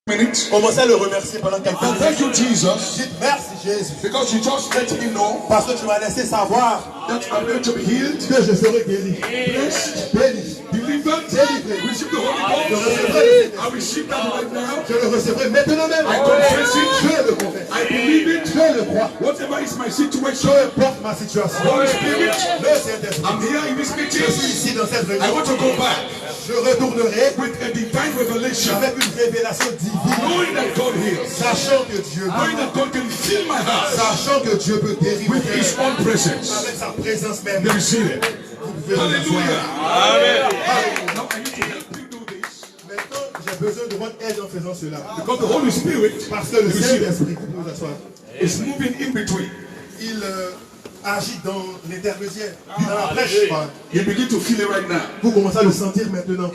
minutes. Commencez à le remercier pendant quelques minutes. Thank you, Jesus. Dites merci Jésus. Because you just let him know Parce que tu m'as laissé savoir that I'm going to be healed, que je serai guéri. blessed, Béni. delivered, Délivré. receive the Holy Je Ghost. recevrai. I receive that right now. Je le recevrai maintenant même. I confess it. Je le confesse. I believe it. Je le crois. Whatever is my Peu situation, importe ma situation. Holy Spirit, Le Saint-Esprit. I'm here in this Je suis meeting. ici dans cette I réunion. want to go back Je retournerai with a divine revelation, avec une révélation divine. knowing that God heals, Sachant que Dieu knowing that God can fill my heart Sachant que Dieu peut guérir with His own presence. avec sa présence même. Let me see it. Vous pouvez vous asseoir. Hallelujah. Now I need to help you do this Maintenant, j'ai besoin de votre aide en faisant cela. because the Holy Spirit Parce que le Saint-Esprit, vous pouvez vous asseoir, is moving in between. il agit dans l'intermédiaire, dans la brèche. You begin to feel it right now. Vous commencez à le sentir maintenant.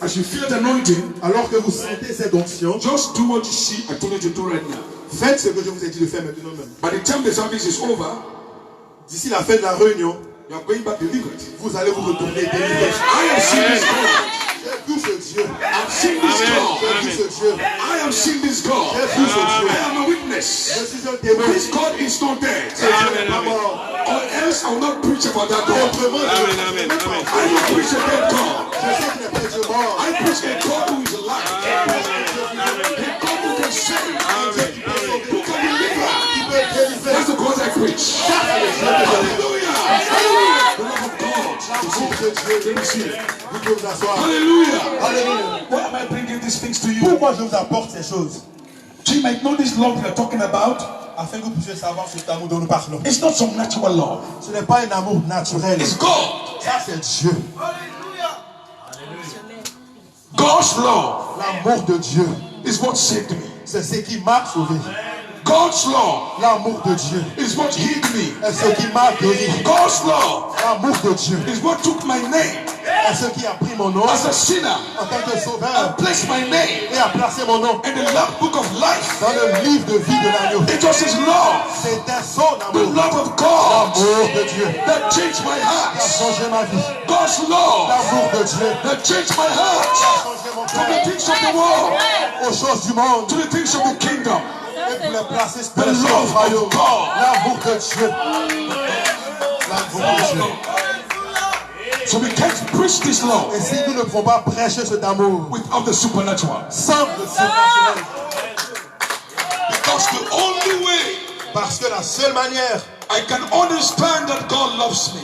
As you feel the anointing, Alors que vous sentez cette onction, just do what you see I told you to do right now. faites ce que je vous ai dit de faire maintenant même. By the time the service is over, D'ici la fin de la réunion, you are going back delivered. vous allez vous retourner délivré. I am seeing this God. J'ai vu ce Dieu. I'm seeing this God. J'ai vu ce Dieu. I am seeing this God. J'ai vu ce Dieu. I am a Je witness. suis un témoin. This God is not dead. Ce Dieu n'est pas mort. Or else I will not preach about that God. Autrement, je ne sais même pas. I will preach a dead God. Je sais qu'il n'est pas Dieu mort. I preach a God who is alive. A God who can save. Who can deliver. Qui peut délivrer. That's the God I preach. Hallelujah. The love of God. L'amour de Dieu. Let me see it. Vous pouvez vous asseoir. Hallelujah. Alléluia. Why am I bringing these things to you? Pourquoi je vous apporte ces choses? So you might know this love we are talking about. Afin que vous puissiez savoir ce amour dont nous parlons. It's not some natural love. Ce n'est pas un amour naturel. It's God. Ça, c'est Dieu. God's love L'amour de Dieu. is what saved me. C'est ce qui m'a sauvé. God's love L'amour de Dieu. is what healed me. est ce qui m'a guéri. God's love L'amour de Dieu. is what took my name est ce qui a pris mon nom as a sinner en tant que and sauveur placed my name et a placé mon nom in the Lamb Book of Life. dans le livre de vie de l'agneau. It was His love, C'était son the amour. love of God, L'amour de Dieu that changed my qui a heart. changé ma vie. God's love L'amour de Dieu that changed my qui a heart changé mon from the cœur things of the world aux choses du monde to the things of the kingdom. et pour les placer The spécialement au love royaume. of God. L'amour de Dieu. L'amour de Dieu. So we can't preach this love Et si nous ne pouvons pas prêcher cet amour without the supernatural. sans le surnaturel, Because the only way parce que la seule manière I can understand that God loves me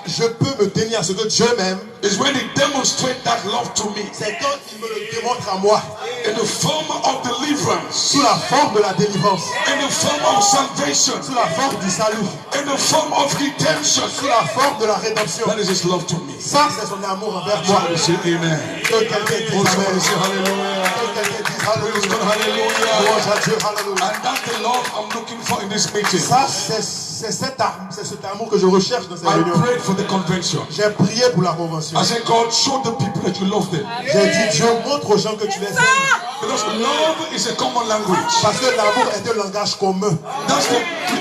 je peux me tenir à ce que Dieu m'aime, is when He demonstrates that love to me c'est quand il me le démontre à moi, in the form of deliverance, sous la forme de la délivrance, in the form of salvation, sous la forme du salut, in the form of redemption. sous la forme de la rédemption. That is His love to me. Ça, c'est son amour envers moi. Somebody say amen. Que quelqu'un dise Oh, somebody Amen. say hallelujah. Que quelqu'un dise Praise God, Alléluia. hallelujah. Louange à Dieu, Alléluia. And that's the love I'm looking for in this meeting. Ça, c'est cet amour que je recherche dans cette I réunion. prayed for the convention. J'ai prié pour la convention. I said, God, show the people that you love them. J'ai dit, Dieu, montre aux gens que tu les aimes. Because love is a common language. Parce que l'amour est un langage commun. That's the,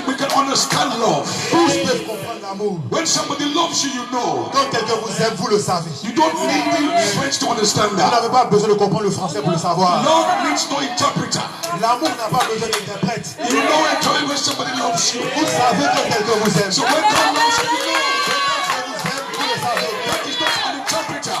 we can understand love. Tous peuvent comprendre l'amour. When somebody loves you, you know. Quand quelqu'un vous aime, vous le savez. You don't need the French to understand Vous that. n'avez pas besoin de comprendre le français pour le savoir. Love needs no interpreter. L'amour n'a pas besoin d'interprète. You know it when somebody loves you. Vous savez que quelqu'un vous aime. So when God loves you, you know. Vous le savez. That is not an interpreter.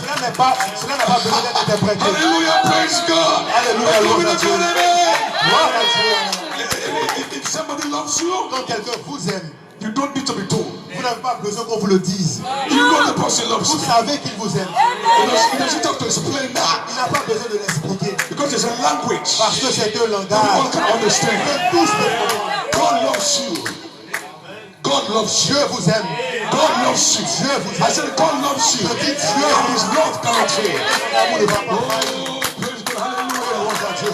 Cela n'a pas besoin d'être interprété. Hallelujah, praise God. Alléluia, louange à Dieu. Gloire à Dieu. If somebody loves you, Quand quelqu'un vous aime, you don't need to be told. vous n'avez pas besoin qu'on vous le dise. You know the person loves Vous you. savez qu'il vous aime. He doesn't have to explain that. Il n'a pas besoin de l'expliquer. Because it's a language Parce que c'est un that we all langage can understand. que tous peuvent comprendre. God loves you. God loves you. Dieu vous aime. God loves you. Dieu vous I aime. said God loves you. Je dis Dieu And His love cannot fail. Son amour ne va pas faillir. Oh, praise God. Hallelujah. Louange à Dieu.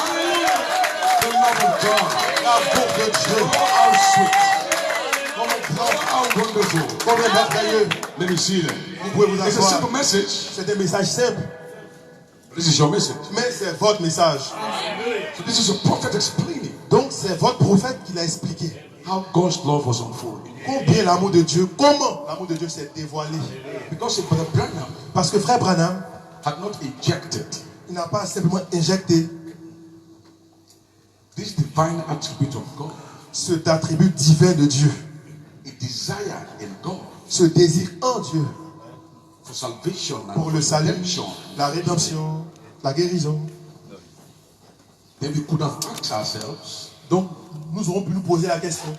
Alléluia. The love of God. L'amour de Dieu. How sweet. Comme grand, How wonderful. combien merveilleux. Let me see that. Vous pouvez vous It's a asseoir. simple message. C'est un message simple, This is your message. mais c'est votre message. So this is a prophet explaining Donc c'est votre prophète qui l'a expliqué. how God's love was unfolding. Combien l'amour de Dieu, comment l'amour de Dieu s'est dévoilé. Because if Brother Branham Parce que frère Branham, had not ejected Il n'a pas simplement injecté this divine attribute of God, cet attribut divin de Dieu, a desire in God ce désir en Dieu for salvation and pour le salut, redemption, la rédemption, la guérison. then we could have asked ourselves, Donc, nous aurons pu nous poser la question,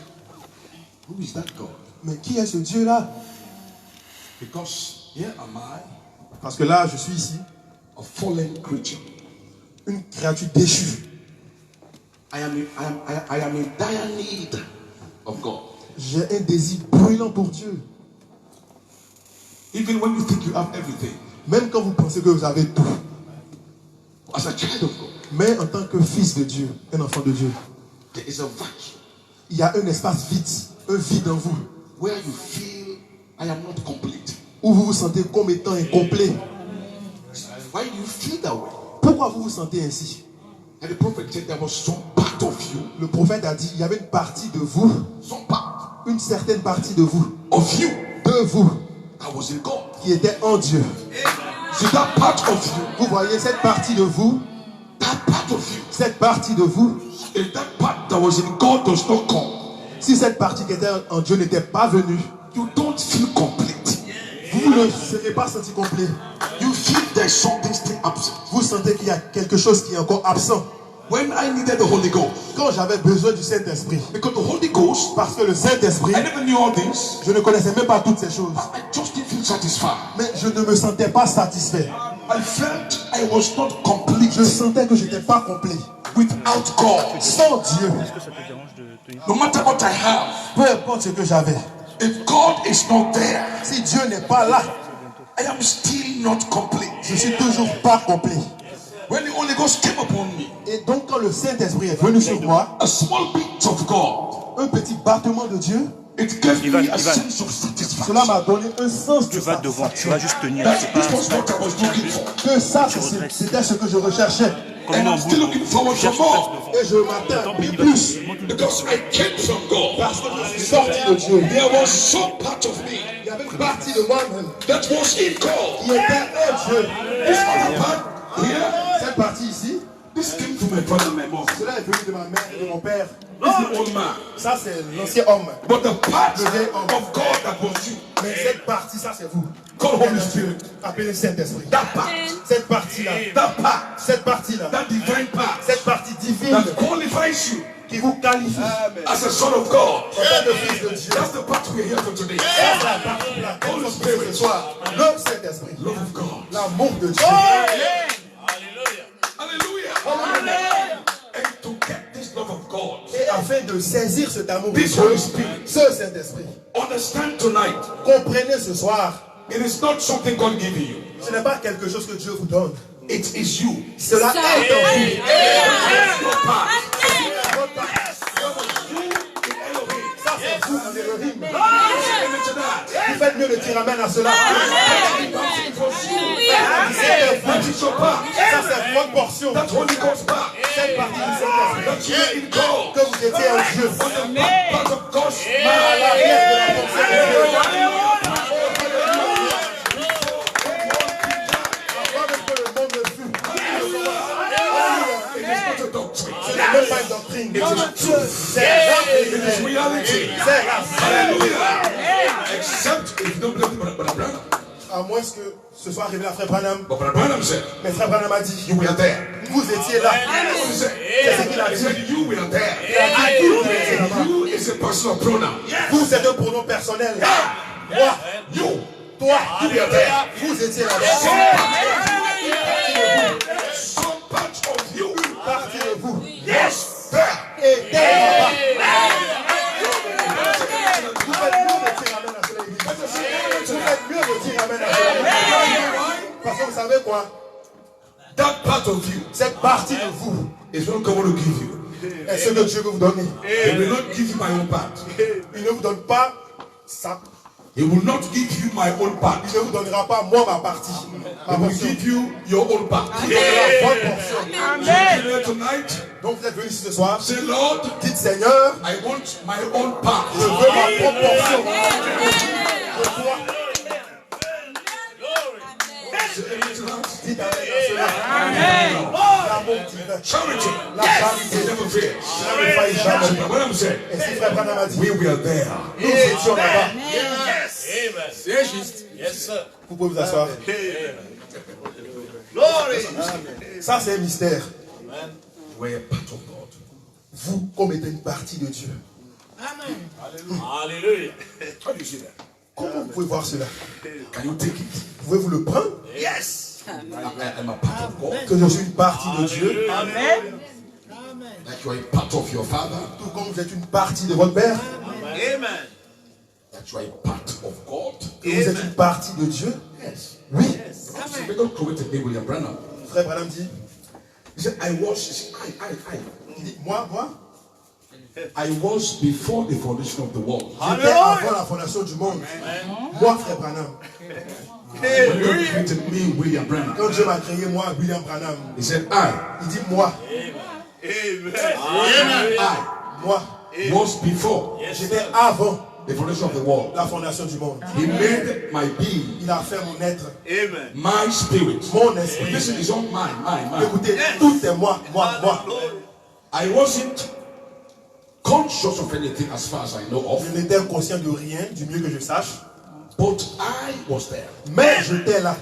who is that God? mais qui est ce Dieu-là? Because here am I, Parce que là, je suis ici, a fallen creature. une créature déchue. I am in dire need of God. J'ai un désir brûlant pour Dieu. Even when you think you have everything, Même quand vous pensez que vous avez tout. as a child of God, Mais en tant que fils de Dieu, un enfant de Dieu, there is a vacuum il y a un espace vide, un vide en vous, where you feel I am not complete. où vous vous sentez comme étant incomplet. Why do you feel that way? Pourquoi vous vous sentez ainsi? And the prophet said there was some part of you, Le prophète a dit, il y avait une partie de vous, some part une certaine partie de vous, of you that was in God. qui était en Dieu. See that part of you, Vous voyez cette partie de vous, that part of you, cette partie de vous, if that part that was in God does not come, si cette partie qui était en Dieu n'était pas venue, you don't feel complete. vous ne serez pas senti complet. You feel there's something still absent. Vous sentez qu'il y a quelque chose qui est encore absent. When I needed the Holy Ghost, Quand j'avais besoin du Saint-Esprit, because the Holy Ghost, parce que le Saint-Esprit, I never knew all this, je ne connaissais même pas toutes ces choses, I just didn't feel satisfied. mais je ne me sentais pas satisfait. I felt I was not complete Je sentais que je n'étais pas complet. without God. Sans Dieu, No matter what I have, peu importe ce que j'avais, if God is not there, si Dieu n'est pas là, I am still not complete. je suis toujours pas complet. When the Holy Ghost came upon me, Et donc quand le Saint-Esprit est venu sur moi, a small bit of God, un petit battement de Dieu, it gave Ivan, me a Ivan. sense of satisfaction. cela m'a donné un sens Tu de vas devant, tu satisfaction. vas juste tenir. That C'est this pas, was what I was looking for. Que ça, c'était ce que je recherchais. comme And nous, on I'm still bouge. looking forward Tu for cherches more. Et je m'attends plus Because I came from God. parce que je suis sorti de Dieu. There was some part of me Il y avait une partie de moi-même that was in God. qui était en Dieu. This other part here, Cette partie ici, this came from my father and my mom. cela est venu de ma mère et de mon père. This is the old man. Ça, c'est l'ancien homme. But the part Le vieil homme. of God that was you, Mais cette partie, ça, c'est vous. called Holy Spirit. Appelez Saint-Esprit. That part, Cette partie-là, that part, cette partie-là, that divine part cette partie divine that qualifies you qui vous qualifie as a son of God. en tant que fils de Dieu. That's the part we're here for today. C'est la partie pour laquelle nous sommes ici ce soir. Le Saint-Esprit. Love of God. L'amour de Dieu. Hallelujah. And to get this love of God, Et afin de saisir cet amour de this Dieu, Holy Spirit, ce Saint-Esprit, understand tonight, comprenez ce soir, it is not something God giving you. ce n'est pas quelque chose que Dieu vous donne. It is you. Cela est en vous. Your part. Votre part. Ça, c'est vous, en Elohim. Amen to that. Vous faites mieux de dire amen à cela. That is your part. Ça, c'est votre portion. That Holy Ghost part. Cette partie du Saint-Esprit. That you are in God. Que vous étiez en Dieu. On the part of God's À man. l'arrière de la pensée de Dieu. Avant même que le monde ne fût. It is not a doctrine. Ce n'est même pas une doctrine. C'est la It is vérité. reality. C'est la Hallelujah. Except if you don't believe Brother Branham. à moins que ce soit révélé à Frère Branham. But Brother Branham said, Mais Frère Branham a dit, you were there. vous étiez là. He said, C'est ce qu'il a he dit. said, you were there. Il a dit, vous étiez là-bas. You is a personal pronoun. Vous, c'est un pronom personnel. Moi, You. toi, vous étiez là. Vous étiez là. Some part of you. Partie de vous. Yes. There. Et là-bas. Vous faites mieux de dire amen à cela, Église. Vous faites mieux de dire amen à cela. Parce que vous savez quoi? That part of you Cette partie de vous is what God will give you. est ce que Dieu veut vous donner. He will not give you my own part. Il ne vous donne pas ça. He will not give you my own part. Il ne vous donnera pas moi ma partie. Ma He will portion. give you your own part. Il donnera votre portion. Amen. Here tonight, Donc vous êtes venus ici ce soir. say, Lord, Dites Seigneur, I want my own part. je veux ma propre portion. Je dois. Say amen to that. Dites Dites amen à cela. L'amour divin. Charity. La charité. Never fails. Cela ne faillit jamais. What I'm saying. Et si Frère Branham a dit, We were there. nous étions là-bas. C'est juste. Yes, sir. Vous pouvez vous asseoir. Ça, c'est un mystère. We're part of God. Vous, comme étant une partie de Dieu. Alléluia. How do you see that? Comment vous pouvez voir cela? Can you take it? Pouvez-vous le prendre? I'm a part of God. Que je suis une partie de Dieu. Like you are a part of your father. Tout comme vous êtes une partie de votre père. That you are a part of God. Que vous êtes une partie de Dieu. Yes. Oui. So we don't throw it away, William Branham. Frère Branham dit, He said, I was. He said, il dit, moi, I was before the foundation of the world. j'étais avant la fondation du monde. Moi, Frère Branham. When God created me, William Branham, Quand Dieu m'a créé, moi, William Branham, He said, il dit, moi, moi, was before j'étais avant the foundation of the world. la fondation du monde. He made my being, Il a fait mon être, my spirit. mon esprit. Listen, it's all mine. Écoutez, tout est moi. I wasn't conscious of anything as far as I know of, Je n'étais conscient de rien, du mieux que je sache. but I was there. Mais j'étais là.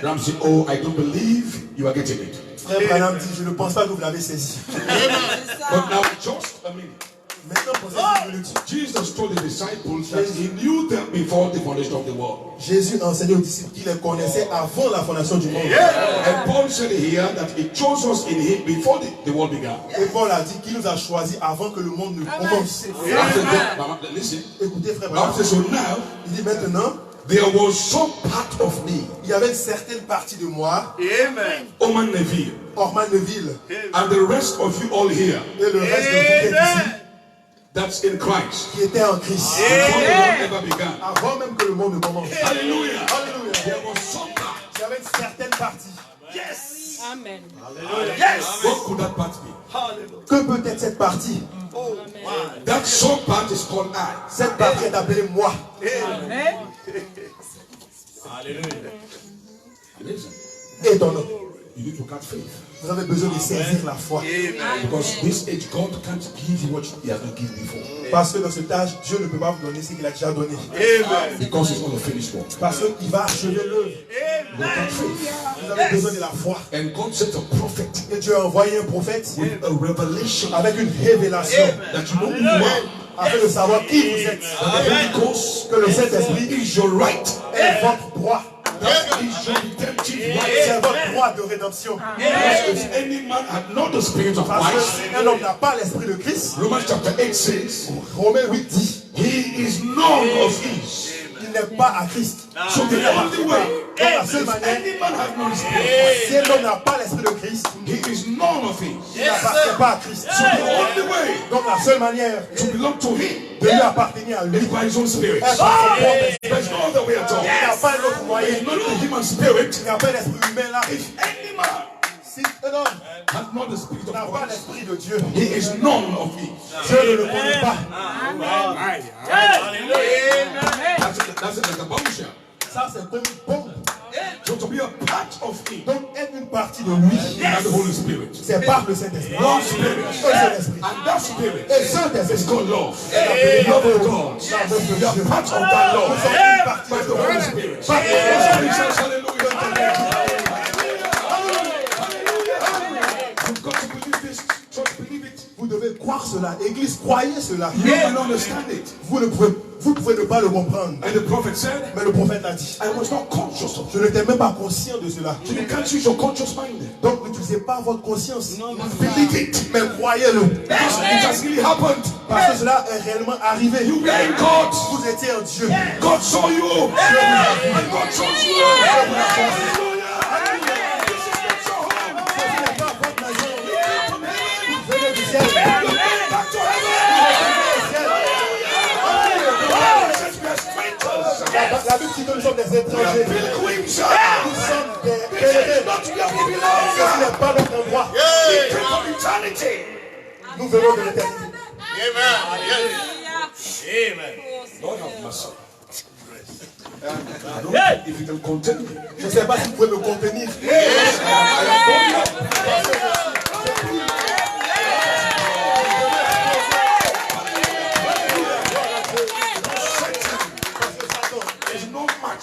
Branham said, oh, I don't believe you are getting it. Frère Branham dit, je ne pense pas que vous l'avez saisi. But now, just a minute. Maintenant, posez-vous une minute. Jesus told the disciples that he knew them before the foundation of the world. Jésus a enseigné aux disciples qu'il les connaissait avant la fondation du monde. And Paul said here that he chose us in him before the world began. Et Paul a dit qu'il nous a choisis avant que le monde ne commence. After that, listen. Écoutez, frère Branham, After so now, il dit maintenant, there was some part of me, il y avait une certaine partie de moi, Oman Neville, Orman Neville, and the rest of you all here, et le reste de vous qui êtes ici, that's in Christ. qui était en Christ. Before the world ever began. Avant même que le monde ne commence. Hallelujah. Alléluia. There was some part. Il y avait une certaine partie. Amen. What could that part be? Que peut être cette partie? That some part is called I. Cette partie est appelée moi. Listen, Et ton nom. you need to catch faith. Vous avez besoin de saisir la foi. Because this age, God can't give you what he has not given before. Parce que dans cet âge, Dieu ne peut pas vous donner ce qu'il a déjà donné. Because it's not a finished work. Parce qu'il va achever l'œuvre. You catch faith. Vous avez besoin de la foi. And God sent a prophet Et Dieu a envoyé un prophète with a revelation avec une révélation that you know who you are. afin de savoir qui vous êtes. Because Que le Saint-Esprit is your right. est votre droit. That is your redemptive right. C'est votre droit de rédemption. If any man had not the spirit of Parce que Christ, si un homme n'a pas l'esprit de Christ, Romans chapter 8 says, Romains 8 dit, he is none of his. il n'est pas à Christ. So the only way, Donc la seule if manière, any man has not the spirit, si un homme n'a pas l'esprit de Christ, he is none of his. il n'appartient pas à Christ. So the only way Donc la seule manière to belong to him de lui appartenir à lui is by his own spirit. est par son propre esprit. There's no other way at all. Il n'y a pas d'autre moyen. It's not the human spirit. Il n'y a pas l'esprit humain là. If any man Si un homme has not the spirit n'a of pas Christ, l'esprit de Dieu, he is none of his. Dieu ne le connaît pas. That's it, like a bombshell. Ça c'est comme une bombe. So to be a part of him, Donc être une partie de lui, you have the Holy Spirit. c'est par le Saint-Esprit. One spirit. Un seul esprit. And that spirit Et Saint-Esprit, is called love. c'est Love of God. l'amour de You are Dieu. part of that Nous love. sommes une partie By de the Holy lui. Spirit. Par le Saint-Esprit. Hallelujah. You've got to believe this. Church, believe it. Vous devez croire cela. Église, croyez cela. You don't understand it. Vous pouvez ne pas le comprendre. And the prophet said, Mais le prophète l'a dit. I was not conscious of it. Je n'étais même pas conscient de cela. So you can't use your conscious mind. Donc n'utilisez pas votre conscience. Believe it. Mais croyez-le. Because it has really happened. Parce que cela est réellement arrivé. You were in God. Vous étiez en Dieu. God saw you. And God chose you. Hallelujah. This is not your home. Ce n'est pas votre maison. Venez du ciel. Back to La Bible dit que nous sommes des étrangers. pilgrims. Nous sommes des pèlerins. Not where we belong. Ce n'est pas notre endroit. We came from eternity. Nous venons de l'éternité. Amen. Lord have mercy. If you can contain me. Je ne sais pas si vous pouvez me contenir.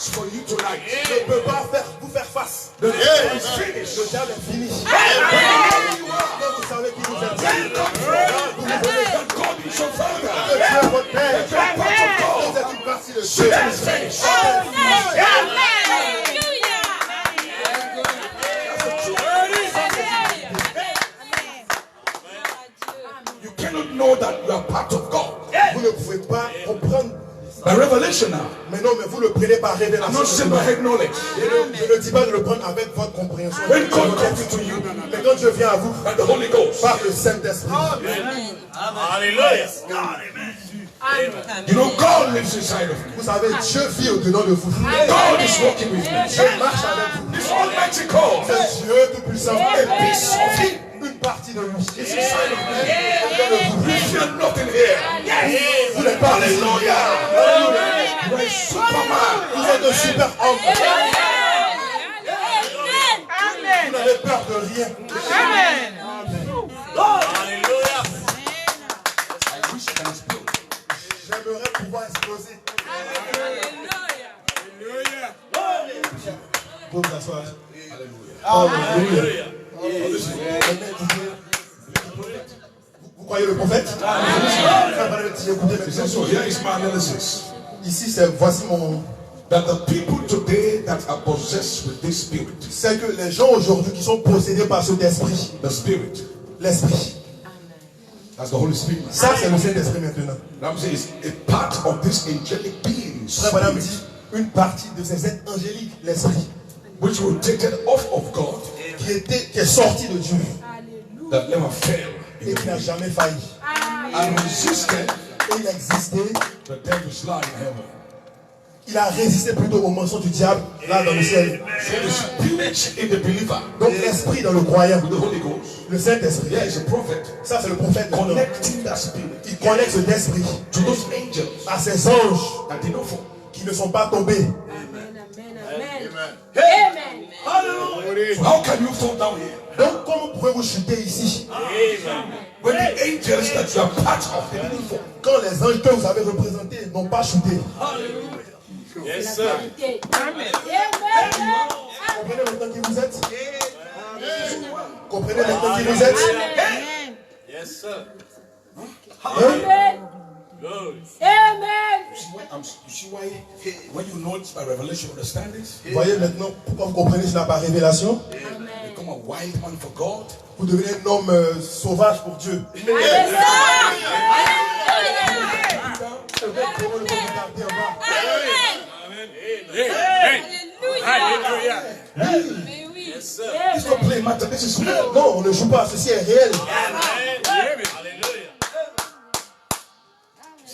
For you tonight. Je ne peux pas vous faire face. The game is finished. Le diable est fini. Vous savez qui vous êtes. God is your father. Dieu est votre père. You're part of God. Vous êtes une partie de Dieu. Satan is finished. You cannot know that you are part of God. Vous ne pouvez pas comprendre. By revelation now. Mais non, mais vous le prenez par I'm révélation. not saying by head knowledge. Je ne dis pas de le prendre avec votre compréhension. When God comes to you, Mais quand Dieu vient à vous, by the Holy Ghost, par le Saint-Esprit, Hallelujah. you know God lives inside of you. vous savez, Dieu vit au-dedans de vous. God is walking with you. Dieu marche avec vous. This Almighty God, C'est Dieu tout-puissant. a piece of Him Une partie de lui. is inside of you. You feel nothing here. Vous n'êtes pas les Hallelujah. You are a Superman. Vous êtes un super homme. Vous n'avez peur de rien. Hallelujah. I wish I can explode. J'aimerais pouvoir exploser. Vous vous asseoir. Alléluia. Vous croyez le prophète? He said, so here is my analysis. Ici, voici mon... That the people today that are possessed with this spirit, C'est que les gens aujourd'hui qui sont possédés par cet esprit, the spirit, l'esprit, that's the Holy Spirit. ça c'est le Saint-Esprit maintenant. I'm saying it's a part of this angelic being, Frère Madame dit, une partie de ces êtres angéliques, l'esprit, which rotated off of God, qui est sorti de Dieu that never failed, et qui n'a jamais failli. and resisted Et il a existé, the devil's lie in heaven. il a résisté plutôt au mensonge du diable, là dans le ciel. So the spirit in the believer, Donc l'esprit dans le croyant, the Holy Ghost, le Saint-Esprit, there is a prophet ça c'est le prophète. connecting that spirit Il connecte cet esprit to those angels à ces anges that did not fall. qui ne sont pas tombés. So how can you fall down here Donc comment pouvez-vous chuter ici when the angels that you are part of they didn't fall? quand les anges que vous avez représentés n'ont pas chuté? Yes, sir. Comprenez maintenant qui vous êtes? Comprenez maintenant qui vous êtes? Yes, sir. Hein? Glory. You see why when you know it by revelation, understand this, Vous voyez maintenant pourquoi vous comprenez cela par révélation? you become a wild man for God. Vous devenez un homme sauvage pour Dieu. Hallelujah. Yes, sir. It's not play matter. This is real. Non, on ne joue pas, ceci est réel. Hallelujah.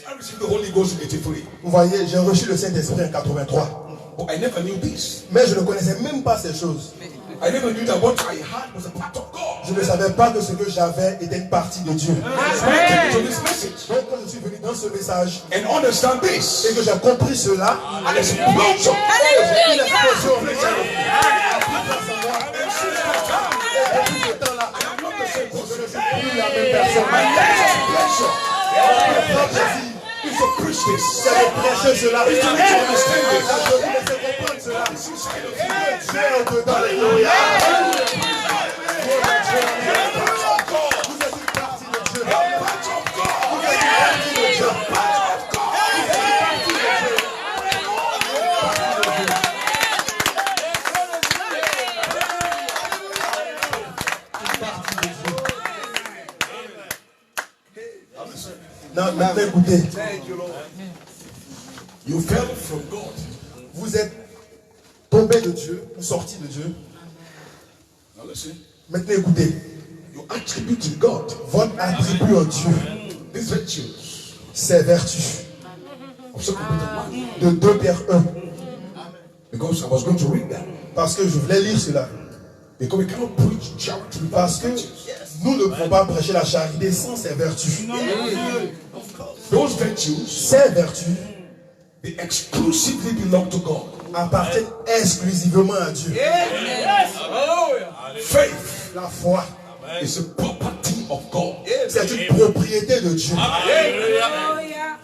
I received the Holy Ghost in 83, Vous voyez, j'ai reçu le Saint-Esprit en 83. but I never knew this. Mais je ne connaissais même pas ces choses. I never knew that what I had was a part of God. Je ne savais pas que ce que j'avais était une partie de Dieu. So I came to this message Donc quand je suis venu dans ce message and understand this. et que j'ai compris cela, An explosion. une explosion en fait. Depuis ce temps-là, je ne suis plus la même personne. Mon propre plaisir, If you preach this, c'est de prêcher cela. if you need to understand Je this, vous laisse comprendre cela. it's inside of you. Dieu est dedans. Alléluia. Vous êtes une partie de Dieu. Part of God. Vous êtes une partie de Dieu. Part of God. Non, maintenant écoutez. You fell from God. Vous êtes tombé de Dieu, ou sorti de Dieu. Now listen. Maintenant écoutez. You attribute to God Votre attribut en Dieu, these virtues c'est vertu. of 2 Peter 1. De 2 Pierre 1. Because I was going to read that. Parce que je voulais lire cela. Because we cannot preach charity without Parce que virtues. nous ne pouvons pas prêcher la charité sans ces vertus. Those virtues, Ces vertus, they exclusively belong to God. appartiennent exclusivement à Dieu. Faith La foi, is a property of God. c'est une propriété de Dieu.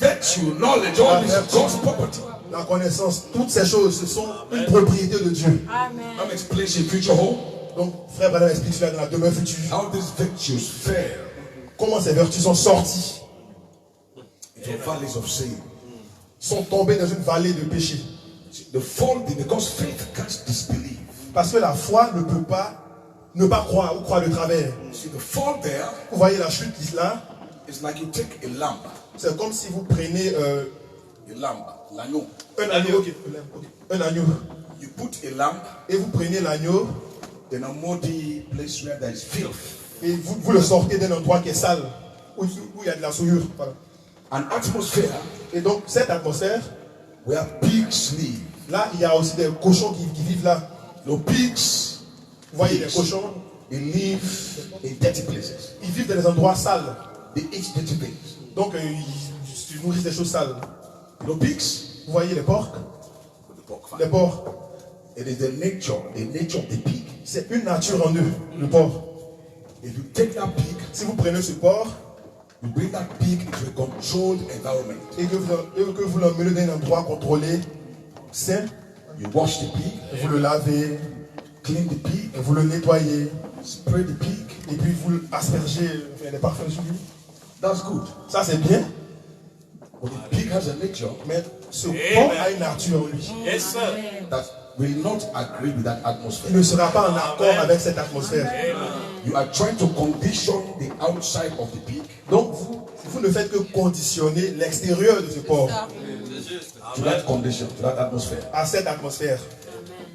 Virtue, knowledge, all this is God's property. La connaissance, toutes ces choses, ce sont une propriété de Dieu. How much place in future home? Donc, frère Branham explique cela dans la demeure future. How these virtues fare Comment ces vertus sont sorties, into valleys of sin. sont tombées dans une vallée de péché. The fall because faith can't disbelieve. Parce que la foi ne peut pas ne pas croire ou croire de travers. See, the fall there Vous voyez la chute là, is like you take a lamb, c'est comme si vous prenez l'agneau. un agneau, ok, un agneau, You put a lamb et vous prenez l'agneau in a muddy place where there is filth. et vous le sortez d'un endroit qui est sale, où il y a de la souillure. Voilà. An atmosphere Et donc cette atmosphère, where pigs live. là il y a aussi des cochons qui vivent là. No pigs, Vous voyez les cochons, they live in dirty places. ils vivent dans des endroits sales. They eat dirty things. Donc ils se nourrissent des choses sales. No pigs, Vous voyez les porcs, the pork les fine. porcs, It is the nature of the pig. c'est une nature en eux, le porc. If you take that pig, Si vous prenez ce porc you bring that pig into a controlled environment. et que vous l'emmenez dans un endroit contrôlé, sain, You wash the pig, vous le lavez, clean the pig, vous le nettoyez, spray the pig. et puis vous aspergez les parfums sur lui. That's good. Ça c'est bien, But the pig has a nature mais ce porc a une nature en lui. Yes, sir. that will not agree with that Il atmosphere. ne sera pas en accord avec cette atmosphère. You are trying to condition the outside of the pig Donc vous ne faites que conditionner l'extérieur de ce porc to that condition, to that atmosphere. à cette atmosphère.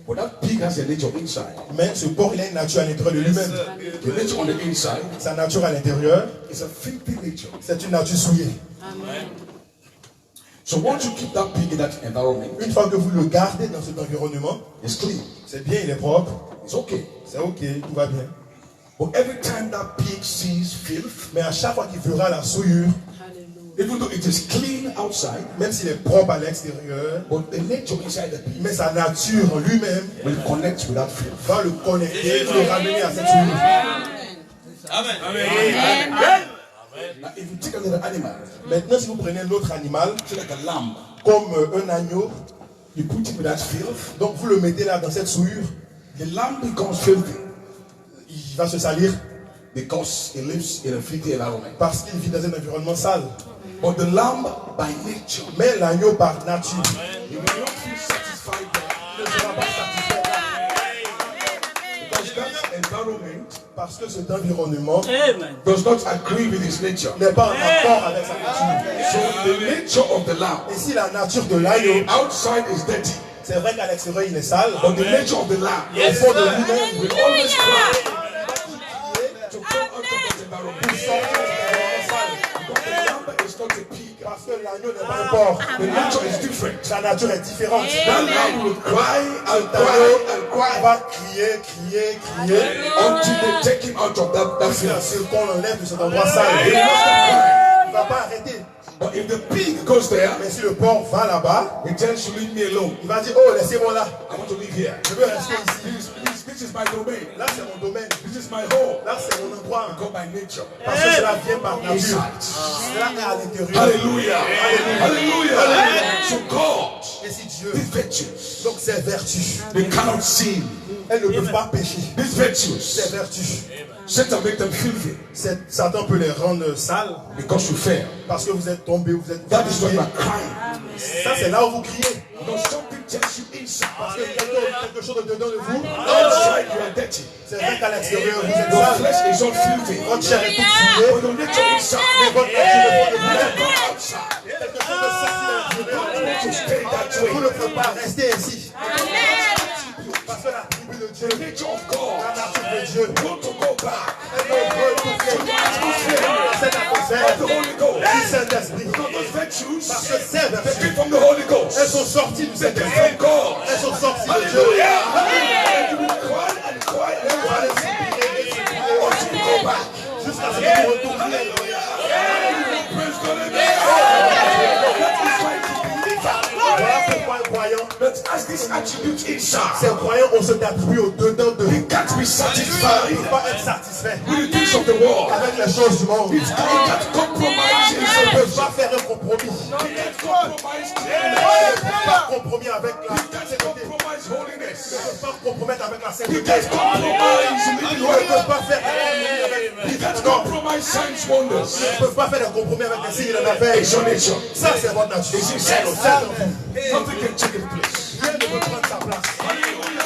But that pig has a nature inside. Mais ce porc il a une nature à l'intérieur de lui-même. The nature on the inside Sa nature à l'intérieur, is a filthy nature. c'est une nature souillée. So once you keep that pig in that environment, Une fois que vous le gardez dans cet environnement, it's clean. c'est bien, il est propre, It's okay. c'est ok, tout va bien. But every time that pig sees filth, Mais à chaque fois qu'il verra la souillure, even though it is clean outside, même s'il est propre à l'extérieur, but the nature inside the pig mais sa nature en lui-même will connect with that filth. va le connecter, le ramener à cette souillure. Amen. Now, if you take another animal, Maintenant, si vous prenez l'autre animal, say like a lamb, comme un agneau, you put it with that filth, donc vous le mettez là dans cette souillure, the lamb becomes filthy il va se salir because it lives in a filthy environment. parce qu'il vit dans un environnement sale. But the lamb, by nature, Mais l'agneau par nature he will not feel satisfied there ne sera pas satisfait because that environment parce que cet environnement does not agree with his nature. n'est pas en accord avec sa nature. So the nature of the lamb Et si la nature de l'agneau, outside is dirty, c'est vrai qu'à l'extérieur il est sale, but the nature of the lamb au fond de lui-même, will always cry to come out of that environment. Because the lamb is not a pig. parce que l'agneau n'est pas un porc. The nature is different. Sa nature est différente. That lamb will cry and Cet agneau cry and cry va crier until they take him out of that filth. c'est qu'on l'enlève de cet endroit sale. He will not stop crying. Il ne va pas arrêter. But if the pig goes there, Mais si le porc va là-bas, he tells you, leave me alone. il va dire, oh laissez-moi là, I want to live here. je veux rester ici. This is my domain. Là c'est mon domaine, This is my home. là c'est mon endroit. Go by nature. Parce que cela vient par nature. Inside. Cela est à l'intérieur. Hallelujah. Hallelujah. So God, Et si Dieu, these virtues, donc ces vertus, they cannot sin. elles ne peuvent pas pécher. These Ces virtues, vertus, Satan make them filthy Satan peut les rendre sales because you fail. parce que vous êtes tombé, vous êtes That is when you fatigué. are crying. Ça c'est là où vous criez. Because something tells you inside. Parce que quelque chose dedans de vous, Outside you are dirty. c'est vrai qu'à l'extérieur vous êtes Your sale. flesh is all filthy. Votre chair est toute souillée, But your nature inside, mais votre nature est de you vous-même. go outside. Quelque chose de sorti de l'intérieur. To stay that Vous way. ne pouvez pas rester ainsi. Parce que la tribu de Dieu, The nature of la God nature de Dieu, want to go back elle veut retrouver cette of atmosphère the Holy Ghost. du Saint-Esprit. Because those virtues, Parce que ces they vertus, came from the Holy elles Ghost. sont sorties du They came Saint-Esprit. from God. Elles sont sorties de Dieu. Hallelujah. And you will cry and cry and cry until you go back. Jusqu'à ce que vous retourniez. Praise God. That is why you believe. attributes inside. Ces croyants ont cet attribut au-dedans de They can't be Ils ne satisfied peuvent pas être satisfaits with the things of the world. avec les choses du monde. They can't compromise in Ils ne salvation. peuvent pas faire un compromis. They can't compromise Ils ne peuvent pas compromis avec la They can't sainteté. compromise Ils ne holiness. peuvent pas compromettre avec la They sainteté. can't compromise living Ils ne well. peuvent pas faire des compromis avec They can't compromise signs, wonders. Ils ne peuvent pas faire des compromis avec les signes de la veille. It's your nature. Ça, c'est votre nature. It's C'est inside of ça. you. Nothing can take its place. Rien ne peut prendre sa place. Hallelujah.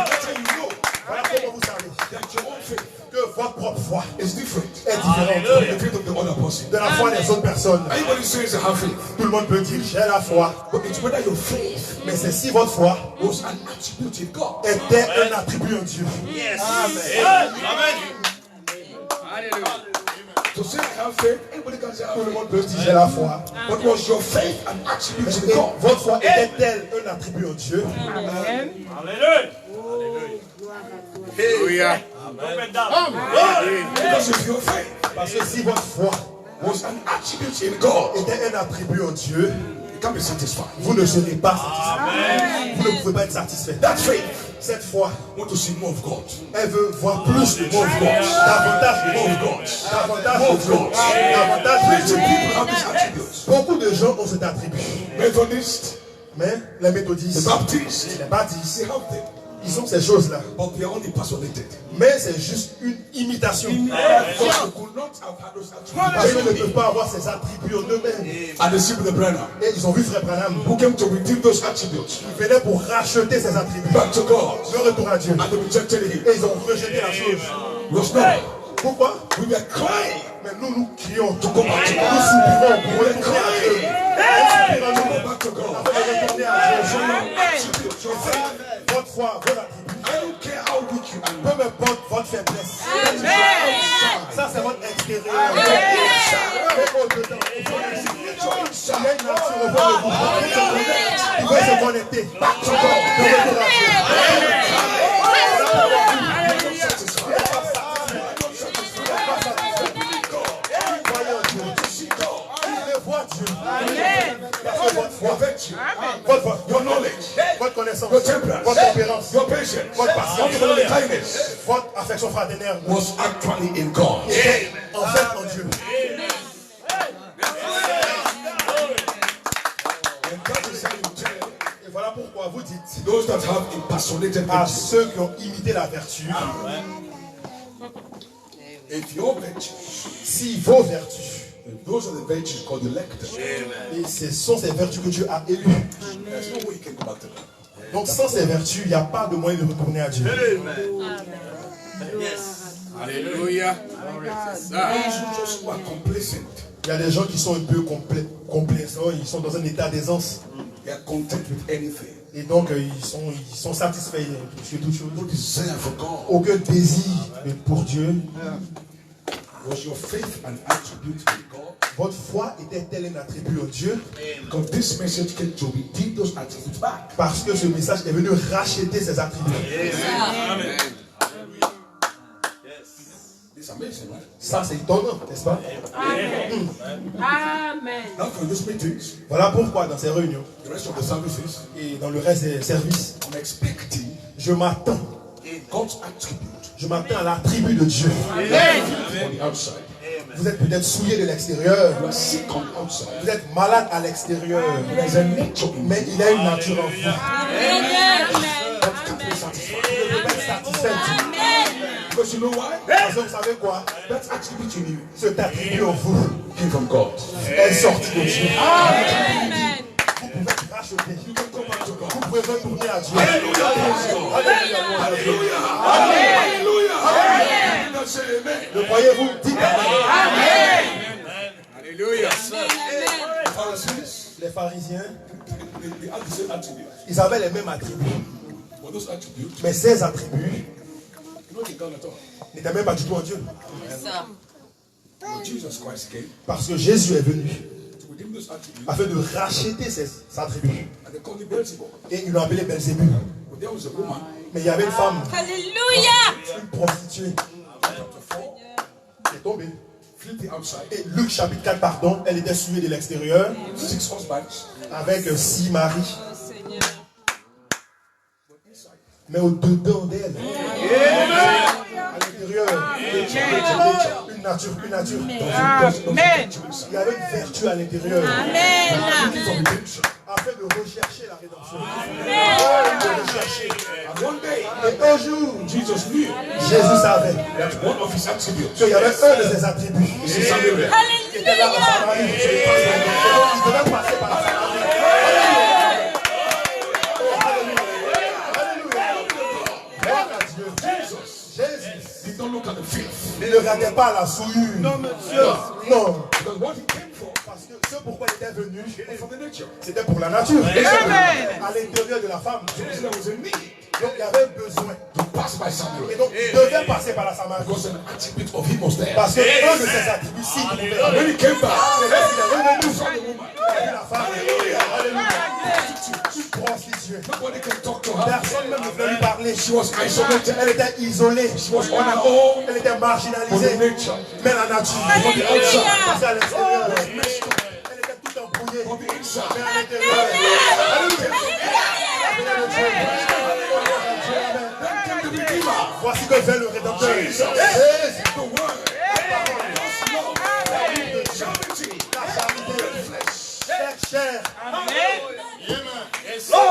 That's how you know Voilà comment vous savez that your own faith que votre propre foi is different est différente from the faith of the other person. de la foi des autres personnes. Anybody says I have faith, Tout le monde peut dire j'ai la foi, but it's whether your faith mais c'est si votre foi was an attribute in God. était un attribut en Dieu. To say I have faith, anybody can say I Tout have le faith. monde peut dire j'ai la foi. But was your faith an attribute in Et God? votre foi était-elle un attribut en Dieu? Hallelujah. Because if your faith Parce que si votre foi was an attribute in God, était un attribut en Dieu, you can't be satisfied. vous ne serez pas satisfait. Vous ne pouvez pas être satisfait. That faith Cette foi, want to see more of God. elle veut voir plus de More of God. davantage de More Dieu. of God. Davantage More de of Dieu. God. Davantage Plenty de Dieu. people have these attributes. Beaucoup de gens ont cet attribut. Methodists, Mais les the méthodistes, Baptists, les baptistes, they have them. ils ont ces choses-là. But they are only personated. Mais c'est juste une imitation. Because they could not have had those Parce qu'ils ne attributes. peuvent pas avoir ces attributs en eux-mêmes. And the sheep of the Brenner, Et ils ont vu Frère Branham, who came to redeem those attributes il venait pour racheter ces attributs. back to God, Le retour à Dieu. and they rejected him. Et ils ont rejeté la chose. Was not. Pourquoi? We were crying Mais nous crions. to go back to Nous God. soupirons pour We were retourner à Dieu. crying Nous to soupirons go back to God. pour retourner à So Dieu. your attributes, your faith, Votre foi, vos attributs. I don't care how weak you are. Peu m'importe votre faiblesse. Ça, c'est votre extérieur. Mais au-dedans, il y a une nature au fond de vous. Il veut se connecter. Back to God. De retour à Dieu. Votre knowledge, votre connaissance, Your temperance, votre tempérance, your patience, votre patience, your loving kindness votre affection fraternelle was actually in God. est en fait en Dieu. And that is how you tell Et voilà pourquoi vous dites those that have impersonated à virtue. ceux qui ont imité la vertu, If your virtue, si vos vertus, those are the virtues called elect. et ce sont ces vertus que Dieu a élues. There's no way you can go back to them. Donc sans ces vertus, il n'y a pas de moyen de retourner à Dieu. Hallelujah. Those who are complacent, Il y a des gens qui sont un peu complaisants, ils sont dans un état d'aisance. they are content with anything. Et donc ils sont satisfaits sur toute chose. No desire for God. Aucun désir pour Dieu. Was your faith an attribute in God? Votre foi était-elle un attribut en Dieu? Because this message came to redeem those attributes back. Parce que ce message est venu racheter ces attributs. Amen. It's amazing, right? Ça, c'est étonnant, n'est-ce pas? Amen. Now for these meetings, Voilà pourquoi dans ces réunions the rest of the services, et dans le reste des services, I'm expecting je m'attends. God's attribute Je m'attends à l'attribut de Dieu. on the outside. Vous êtes peut-être souillé de l'extérieur. You are sick on the outside. Vous êtes malade à l'extérieur. There's a nature in Mais il a une nature en vous. God can't be satisfied. Vous ne pouvez pas être satisfait de Dieu. Because you know why? Parce que vous savez quoi? That attribute in you Cet attribut en vous came from God. est sorti de Dieu. Amen. Vous pouvez être racheté. You can go back to God. Vous pouvez retourner à Dieu. Hallelujah. Alléluia. Hallelujah. Hallelujah. Now say amen. Le croyez-vous? Dites Amen. Hallelujah. Pharisees, Les pharisiens, they had the same attribute. ils avaient les mêmes attributs. But those attributes, Mais ces attributs you know, they God at all. n'étaient même pas du tout en Dieu. But Jesus Christ came Parce que Jésus est venu to redeem those attributes, afin de racheter ces attributs. and they called him Beelzebub. Et ils l'ont appelé Belzébuth. But there was a woman, Mais il y avait une femme, Alléluia. une prostituée, chapter 4, qui est tombée. filthy outside, Et Luc chapitre 4, pardon, elle était souillée de l'extérieur 6 husbands, avec 6 maris. mais au-dedans d'elle. À l'intérieur, une nature. Amen. Il y avait une vertu à l'intérieur. Amen. Afin de rechercher la rédemption. Amen. De rechercher. And one day, Et un jour, Jesus knew Jésus savait that one of his attributes qu'il y avait un de ses attributs is in Samaria. qui était là en Samarie. Il devait passer par la Samarie. Gloire à Dieu. Jésus. He don't look at the filth. Il ne regardait pas la souillure. Non, monsieur. Non. Because what he came for Parce que ce pourquoi il était venu, was from the nature. c'était pour la nature. Amen. À l'intérieur de la femme. Because there was a need Donc il y avait besoin. to pass by Et Samaria. donc il devait passer par la Samarie. Because an attribute of him was there. Parce que un de ses attributs, si il pouvait. And when he came back, C'est là qu'il est revenu. he saw the woman. Il a vu la femme. Alléluia. Une prostituée. Nobody can talk to her. Personne même ne voulait lui parler. She was isolated. Elle était isolée. She was on her own Elle était for the marginalisée. nature. Mais la nature. Alléluia. Parce qu'à l'extérieur, elle était tout embrouillée. On the inside. Mais à l'intérieur. Then came the Redeemer. Voici que vient le Rédempteur. Jesus. Jésus. The word. God's love. Charity. La charité. Fait chair.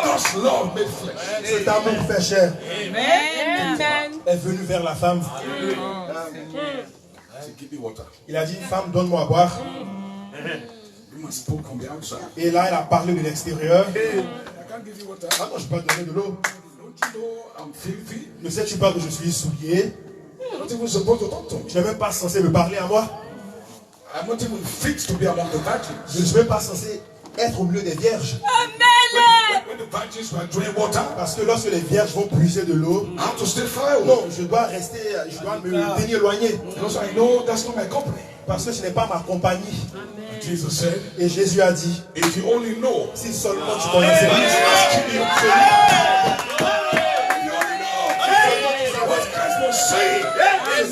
God's love made flesh. Cet amour fait chair. Amen. Est venu vers la femme. He said, give me water. Il a dit, femme, donne-moi à boire. You must spoke from the outside. Et là, elle a parlé de l'extérieur. I can't give you water. Ah non, je peux pas donner de l'eau. Don't you know I'm filthy? Ne sais-tu pas que je suis souillé? You're not even supposed to talk to me. Tu n'es même pas censé me parler à moi. I'm not even fit to be among the virgins. Je ne suis même pas censé être au milieu des vierges. Amen. When the virgins were drawing water, Parce que lorsque les vierges vont puiser de l'eau, I have to stay far away. non, je dois rester, je dois me tenir éloigné. Because I know that's not my company. Parce que ce n'est pas ma compagnie. Jesus said, Et Jésus a dit, if you only know, si seulement tu connaissais he's asking you. If you only know what Christ was saying,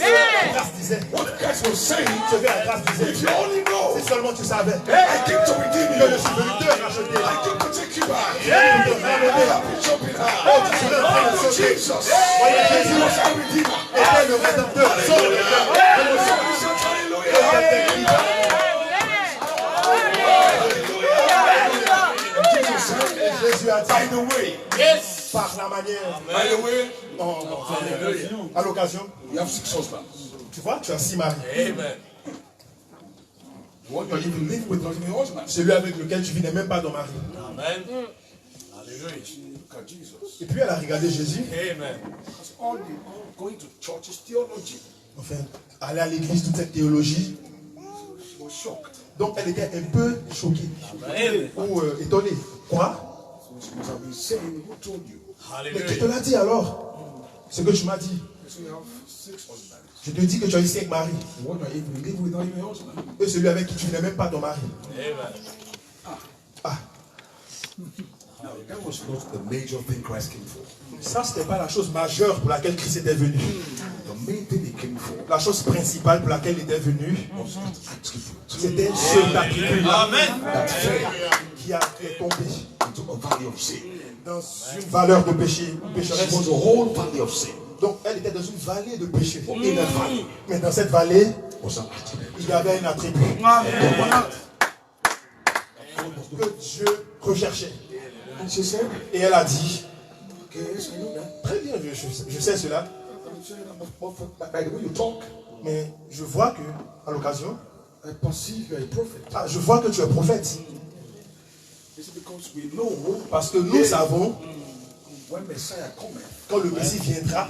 la grâce disait, what Christ was saying, ce que la grâce disait, if you only know, si seulement tu savais I came to redeem que je you. suis venu te racheter, I came to take you back. je suis venu te ramener. I have been jumping Oh, high. tu serais en train de sauter. Jesus Voyez, he Jésus was our redeemer. était le Rédempteur, son Rédempteur. Somebody shout hallelujah. Jesus said, Et Jésus a dit, by the way, par la manière, by the way, à l'occasion, you have 6 husbands. tu vois, tu as 6 maris. The one you are even living with not even husband. Celui avec lequel tu vis n'est même pas ton mari. Look at Jesus. Et puis elle a regardé Jésus. Because all going to church is theology. Enfin, aller à l'église, toute cette théologie. She was shocked. Donc elle était un peu choquée. Ou étonnée. Quoi? So she must have been saying, who told you? Mais qui te l'a dit alors? Ce que tu m'as dit. So you have 6 husbands. Je te dis que tu as eu 5 maris. The one you are even living with not even husband. Et celui avec qui tu n'es même pas ton mari. Ah, That was not the major thing Christ came for. ça c'était pas la chose majeure pour laquelle Christ était venu. The main thing he came for La chose principale pour laquelle il était venu, was that attribute c'était ce attribut-là that fell qui est tombé into a valley of sin. dans une valeur de péché, It pécheresse. was a whole valley of sin. Donc elle était dans une vallée de péché. In that valley Mais dans cette vallée, was an attribute. il y avait un attribut que Dieu recherchait. And she said, Et elle a dit, okay, yes, I know that. très bien, je sais cela, I'm saying, by the way you talk, mais je vois que, à l'occasion, I perceive you are a prophet. je vois que tu es prophète. It's because we know Parce que nous savons, when Messiah cometh, quand le Messie viendra,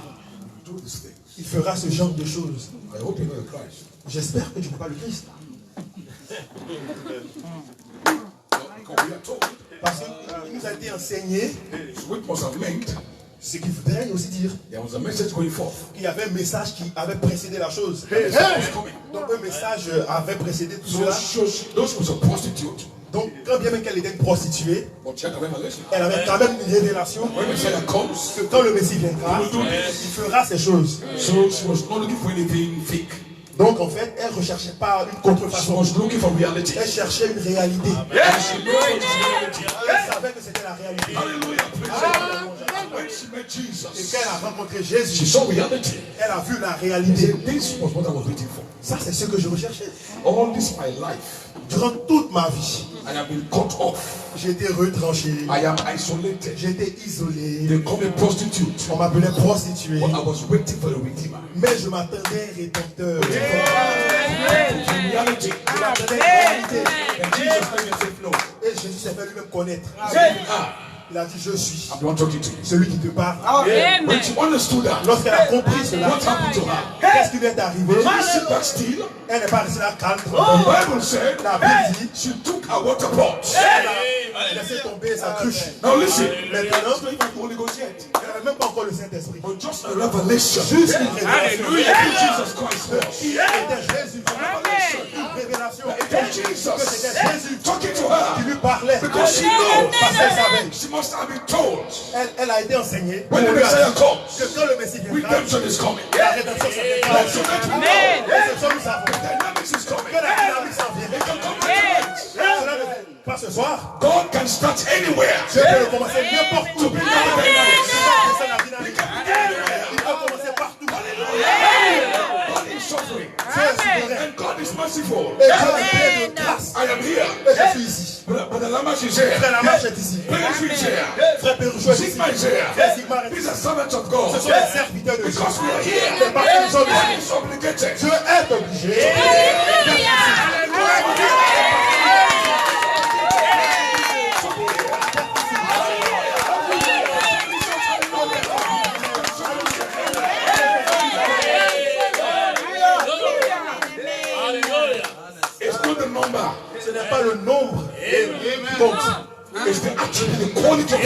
do these things. il fera ce genre de choses. I hope you know the Christ. J'espère que tu n'es pas le Christ. Because we are told, Parce qu'il nous a été enseigné, which must have meant ce qu'il voudrait aussi dire, there was a message going forth. qu'il y avait un message qui avait précédé la chose. Messiah was coming. Donc un message avait précédé tout So cela. those was a prostitute, Donc quand bien même qu'elle était une prostituée, but she had a revelation. elle avait quand même une révélation When Messiah comes, que quand le Messie viendra, il fera ces choses. so she was not looking for anything fake. Donc en fait, elle ne recherchait pas une She contrefaçon. was looking for reality. Elle cherchait une réalité. And she knew it was reality. Elle savait que c'était la réalité. Hallelujah. Praise God. when she met Et Jesus, quand elle a rencontré she Jésus, saw reality. elle a vu la She réalité. said, this was what I was waiting for. Ça, c'est ce que je recherchais. All this my life, Durant toute ma vie, I have been cut off. j'ai été retranché. I am isolated. J'ai été isolé. They call me prostitute. On m'appelait prostituée. But I was waiting for the Redeemer. Mais je m'attendais à un rédempteur. Reality. Je m'attendais à une réalité. And Jesus let me say no. Et Jésus s'est fait lui-même connaître. Il a dit, je suis I'm not talking to you. celui qui te parle. When she understood that, Lorsqu'elle a compris cela, what happened to her? qu'est-ce qui lui est arrivé? She sit back still. Elle n'est pas restée là calme. The Bible said La Bible dit, she took a water pot. elle a laissé tomber sa cruche. Now listen. Maintenant, Not even the Holy Ghost yet. elle n'avait même pas encore le Saint-Esprit. But just a revelation. Juste une révélation. Who Jesus Christ was. C'était Jésus. Une révélation. It was Jesus Que c'était Jésus talking to her. qui lui parlait. Because she knows. Parce qu'elle savait. She must have been told. Elle a été enseignée. When the Messiah comes, Que quand le Messie viendra, redemption is coming. la rédemption s'appliquera. So that we know Et c'est ça que nous savons. dynamics is coming. Que la dynamique s'en vient. It can come tonight. Cela ne fait pas ce soir. God can start anywhere. Dieu peut commencer n'importe où. To bring down the dynamics. C'est la dynamique. Il peut commencer partout. God is suffering. Dieu est souverain. And God is merciful. Et Dieu est plein de grâce. I am here. Et je suis ici. Brother Lamash is here. Frère Lamache est ici. Prince is here. Frère Pérouchou est ici. Sigma is here. Frère Sigma est These ici. are servants of Ce God. sont les serviteurs de Dieu. Because we are here. C'est parce que nous sommes God ici. is obligated. Dieu est obligé. It's not the number. Ce n'est pas le nombre qui compte. It's the attribute, the quality of the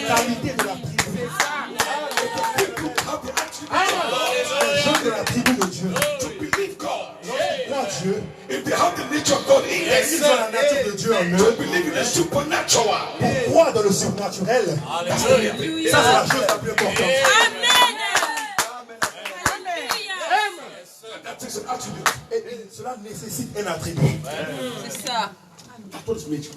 La qualité de la tribu. people have the attribute Les gens de la tribu de Dieu. to believe God. Croient Dieu. If they have the nature of God in Ils them, ont la nature de Dieu en to eux. believe in the supernatural. Pour croire dans le surnaturel. That's the real thing. Ça, c'est la chose la plus importante. That is an attribute. Et cela nécessite un attribut. C'est ça. That's what is major.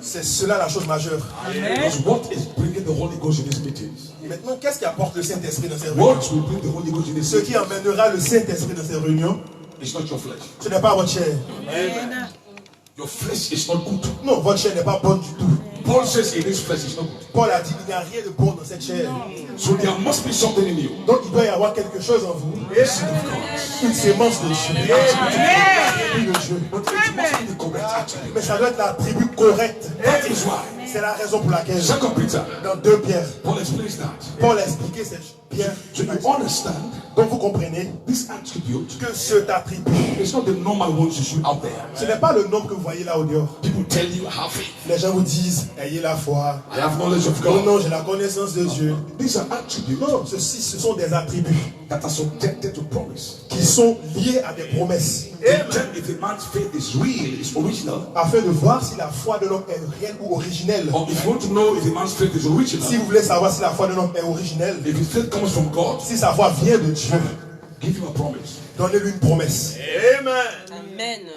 C'est cela la chose majeure. Because what is bringing the Holy Ghost in these meetings? Maintenant, qu'est-ce qui apporte le Saint-Esprit dans ces réunions? What will bring the Holy Ghost in these Ce qui meetings? emmènera le Saint-Esprit dans ces réunions, It's not your flesh. ce n'est pas votre chair. Your flesh is not good. Non, votre chair n'est pas bonne du tout. Paul says in his flesh is not good. Paul a dit qu'il n'y a rien de bon dans cette chair. So there must be something in you. Donc il doit y avoir quelque chose en vous. Une sémence de Dieu. Une tribu de Dieu. But it must be the correct attribute. Mais ça doit être la tribu correcte. That is why. C'est la raison pour laquelle, 2 Peter, dans 2 Pierre, Paul explains that. Paul a expliqué cette Pierre. So you understand Donc vous comprenez this attribute que cet attribut, is not the normal ones you see out there. ce n'est pas le nom que vous voyez là au dehors. People tell you have faith. Les gens vous disent, ayez la foi. I have knowledge of Non, God. non, j'ai la connaissance de Dieu. These are attributes Non, ceci, ce sont des attributs that are subjected to promise. qui sont liés à des promesses. To tell if a man's faith is real, is original, Afin de voir si la foi de l'homme est réelle ou originelle. or if you want to know if a man's faith is original, Si vous voulez savoir si la foi de l'homme est originelle, if his faith comes from God, si sa foi vient de Dieu, give him a promise. donnez-lui une promesse. Amen.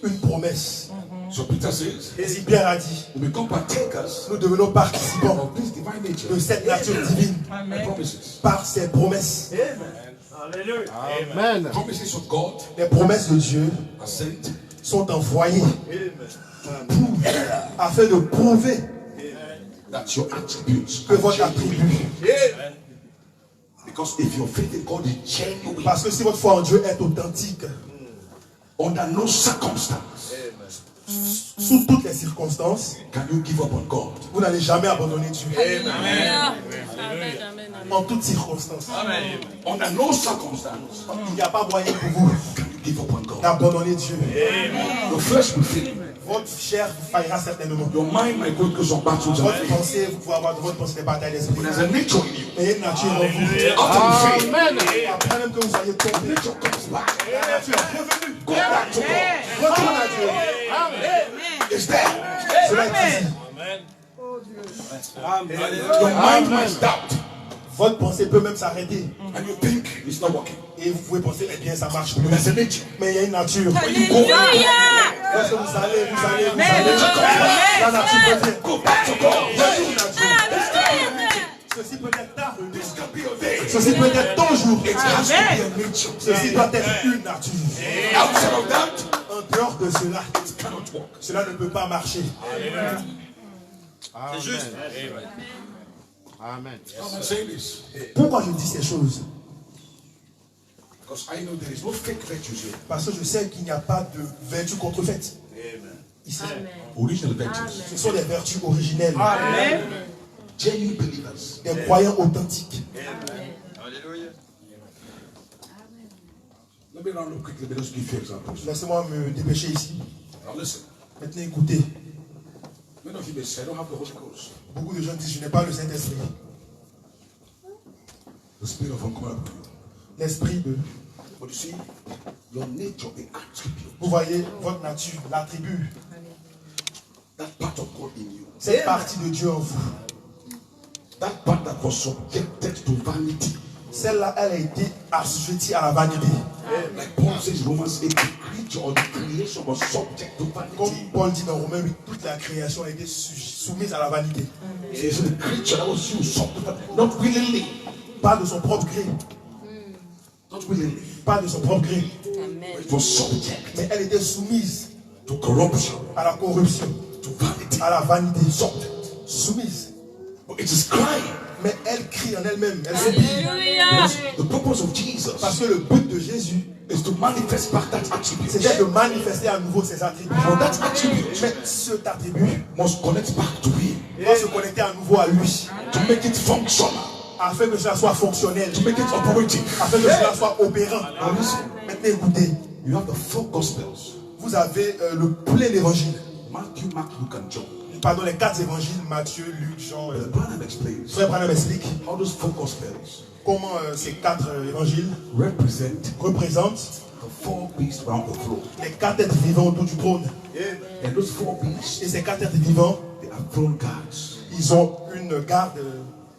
Une promesse. So Peter says, Et si Pierre a dit, we become partakers nous devenons participants of this divine nature de cette nature divine and promises. par ses promesses. Amen. Promises of God Les promesses de Dieu are sent sont envoyées afin de prouver that your attributes que are votre genuine. attribut. Because if your faith in God is genuine, Parce que si votre foi en Dieu est authentique, under no circumstance sous toutes les circonstances, can you give up on God. vous n'allez jamais abandonner Dieu. Amen. En toutes circonstances. Under no circumstance Il n'y a pas moyen pour vous can you give up on God. d'abandonner Dieu. Your flesh will fail. Votre chair vous faillira certainement. Your mind might go through some battles and Votre fail. pensée, vous pouvez avoir votre pensée des batailles d'esprit. There's a nature in you. Mais il y a une nature en vous. After you fail, Amen. Après même que vous soyez tombé, nature comes back. la nature est revenue. Go back to God. Retourne à Dieu. It's there. Cela est ici. Your mind might doubt. Votre pensée peut même s'arrêter. And you think it's not working. Et vous pouvez penser, eh bien, ça marche plus. But there's a nature. Mais il y a une nature. Alléluia. Lorsque vous allez. La nature revient. Go back to God. Retourne à Dieu. Amen. Ceci peut être ta venue. This can be your day. Ceci peut être ton jour. It has to be a nature. Ceci doit être une nature. Outside of that, En dehors de cela, it cannot work. cela ne peut pas marcher. C'est juste. Amen. I'm saying this Pourquoi je dis ces choses? because I know there is no fake virtues here. Parce que je sais qu'il n'y a pas de vertu contrefaite. Ici, Original virtues. ce sont des vertus originelles. Genuine believers. Des croyants authentiques. Alléluia. Let me run real quickly. Let me just give you examples. Laissez-moi me dépêcher ici. Now listen. Maintenant, écoutez. Many of you may say, I don't have the Holy Ghost. Beaucoup de gens disent, je n'ai pas le Saint-Esprit. The spirit of uncommon. L'esprit de... But you see, your nature, the attribute, Vous voyez, votre nature, l'attribut, that part of God in you, cette partie de Dieu en vous. that part that was subjected to vanity. Celle-là, elle a été assujettie à la vanité. Like Paul says, Romans 8, the creature or the creation was subject to Comme vanity. Paul dit dans Romains 8, toute la création a été soumise à la vanité. It's the creature that was used, subject to vanity, not willingly. Pas de son propre gré. Not willingly. Pas de son propre gré. Amen. It was subject Mais elle était soumise to corruption, à la corruption, to vanity. à la vanité. Subject. Soumise. But it is crying. Mais elle crie en elle-même. Elle s'oublie. Alléluia. The purpose of Jesus Parce que le but de Jésus, is to manifest back that attribute. c'était de manifester à nouveau ses attributs. For that attribute Mais cet attribut must connect back to Him doit se connecter à nouveau à lui. to make it functional, Afin que cela soit fonctionnel. to make it operative. Afin que cela soit opérant. Now listen, Maintenant écoutez. you have the four Gospels: Vous avez le plein d'évangiles. Matthew, Mark, Luke, and John. Pardon, les 4 évangiles, Matthieu, Luc, Jean. The Branham explains Frère Branham explique how those four Gospels comment ces 4 évangiles represent représentent the four beasts around the throne. les 4 êtres vivants autour du trône. And those four beasts, Et ces 4 êtres vivants, they are throne guards. ils ont une garde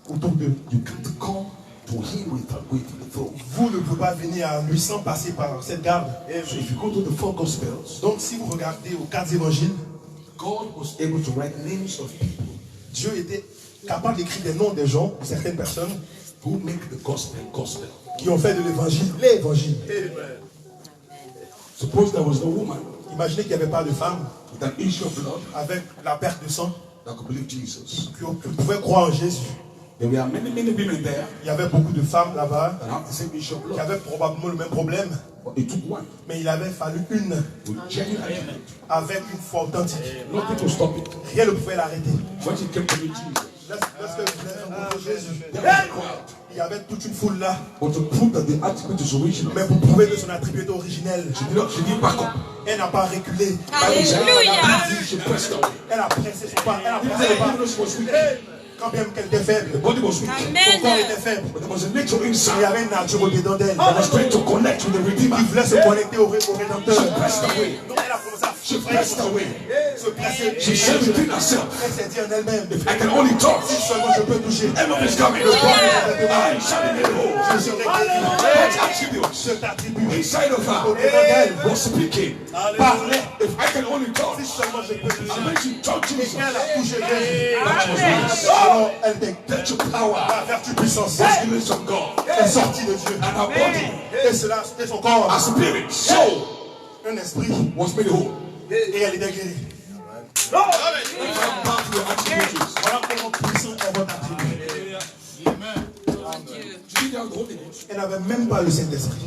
autour d'eux. You can't come to Him with the throne. Vous ne pouvez pas venir à lui sans passer par cette garde. So if you go to the four Gospels, Donc si vous regardez aux 4 évangiles, God was able to write names of people Dieu était capable d'écrire des noms des gens, de certaines personnes, who make the gospel gospel. qui ont fait de l'évangile l'évangile. Suppose there was no woman Imaginez qu'il n'y avait pas de femme with an issue of blood avec la perte de sang that could believe Jesus. qui pouvait croire en Jésus. There were many women there Il y avait beaucoup de femmes là-bas that have the same issue of qui blood. avaient probablement le même problème, But it took one mais il avait fallu une with genuine attitude. avec une foi authentique. Nothing to stop it. Rien ne pouvait l'arrêter. When she came to meet Jesus, Lorsque vous venez rencontrer Jésus, there was a crowd. il y avait toute une foule là, But to prove that the attribute is original, mais pour prouver que son attribut est originel, she didn't back up. elle n'a pas reculé. Alléluia. She pressed away. Elle a pressé son pas. Elle a Even pressé le pas. though she was weak, Quand bien qu'elle était faible, the body was weak. son corps Amen. était faible. But there was a nature Il y inside avait une nature au-dedans d'elle. that was trying to connect with the Redeemer. Il voulait se connecter au Rédempteur. She pressed away. Donc elle a commencé à She pressed away. se presser. She said within herself, Elle s'est dit en elle-même, I can only touch. si seulement je peux toucher, Heaven is coming. I shall be made whole. je serai guéri. That attribute Cet attribut inside of her au-dedans d'elle was speaking. parlait. If I can only Si touch, seulement je peux and toucher. when she touched Et Jesus, quand elle a touché Jésus, that was released. alors elle était That your power la vertu puissance was released from God. est sortie de Dieu. And her body, Et cela, et son corps, her spirit, soul un esprit, was made whole. et elle était guérie. How powerful your attribute is. Voilà comment puissant est votre attribut. Dieu. She didn't have the Holy Ghost. Elle n'avait même pas le Saint-Esprit.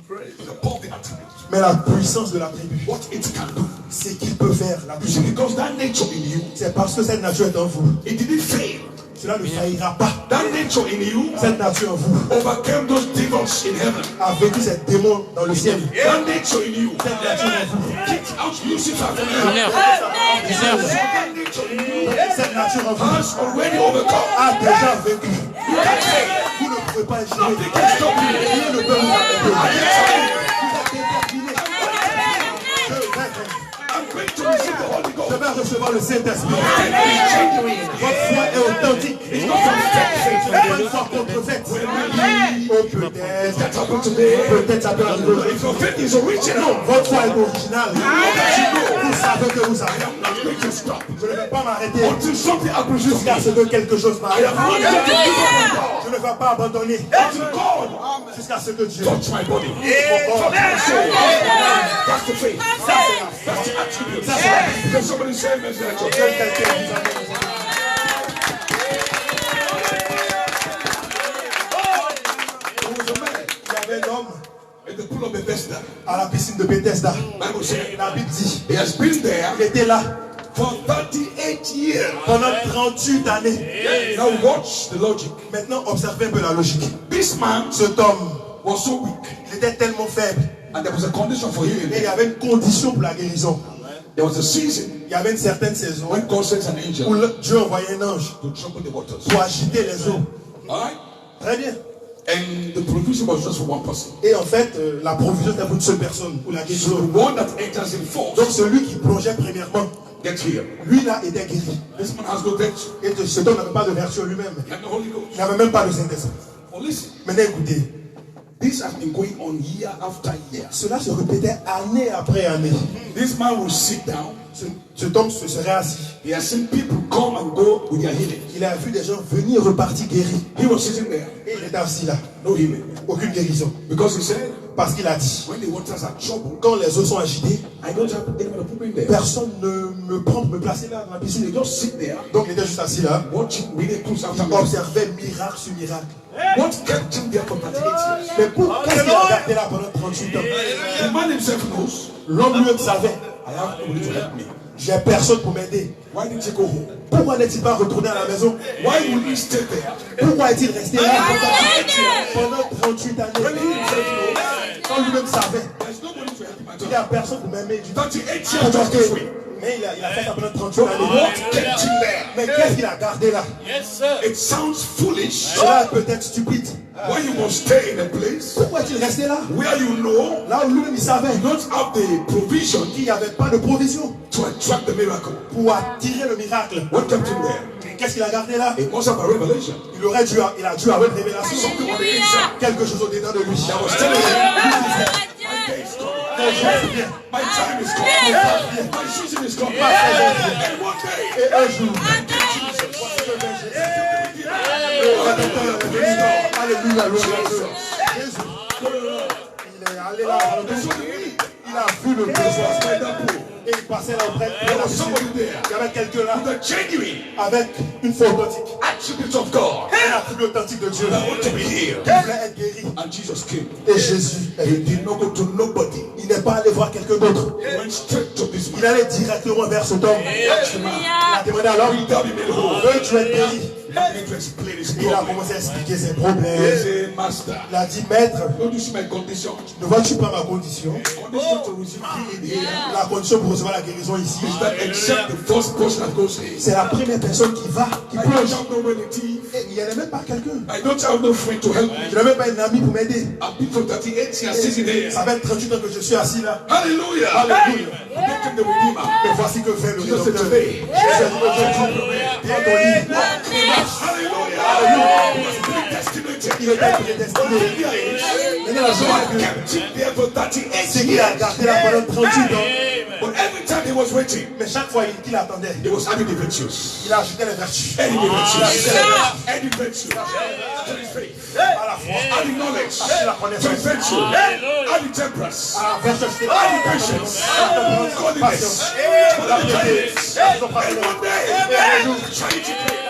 The power of the attribute. Mais la puissance de l'attribut, What it can do. c'est qu'il peut faire. La You see, puissance. because that nature in you, C'est parce que cette nature est en vous. it didn't fail. Cela ne faillira pas. That nature in you Cette nature en vous overcame those demons in heaven. a vaincu ces démons dans le ciel. That nature in you Cette nature en vous, kicked out Lucifer from heaven. That nature in you cette nature en vous has already overcome. a déjà vaincu. You can't fail. Vous ne pouvez pas échouer. Nothing can stop you. Rien ne peut vous arrêter. I am Vous êtes déterminé. Je vaincrai. I'm going to receive the Holy Je Ghost. vais recevoir le Saint-Esprit. It's genuine. Votre foi est authentique. It's not from faith. Ce n'est pas une foi contrefaite. Oh, peut-être. That happened to me. Peut-être ça peut arriver. If your faith is original, Votre foi est originale. Vous savez que vous savez. I'm not going to stop Je ne vais pas m'arrêter until something happens to jusqu'à me. ce que quelque chose I m'arrive. am not going to give up on Je ne vais pas abandonner God. Until God jusqu'à ce que Dieu touch my body. mon corps. That's the faith. That's the attribute. Can somebody say amen to that? Quelqu'un qui s'appelle. There was a man Il y avait un homme in the pool of Bethesda. à la piscine de Bethesda. Bible says La Bible dit, he has been there il était là for 38 years. pendant 38 années. Now watch the logic. Maintenant, observez un peu la logique. This man Cet homme, was so weak, il était tellement faible. and there was a condition for Et healing. il y avait une condition pour la guérison. There was a season Il y avait une certaine saison when God sent an où angel Dieu envoyait un ange to trouble the waters. pour agiter les eaux. All right, Très bien. and the provision was just for one person. Et en fait, la provision était pour une seule personne, pour la So guérison. the one that enters in Donc force celui qui plongeait premièrement, gets healed. lui là était guéri. This man has no virtue. Et cet homme n'avait pas de vertu en lui-même. He had the Holy Il Ghost. n'avait même pas de Saint-Esprit. Well, listen, Maintenant écoutez, this has been going on year after year. cela se répétait année après année. This man will sit down. Cet homme se serait assis. He has seen people come and go with their healing. Il a vu des gens venir repartir guéris. He was sitting there, Et il était assis là. no healing. Aucune guérison. Because he said, Parce qu'il a dit, when the waters are troubled, quand les eaux sont agitées, I don't have anyone to put me in there. personne ne me prend pour me placer là dans la piscine. They just sit there, Donc il était juste assis là. watching miracles after Il miracles. observait miracle sur miracle. What kept him there for 38 years? Mais qu'est-ce qu'il a gardé là pendant 38 ans? The man himself knows, L'homme lui-même savait, I have nobody to help me. j'ai personne pour m'aider. Why didn't he go home? Pourquoi n'est-il pas retourné à la maison? Why would he stay there? Pourquoi est-il resté là pendant 38 années? Quand lui-même savait, There's nobody to help him at il n'y a all. personne pour m'aimer. 38 years just this way. Mais il a fait ça pendant 38 What années. kept him there? Mais qu'est-ce qu'il a gardé là? It sounds foolish. Cela est peut-être stupide. Why you must stay in a place Pourquoi est-il resté là? where you know Là où lui-même il savait you don't have the provision qu'il n'y avait pas de provision to attract the miracle. pour attirer le miracle. What kept him there? Et qu'est-ce qu'il a gardé là? It must have a revelation. Il a dû avoir une révélation. Something on the inside Quelque chose au dedans de lui. that was telling him, my day is coming. My time is coming. My season is coming. And one day, Et un jour, alléluia, Jésus. Il est allé là, il a vu le besoin. Et il passait là auprès de la piscine. Il y avait quelqu'un là the genuine avec une foi authentique. attributes of God Un attribut authentique de Dieu. that want to be healed. Il voulait être guéri. And Jesus came. Et Jésus, He did not go to nobody. il n'est pas allé voir quelqu'un d'autre. He went straight to this Il man. allait directement vers cet homme. Il a demandé alors, veux-tu être guéri? He began to explain his Il a problem. commencé à expliquer ses He problèmes. said, Master, Il a dit, maître, don't you see my condition? ne vois-tu pas ma condition? Condition to receive healing here La condition pour recevoir la guérison ici, is that except the first person that goes in. c'est la première personne qui va, qui I don't plonge. have no relative. Et il n'y avait même pas quelqu'un. I don't have no friend to help me. Je n'ai même pas un ami pour m'aider. I've been for 38 years sitting there. Ça fait 38 ans que je suis assis là. Hallelujah. Alléluia. Protecting the Redeemer. Mais voici que fait le Jesus said Rédempteur. today. Jésus a dit aujourd'hui, prends ton lit. Hallelujah. He was predestinated. Il était prédestiné. Maintenant la joie God kept him there for 38 c'est qu'il a years. gardé là pendant 38 ans. But every time he was waiting, Mais chaque fois qu'il attendait, he was adding the virtues. il ajoutait les vertus. Adding the virtues. Adding virtues. To his faith. À la foi, Adding knowledge. à la To his connaissance, virtue. Adding temperance. à la vertu, Adding patience. Godliness. la piété, And one day, charity came.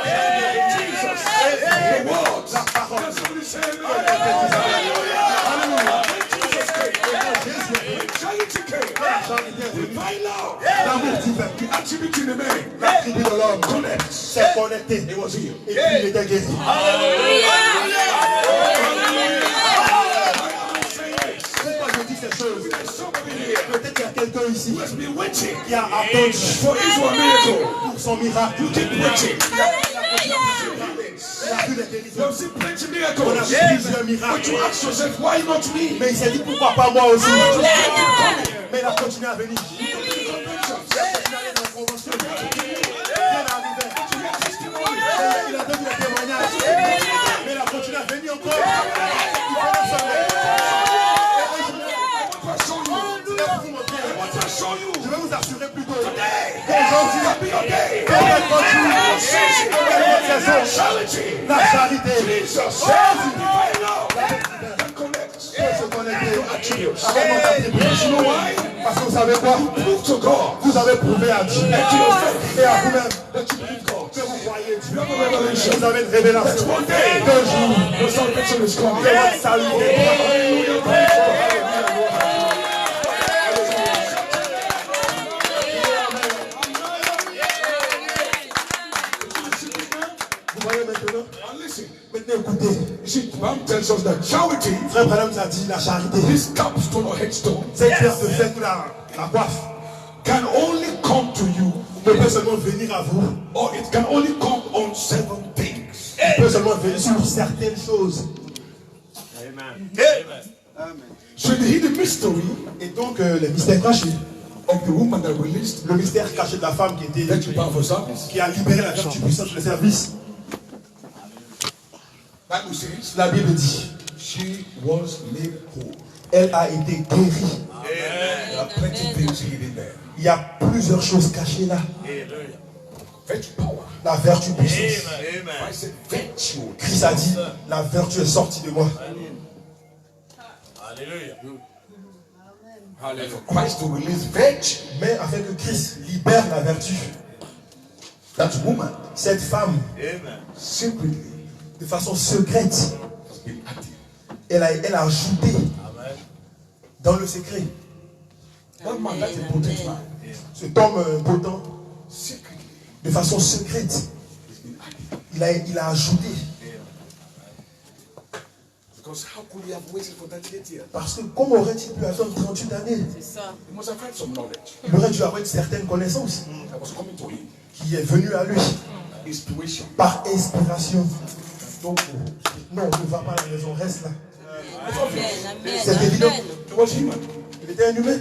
Jesus. The word. la parole. Can somebody say amen? Hallelujah. Jesus came. Charity came. Divine love. L'amour divin, The attribute in the man. l'attribut de l'homme, Connect. s'est connecté. He was healed. Et puis il était guéri. Pourquoi je dis ces choses? There's somebody here Peut-être qu'il y a quelqu'un ici who has been waiting qui a attendu for his one miracle. pour son miracle. Keep waiting. Il a vu des You guérisons. have seen plenty of On a miracles. vu plusieurs But miracles. you ask yourself, why not me? Mais il s'est dit pourquoi pas moi aussi. Mais il a continué à venir. Je vais vous assurer plutôt Today, qu'aujourd'hui, be your day. la charité, Jesus. se connecter parce que vous savez quoi? Prove to God Vous avez prouvé à Dieu et à vous-même that you believe God. que vous croyez Dieu. You have a revelation. Vous avez une révélation. One day, Qu'un jour, the salvation is coming. que votre salut est Vous voyez maintenant? And listen, Maintenant écoutez. you see, the Bible tells us that charity, Frère Branham nous a dit la charité. this capstone or headstone, Cette pierre de fait ou la coiffe can only come to you, ne peut seulement venir à vous. or it can only come on certain things. Il peut seulement venir sur certaines choses. So the hidden mystery Et donc le mystère caché, of the woman that released le mystère caché de la femme that you bow for service, qui a libéré la vertu puissante de service. Bible says La Bible dit, she was made whole. elle a été guérie. There are plenty of things hidden there. Il y a plusieurs choses cachées là. Virtue power. La vertu puissante. I said virtue. Christ a dit, la vertu est sortie de moi. And for Christ to release virtue, Mais afin que Christ libère la vertu, that woman cette femme, secretly de façon secrète, has been active. elle a ajouté dans le secret. That man, that's a potent man. Cet homme potent, Secretly, de façon secrète, he's been active. il a ajouté. Because how could he have waited for 38 years? Parce que comment aurait-il pu attendre 38 années? He must have had some knowledge Il aurait dû avoir une certaine connaissance that was coming to him. qui est venue à lui Inspiration. par inspiration. Donc, non, ne va pas à la maison, reste là. C'est évident. He was human. Il était un humain.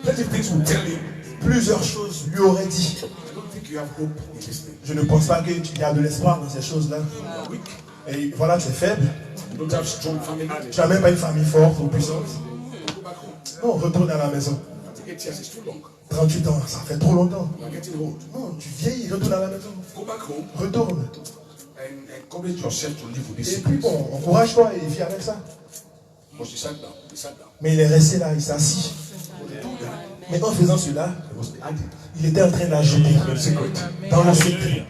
Plenty of things will tell him. Plusieurs choses lui auraient dit. I don't think you have hope in this thing. Je ne pense pas qu'il y a de l'espoir dans ces choses-là. You are weak. Et voilà, tu es faible. You don't have strong family. Tu n'as même pas une famille forte ou puissante. Go back home. Non, retourne à la maison. 38 years is too long. 38 ans, ça fait trop longtemps. You are getting old. Non, tu vieillis, retourne à la maison. Go back home Retourne. and encourage yourself to live with this Et puis sickness. bon, encourage-toi et vis avec ça. But he sat down. He sat down. Mais il est resté là, il s'assit. Mais en faisant cela, He was adding. il était en train d'ajouter dans le secret.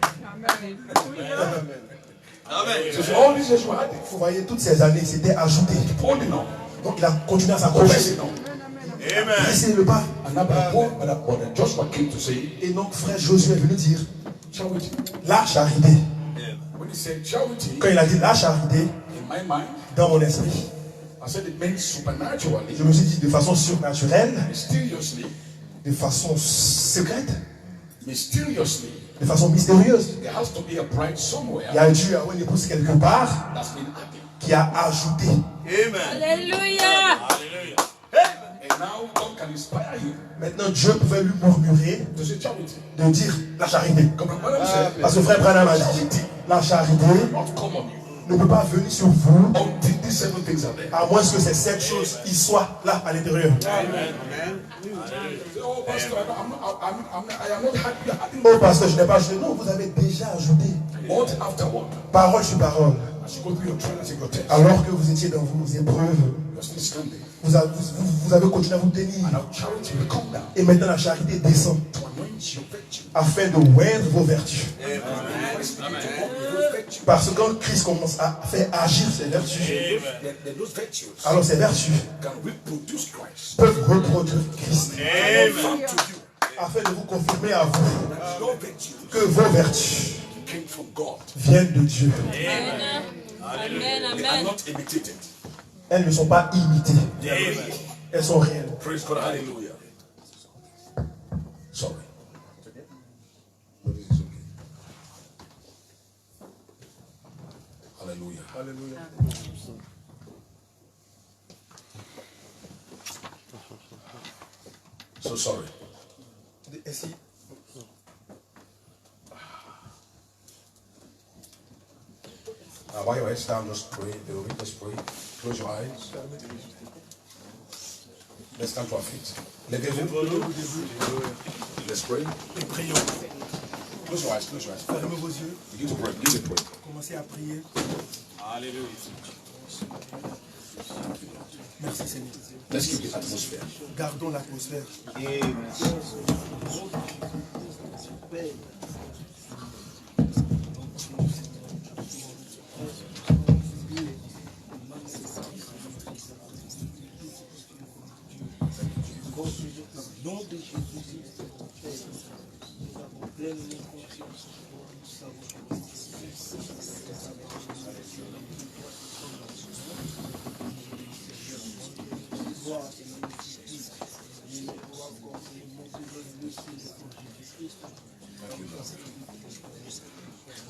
So all these years you were adding. Vous voyez, toutes ces années, c'était ajouté. Holding on. Donc il a continué à s'accrocher. Pressing on. Laissez le pas. And now brother Joshua came to say, Et donc frère Josué est venu dire, charity. la charité. When he said charity, Quand il a dit la charité, in my mind, dans mon esprit, I said it means supernaturally, je me suis dit de façon surnaturelle, mysteriously, de façon secrète, mysteriously, de façon mystérieuse. there has to be a bride somewhere Il y a dû avoir une épouse quelque part that's been added. qui a ajouté. Alléluia. And now God can inspire you Maintenant, Dieu pouvait lui murmurer to say charity. de dire la charité. Comme le madame said, Parce que frère Branham a dit, la charité not come on you ne peut pas venir sur vous until these 7 things are there. à moins que ces 7 choses y soient là à l'intérieur. Oh, Pastor, I am not happy. You are adding Oh pasteur, je n'ai pas ajouté. Non, vous avez déjà ajouté. what after what? Parole sur parole. As you go through your trials and your tests, Alors que vous étiez dans vos épreuves, you are still standing. vous avez continué à vous tenir. And now charity will come down Et maintenant la charité descend to anoint your virtue. afin de oindre vos vertus. Christ begin to walk with those virtues. Parce que quand Christ commence à faire agir ses vertus, Then those virtues alors ces vertus can reproduce Christ. peuvent reproduire Christ. Confirm to you Afin de vous confirmer à vous that your virtue que vos vertus came from God. viennent de Dieu. Amen. They are Amen. not imitated. Elles ne sont pas imitées. Elles sont réelles. Praise God. Hallelujah. Sorry. But this is okay. Hallelujah. So sorry. While your head's down, just pray. Just pray. Close your eyes. Let's stand to our feet. Let's pray. Et prions. Close your eyes. Close your eyes. Fermez vos yeux. Begin to pray. Begin to pray. Commencez à prier. Alléluia. Merci Seigneur. Let's keep the atmosphere. Gardons l'atmosphère. Nom de Jésus, nous avons pleinement confiance en toi, nous savons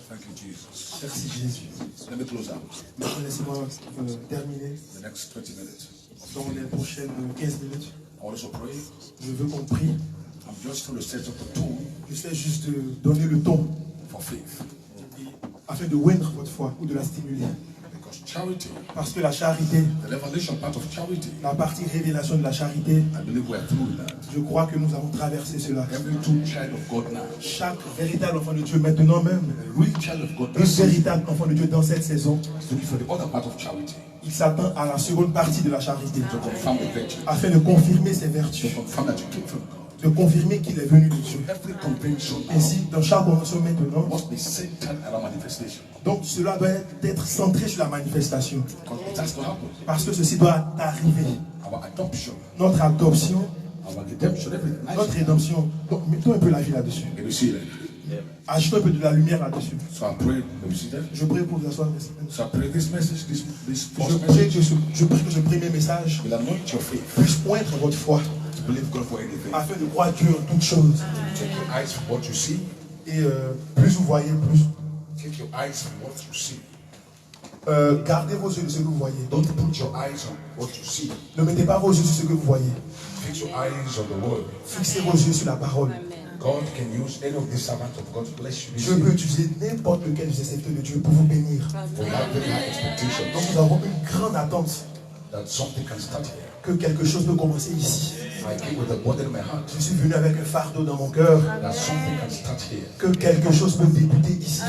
Thank you, Jesus. Merci Jésus. Let me close out. Maintenant, laissez-moi terminer. The next 20 minutes. Dans les prochaines 15 minutes, I want us to pray. je veux qu'on prie. I'm just going to set up a tool J'essaie juste de donner le ton for faith. afin de oindre votre foi ou de la stimuler. Because charity, Parce que la charité, the revelation part of charity, la partie révélation de la charité, I believe we are through that. je crois que nous avons traversé cela. Every true child of God now, Chaque véritable enfant de Dieu maintenant même, a real child of God, un véritable enfant de Dieu dans cette saison, is looking for the other part of charity il s'attend à la seconde partie de la charité to confirm the virtue, afin de confirmer ses to vertus, confirm that you came from God. de confirmer qu'il est venu de Dieu. Every convention now Ainsi, dans chaque convention maintenant, must be centered around manifestation. donc cela doit être centré sur la manifestation. Because it has to happen. Parce que ceci doit arriver. Our adoption, Notre adoption, our redemption, everything. notre rédemption. Donc mettons un peu la vie là-dessus. Can you see that? Ajoutons un peu de la lumière là-dessus. So I pray, can you see that? Je prie pour vous asseoir. So I pray this message, this Je first prie message, que ce premier message will anoint your faith puisse poindre votre foi to believe God for anything. afin de croire Dieu en toutes choses. Take your eyes from what you see. Et plus vous voyez, plus. Take your eyes from what you see. Gardez vos yeux de ce que vous voyez. Don't put your eyes on what you see. Ne mettez pas vos yeux sur ce que vous voyez. Fix your eyes on the word. Fixez vos yeux sur la parole. God can use any of these servants of God to bless you. Dieu peut utiliser n'importe lequel de ces serviteurs de Dieu pour vous bénir. We have very high expectations Donc nous avons une grande attente that something can start here. que quelque chose peut commencer ici. I came with a burden in my heart Je suis venu avec un fardeau dans mon cœur. that something can start here. Que quelque chose peut débuter ici.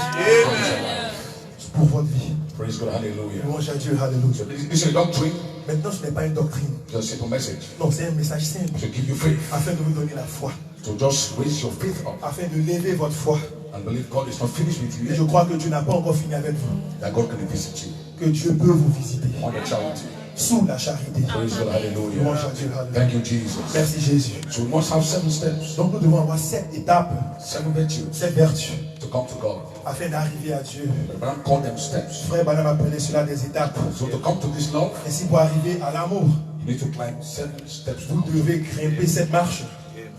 Pour votre vie. Praise God, hallelujah. Louange à Dieu, alléluia. This is a doctrine, Maintenant, ce n'est pas une doctrine. it's a simple message Non, c'est un message simple. to give you faith, Afin de vous donner la foi. to just raise your faith up Afin de lever votre foi. and believe God is not finished with you Et je yet, crois que Dieu n'a pas encore fini avec vous. that God can visit you Que Dieu peut vous visiter. on the charity. Sous la charité. Praise God, hallelujah. Louange à Dieu, alléluia. Thank you, Jesus. Merci Jésus. So we must have 7 steps, Donc nous devons avoir 7 étapes, 7 virtues 7 vertus, to come to God. afin d'arriver à Dieu. But Abraham called them steps. Frère Banam appelait cela des étapes. So to come to this love, Ainsi pour arriver à l'amour, you need to climb 7 steps. vous devez grimper 7 marches.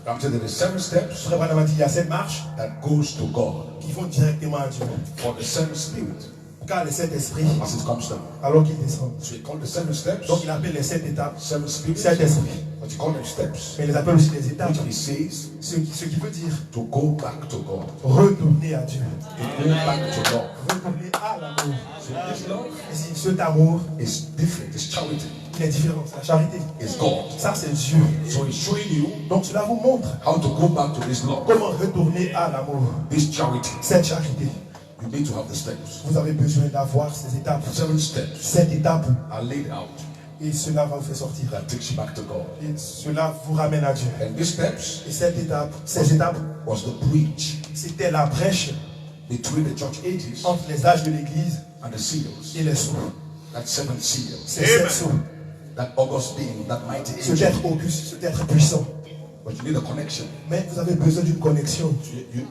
I'm saying there are 7 steps Frère Banam a dit il y a 7 marches that goes to God qui vont directement à Dieu. for the 7 spirit Car les 7 esprits, as it comes down. alors qu'ils descendent. So he called the 7 steps, Donc il appelle les 7 étapes, 7 spirits, 7 esprits. but he called them steps, Mais il les appelle aussi les étapes. which he says Ce qui veut dire to go back to God. retourner à Dieu. To go back to God. Retourner à l'amour. So this love Et si cet amour, is different. It's charity. il est différent. La charité, It's God. ça c'est Dieu. So he's showing you Donc cela vous montre how to go back to this love, comment retourner à l'amour. this charity. Cette charité, You need to have the steps. vous avez besoin d'avoir ces étapes. 7 steps 7 étapes, are laid out et cela va vous faire sortir. that takes you back to God. Et cela vous ramène à Dieu. And these steps Et cette étape, ces étapes, was the breach c'était la brèche between the church ages entre les âges de l'Église and the seals. et les sceaux. That 7 seals. C'est 7 sceaux. That august being, that mighty Ce angel. être auguste, ce être puissant. But you need a connection. Mais vous avez besoin d'une connexion.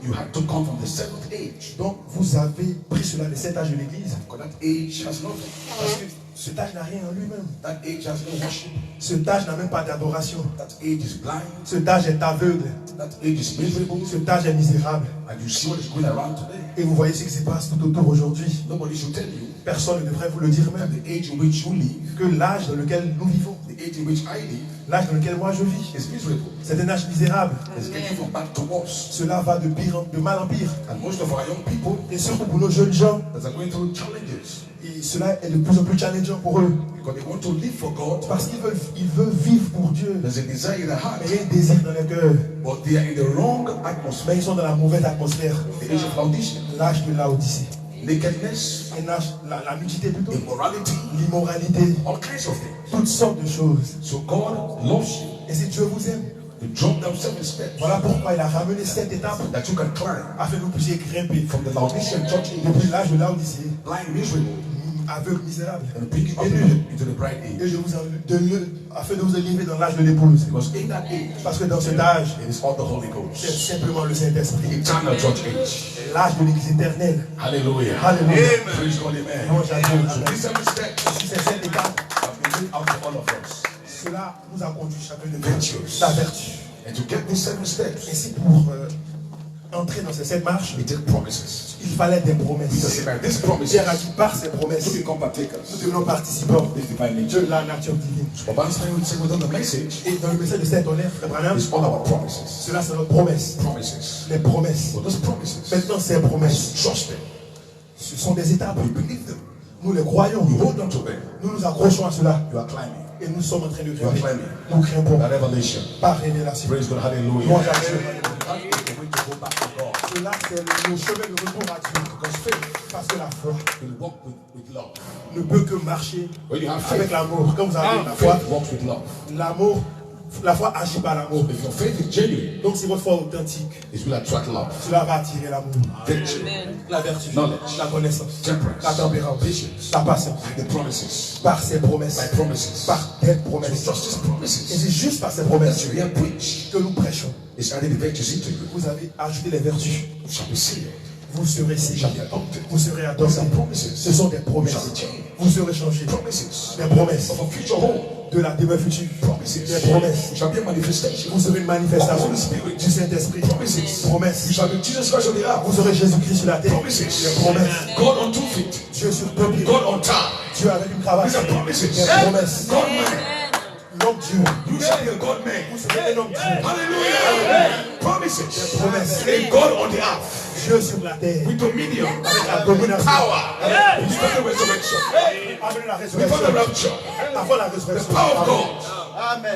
You had to come from the 7th age. Donc vous avez pris cela de cet âge de l'Église. Because that age has nothing. Parce que cet âge n'a rien en lui-même. That age has no worship. Cet âge n'a même pas d'adoration. That age is blind. Cet âge est aveugle. That age is miserable. Cet âge est misérable. And you see what is going around today. Et vous voyez ce qui se passe tout autour aujourd'hui. Nobody should tell you Personne ne devrait vous le dire même. The age in which you live, Que l'âge dans lequel nous vivons, the age in which I live, l'âge dans lequel moi je vis, is miserable. c'est un âge misérable. It's getting from bad to worse. Cela va de mal en pire. And most of our young people Et surtout pour nos jeunes gens, that are going through challenges et cela est de plus en plus challengeant pour eux. because they want to live for God. Parce qu'ils veulent vivre pour Dieu. There's a desire in their heart, Mais il y a un désir dans leur cœur. but they are in the wrong atmosphere. Mais ils sont dans la mauvaise atmosphère. The age of Laodicea, L'âge de Laodicée. nakedness, Un âge, la nudité plutôt. immorality, L'immoralité. all kinds of things. Toutes sortes de choses. So God loves you Et si Dieu vous aime, to drop down 7 steps voilà pourquoi il a ramené cette étape that you can climb afin que vous puissiez grimper from the Laodicean church age, depuis l'âge de Laodicée, blind, miserable, aveugle, misérable, and bring you up into the bright et age. afin de vous élever dans l'âge de l'épouse. Because in that age, Parce que dans cet âge, it is all the Holy c'est Ghost. simplement le Saint-Esprit. Eternal church age. L'âge de l'Église éternelle. Hallelujah. Alléluia. Praise God, amen. Louange à Dieu. So these 7 steps Si c'est cette étape, have been laid out for all of us. cela nous a conduit chacun de nous Virtues. la vertu. And to get these 7 Et steps, si pour entrer dans cette marche, we take promises. il fallait des Because promesses. by these promises, Pierre a dit par ces promesses, to become partakers nous devenons participants of this divine de nature. la nature divine. But by the time we say within the message, Et dans le message de Saint-Honneur, Frère Branham, it's all about promises. cela c'est notre promesse. Promises. Les promesses. But those promises, Maintenant, ces promesses, trust them. ce sont des étapes. We believe them. Nous les croyons. You hold on to them. Nous nous accrochons à cela. You are climbing. Et nous sommes en train de You are grimper. climbing. Nous grimpons By revelation. par révélation. Praise God. Hallelujah. Louange à Dieu. That is the way to go back to God. Cela, c'est le chemin de retour à Dieu. Because faith Parce que la foi will walk with love. ne peut que marcher When you have avec faith, l'amour. Quand vous avez la foi, faith walks with love. l'amour, la foi agit par l'amour. If your faith is genuine, Donc si votre foi est authentique, it will attract love. cela va attirer l'amour, Virtue, la vertu, Knowledge. la connaissance, temperance, la tempérance, patience, la patience, the promises, par ses promesses, by promises. par des So promesses. just these Et promises c'est juste par ces that promesses you hear preach que nous prêchons. is adding the virtues into you. Vous avez ajouté les vertus. You shall be sealed. Vous serez scellés. Shall be adopted. Vous serez These adoptés. are promises. Ce sont des promesses. Shall be changed. Vous serez changés. Promises Des promesses of a future home. de la demeure future. Promises. Des promesses. You shall be a manifestation. Vous serez une manifestation Holy Spirit. du Saint-Esprit. Promises. Promesses. You shall be Jesus Christ on the earth. Vous aurez Jésus-Christ sur la terre. Promises. Des promesses. God on 2 feet. Dieu sur 2 pieds. God on time. Dieu avec une cravache. These are promises. Des promesses. God man. L'homme Dieu. You shall be a God man. Vous serez un homme Dieu. Hallelujah. Promises. Promesses. And God on the earth. Dieu sur la terre. With dominion. Avec la domination. Power. Before the resurrection. Avec la Before the résurrection. rapture. Avant la The résurrection. power of God.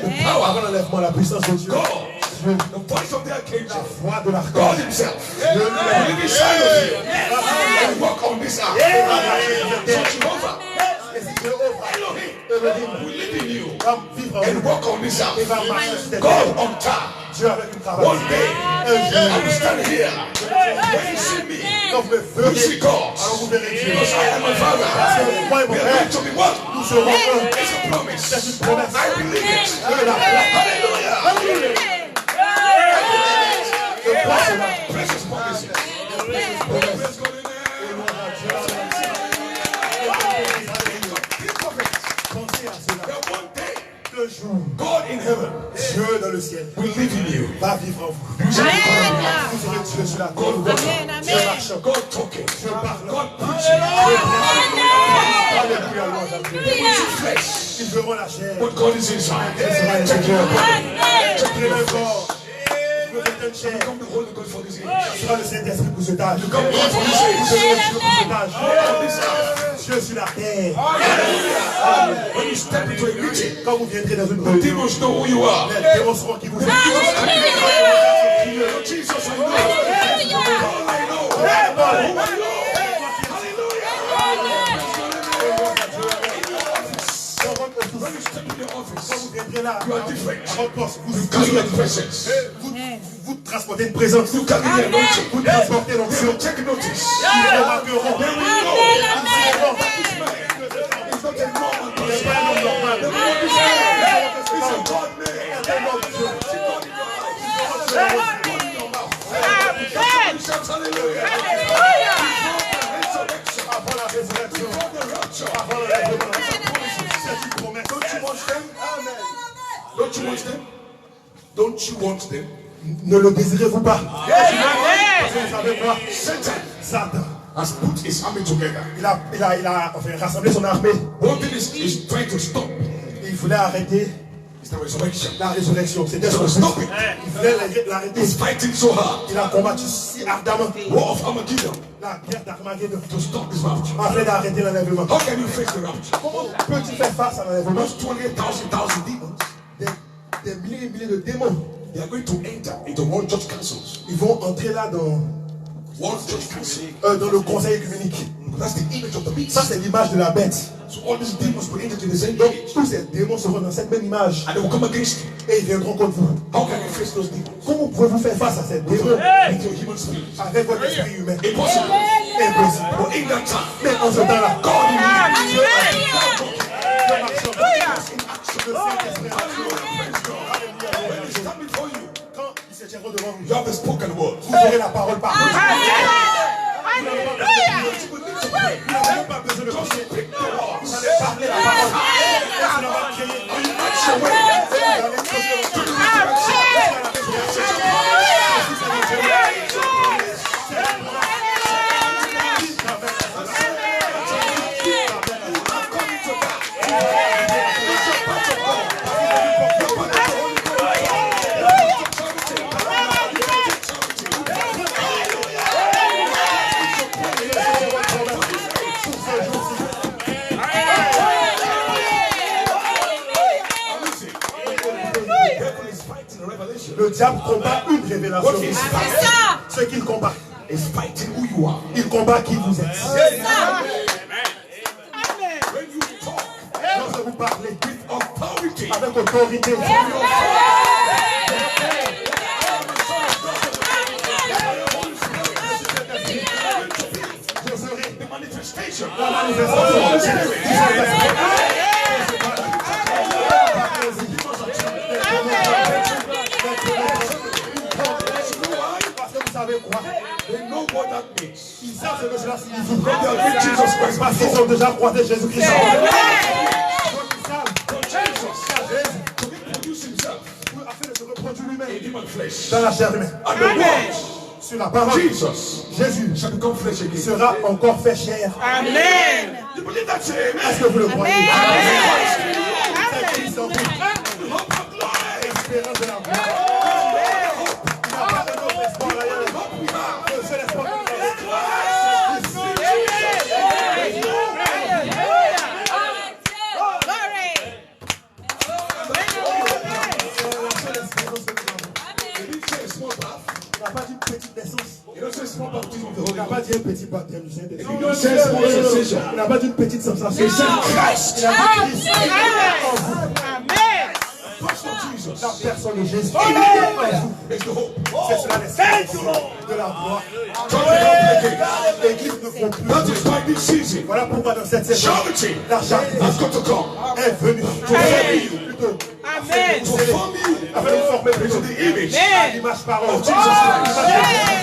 The power. Avant l'enlèvement, la puissance de Dieu. God. The voice of the archangel. Voix de God l'archange. himself. Will live inside of you. And walk on this earth. So Jehovah. Et si Dieu ouvre Elohim will live in you. comme vivre en And vous. walk on this Et earth. va marcher sur cette God terre. on time. Dieu avec une cravache. One day. Un jour. I will stand here. When you see me. Quand vous me You verrez, see God. alors vous verrez Dieu. Because I am my Father. Moi et mon We are frère, going to be one. nous serons un. It's a promise. C'est une promesse. I believe it. Je la crois. Hallelujah. Je crois cela. Precious promises. Praise God, Pensez à cela. that one day Le jour, God in heaven Dieu dans le ciel will live in you. va vivre en vous. You shall be called. Vous serez Dieu sur la terre. God walking. Dieu marchant. God talking. Dieu parlant. God preaching. Alléluia, louange à Dieu. Flesh. Ils verront la chair. But God is inside. Quel sera Check your body. Check le corps. Vous faites une chair. Come the Holy Ghost for this age. Ce sera le Saint-Esprit pour cet âge. Come God for this Vous age. serez Dieu pour cet âge. On this earth. Dieu sur la terre. When you step into a meeting, Quand vous viendrez dans une the réunion, demons know who you are. les démons seront qui vous êtes. Jesus, I know. God, I know. Who are you? When you step in the office, Vous viendrez là, you are different. à votre poste, You carry your presence. vous transportez une présence. You carry the anointing. Vous transportez They l'onction. will take notice. Ils remarqueront. They will know. This man is not a normal C'est person. pas un homme normal. They will know this man. It's a God man. C'est un homme Dieu. See God in your eyes. See God in your mouth. Shout hallelujah. Resurrection. Avant la résurrection, Before the rapture. avant l'enlèvement, c'est une promesse. Don't you want them? Don't you want them? Don't you want them? Ne le désirez-vous pas? Parce que vous savez quoi? Satan Satan has put his army together. Il a enfin, rassemblé son armée. One thing is trying to stop Et il voulait arrêter is the resurrection. la résurrection. C'était son Stop but. it. Il voulait l'arrêter. He's fighting so hard. Il a combattu si ardemment. War of Armageddon La guerre d'Armageddon. to stop this rapture. Afin d'arrêter l'enlèvement. How can you face the rapture? Comment peux-tu faire face à l'enlèvement? Those 28,000 demons, Des milliers et milliers de démons. they are going to enter into World Church Councils. Ils vont entrer là dans Church Council. dans le conseil œcuménique. That's the image of the beast. Ça, c'est l'image de la bête. So all these demons will enter to the same Donc, image. tous ces démons seront dans cette même image. And they will come against you. Et ils viendront contre vous. How can you face those demons? Comment pouvez-vous faire face à ces démons With your human spirit. avec votre esprit humain? Impossible. Impossible. But in that time, Mais en ce temps-là, God in you. Dieu marche In action. le Saint-Esprit. When he stand before you, Quand ils se tiendront devant vous, you have the spoken word. vous aurez la parole par vous. You need to pray. Vous n'avez même pas besoin de prier. Speak the word. Vous allez parler la parole. Et cela va créer une action. Vous allez procéder Le diable combat une révélation. What is fighting? C'est ça. Ce qu'il combat, Is fighting who you are. il combat qui vous êtes. When you talk Lorsque vous parlez with authority, avec autorité, je serai the manifestation. la manifestation du Saint-Esprit. Parce que vous savez quoi? They know what that means. Ils savent ce que cela signifie. They are with Jesus Christ Parce qu'ils before. ont déjà croisé Jésus-Christ. Donc ils savent For Jesus to reproduce himself afin de se reproduire lui-même in human flesh. dans la chair humaine. And the word, Sur la parole, Jesus, Jésus shall become flesh again. sera encore fait chair. You believe that? Say amen. Est-ce que vous le croyez? C'est Christ en vous. Hope of life. Espérance de la gloire. Il n'a pas de autre espoir ailleurs. Hope we have. Le seul espoir que nous avons. He didn't say a small bath. Il n'a pas dit une petite naissance. He don't say small baptism of the Il Holy n'a Ghost. pas dit un petit baptême du Saint-Esprit. He don't say small sensation. Il n'a pas dit une petite sensation. He said Christ. Il a dit Christ en vous. Pastor Jesus. La personne de Jésus. In En you vous. is the hope. C'est cela l'espérance de la gloire. Church will not play games. L'église ne font plus. That is why this season, Voilà pourquoi dans cette saison, charity la charité has got to come est venue. to form you, Plutôt, to form you afin de vous former into plutôt the image à l'image parole of Jesus Christ.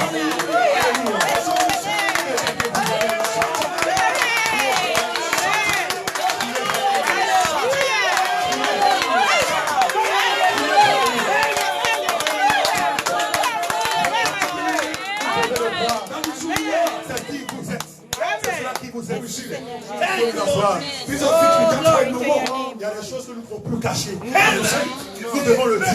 C'est qui vous êtes. C'est cela qui vous êtes. Receive it. These These are things we can't hide no more. Il y a des choses que nous ne pouvons plus cacher. Nous devons le dire.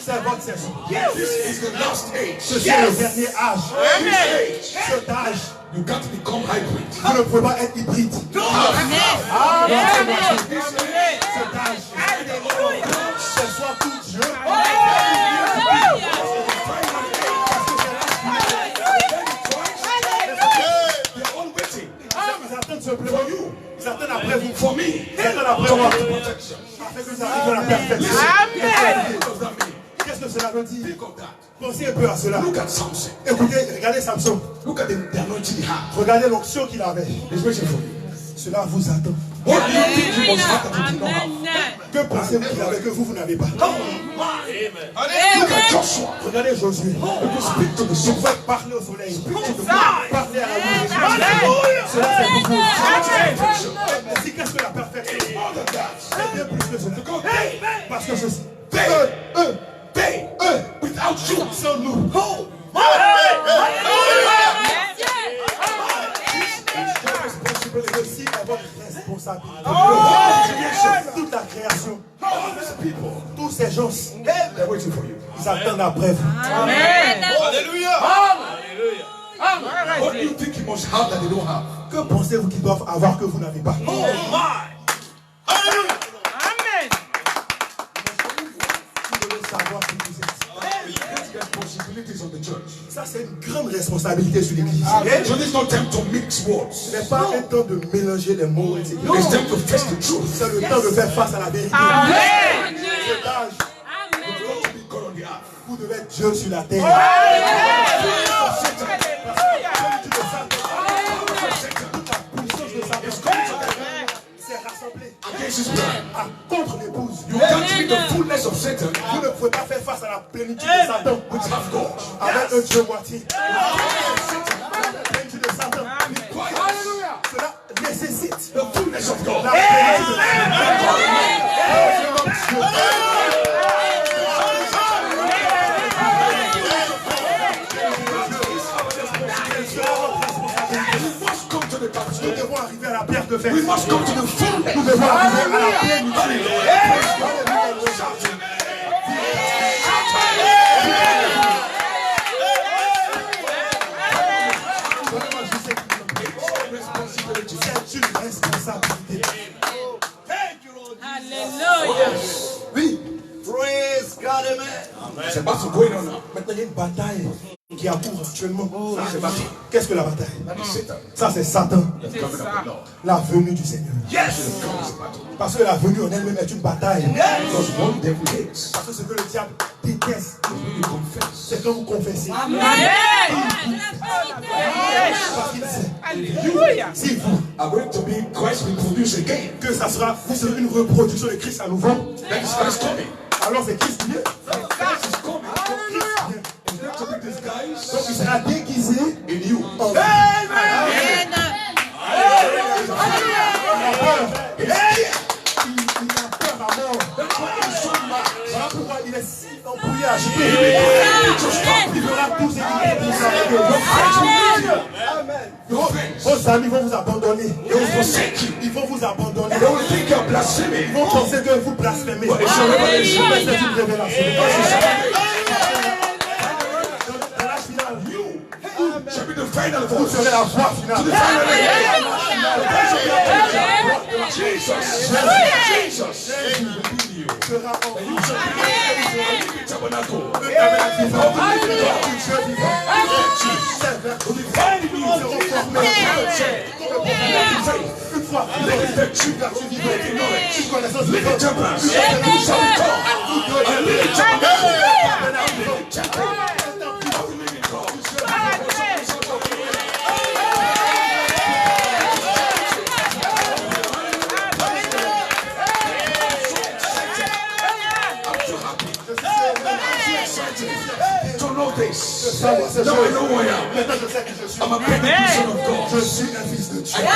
C'est votre saison. This is the last age. Ceci est le dernier âge. This age, Cet âge, you can't become hybrid. vous ne pouvez pas être hybride. No. Cet âge, c'est soit tout Dieu, They're all waiting ils attendent simplement for you, Ils attendent après vous. for me, Ils attendent après to moi. have the protection. Afin que vous arriviez à la perfection. What does that mean? Qu'est-ce que cela veut dire? Think of that. Pensez un peu à cela. Look at Samson. Écoutez, regardez Samson. Look at the anointing he had. Regardez l'onction qu'il avait. He's waiting for you. Cela vous attend. What do you think he must have that you did not have? Amen. Que pensez-vous qu'il avait que vous n'avez pas? Look at Joshua. Regardez Josué. You speak to the sun. Vous faites parler au soleil. Parler à la lune. Cela c'est pour vous. Mais si qu'est-ce que la perfection? More than that. C'est bien plus que cela. Because Parce que ceci. they, without you, Sans nous. allégeance. They're waiting for you. Ils attendent après vous. Amen. What do you think you must have that they don't have? Que pensez-vous qu'ils doivent avoir que vous n'avez pas? Amen. Vous devez savoir qui vous êtes. Responsibilities of the church. Ça, c'est une grande responsabilité sur l'église. So this is not time to mix words. Ce n'est pas un temps de mélanger les mots, etc. It's time to face the truth. C'est le temps de faire face à la vérité. Amen. Cet âge, You've got to be God on the earth. vous devez être Dieu sur la terre. C'est rassemblé Against his plan. contre l'épouse. You can't be the fullness of Satan Vous ne pouvez pas faire face à la plénitude de Satan with half God. avec un Dieu moitié. La plénitude de Satan. Cela nécessite The fullness of God. la plénitude de We must come to the Nous capstone. devons arriver à la pierre de fer. We must come to the fullness. Nous devons arriver à la plénitude. C'est une responsabilité. Hallelujah. Oui, Praise God, amen. It's a battle going on now. maintenant il y a une bataille qui a cours actuellement. Qu'est-ce que la bataille? That is Satan. Ça c'est Satan, The coming of the Lord. la venue du Seigneur. Yes. Come is a battle. Parce que la venue en elle-même est une bataille. Because one devil hates. Parce que ce que le diable déteste, When you confess. c'est quand vous confessez. Amen. Parce qu'il sait, Hallelujah. si vous, Are going to be Christ reproduced again. que ça sera, vous serez une reproduction de Christ à nouveau, That is Christ coming. alors c'est Christ qui vient. Christ is coming. He's going to be disguised Donc il sera déguisé in you. en vous. Amen. Il a peur à mort. Voilà pourquoi il est si embrouillé à agiter. Il fera tout ce qu'il vos amis vont vous abandonner. They will forsake you. Ils vont vous abandonner. They will think you're blaspheming. Ils vont penser que vous blasphémez. But it's a revelation. Mais c'est une révélation. Dans l'âge final, Shall be the final vous voice. serez la voix To finale. the final Jesus. Jesus. Sera en You shall be the living tabernacle. To the final une fois living temperance. You shall become a living temple. To know this. Now I know who I am. Maintenant je sais que je suis. I'm a baby son of God. Je suis un fils de Dieu. I'm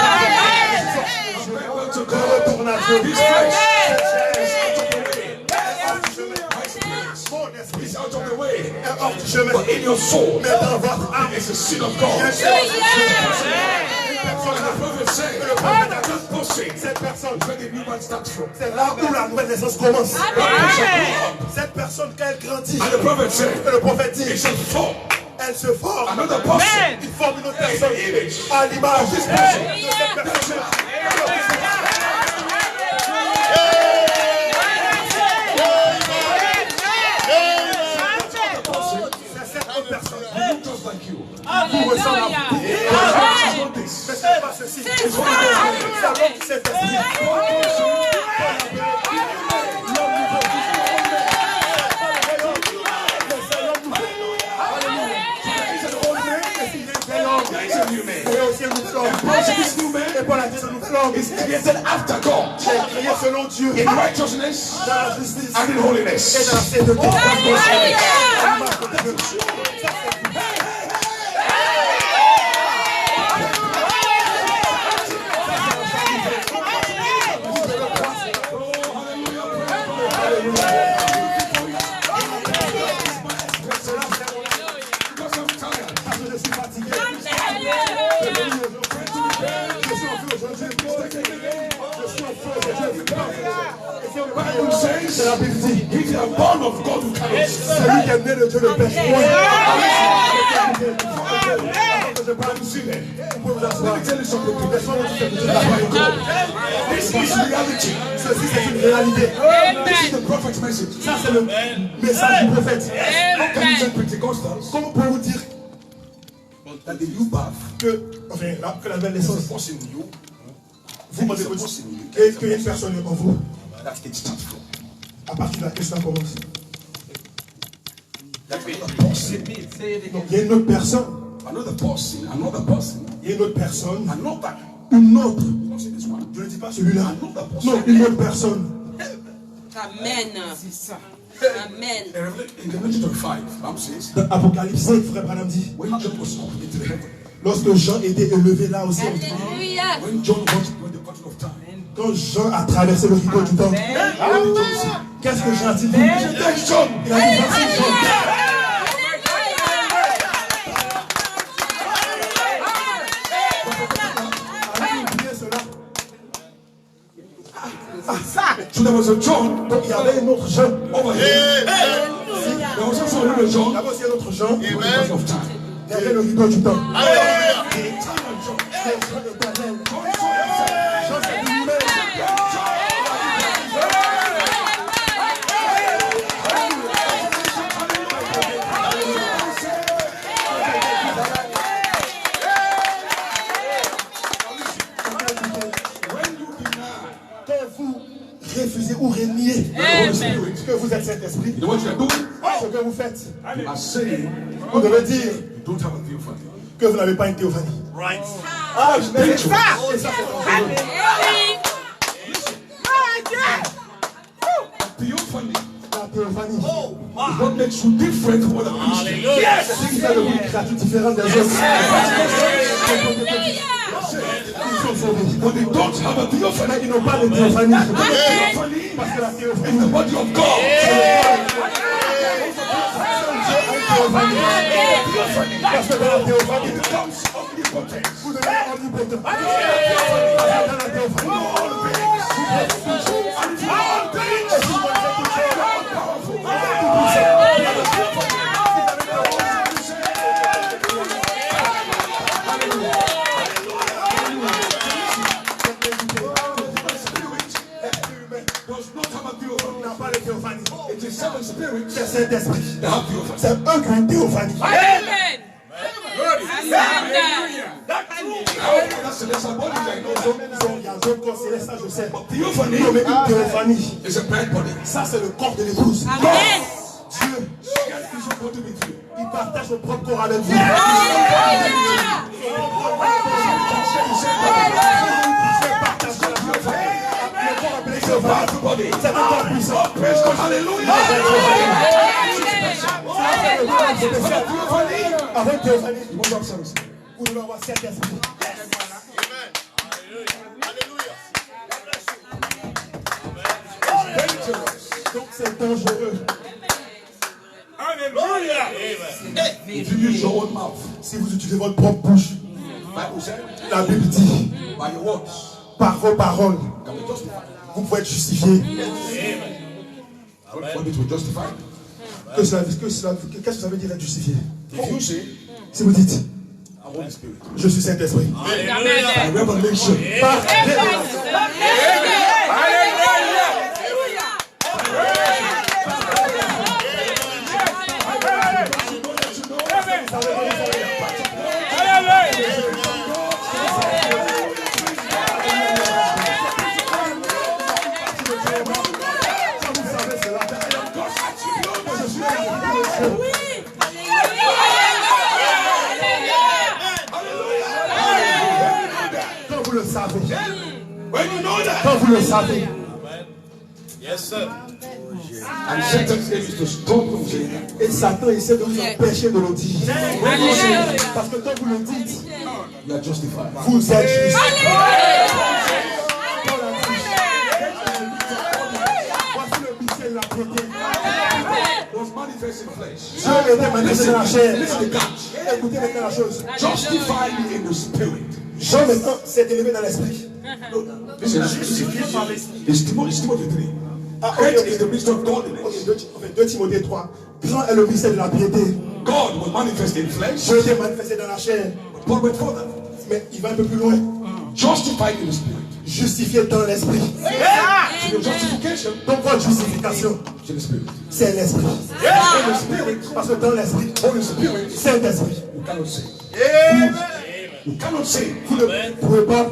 able to Je go. retourne à Dieu. His flesh Mon esprit is out of the way. est hors du chemin. But in your soul, Mais dans votre âme, is the sin of God. il y a And the prophet said, that person, cette personne, where the new man starts from. c'est là où la nouvelle naissance commence. Amen. Cette personne, quand elle grandit, And the prophet said, que le prophète dit, it shall form elle se forme. another person Il forme une autre in personne the image. à l'image de cette personne. C'est cette autre personne. Just like you. Vous ressemblez à vous. Amen. Not this. Mais ce n'est pas ceci. C'est l'homme qui s'est fait. There is a new man. Il y a aussi un nouvel homme. This new man Et pour la vie, ce nouvel homme is created after God qui est créé selon Dieu in righteousness dans la justice and in et dans holiness. la sainteté. Because I'm tired. Je suis fatigué. Je suis en feu aujourd'hui. Je suis en feu aujourd'hui. The Bible says C'est la Bible dit. If you are born of God, you cannot sin. Celui qui est né de Dieu ne pêche point. Je parle ici. Vous pouvez vous asseoir. Let me tell you something. This This is reality. Ceci, c'est une réalité. This is the prophet's message. Ça, c'est le message du prophète. How can you say Pentecostals Comment pouvez-vous dire that the new birth que la nouvelle naissance, is a person in you? vous m'avez dit, et qu'il y a une personne en vous, That it starts from. à partir de laquelle cela commence. That another person, Donc, il y a une autre personne, another person, another person, il y a une autre personne, another. une autre. You don't say this one. Je ne dis pas celui-là. Another person. Non, une autre personne. Amen. Amen. In Revelation 5, Bible says, Dans Apocalypse 5, frère Branham dit, when John was up into the heaven, lorsque Jean était élevé là au ciel, Alléluia. when John went through the curtain of time, quand Jean a traversé le rideau du temps, qu'est-ce que Jean a dit? Il a dit, voici Jean. so there was a John Donc il y avait un autre Jean. over here. There was also another John D'abord, il y a un autre Jean. in the curtain of time. Derrière le rideau du temps. The eternal John. Jean, c'est lui-même. Quand vous refusez ou reniez que vous êtes Saint-Esprit, You know what you are doing? ce que vous faites, You are saying vous devez dire you don't have a theophany. que vous n'avez pas une théophanie. Right. Ah, je vais Thank you. Et ça, c'est dangereux. Theophany La théophanie. is what makes you different from other Christians. C'est ce qui fait de vous une créature différente des autres. Ils sont sauvés. But they don't have a Mais theophany. ils n'ont pas de théophanie. Theophany Parce que la is théophanie, the body of God. parce que dans la théophanie, It becomes omnipotent. vous devenez omnipotent. Dans la théophanie, All things. And in all things. Does not have a theophany. n'a pas de théophanie. It is seven spirits C'est Saint-Esprit. that have theophany. C'est eux qui ont une théophanie. Amen. That's the lesson body I know. Il y a d'autres corps célestes, ça je sais. Theophany Non, mais une théophanie, is a bride body. ça c'est le corps de l'épouse. Amen. Dieu, God is supposed to be with you. il partage son propre corps avec vous. It's a powerful body. C'est un corps puissant. Praise God. Hallelujah. Avec théophanie, vous devez avoir cet esprit. Donc c'est dangereux. Hallelujah. If you use your own mouth, Si vous utilisez votre propre bouche, Bible said, la Bible dit, by your words, par vos paroles, can we justify? vous pouvez être justifié. What it will justify? Qu'est-ce que ça veut dire être justifié? If you say, Si vous dites, I'm Holy Spirit, je suis Saint-Esprit, by revelation, par révélation, quand vous le savez, when you know that, quand vous le savez, Yes, sir. and Satan's aim is to stop you from saying that. et Satan essaie de vous empêcher de le dire. Parce que quand vous le dites, You are justified. vous êtes juste. Voici le mystère de la protéine. Was manifest in flesh. Dieu était manifesté dans la chair. Listen to God. Écoutez maintenant la chose. Justify me in the spirit. Jean maintenant s'est élevé dans l'esprit. Listen, it's Timothy 3. Great is the mystery of godliness. 2 Timothée 3. Grand est le mystère de la piété. God was manifest in flesh. Dieu est manifesté dans la chair. Paul went further. Mais il va un peu plus loin. Justified in the spirit. Justifié dans l'esprit. So your justification Donc votre justification, is in the spirit. c'est l'esprit. In the spirit, Parce que dans l'esprit, Holy Spirit, c'est l'esprit. you cannot sin. You cannot sin. Vous ne pouvez pas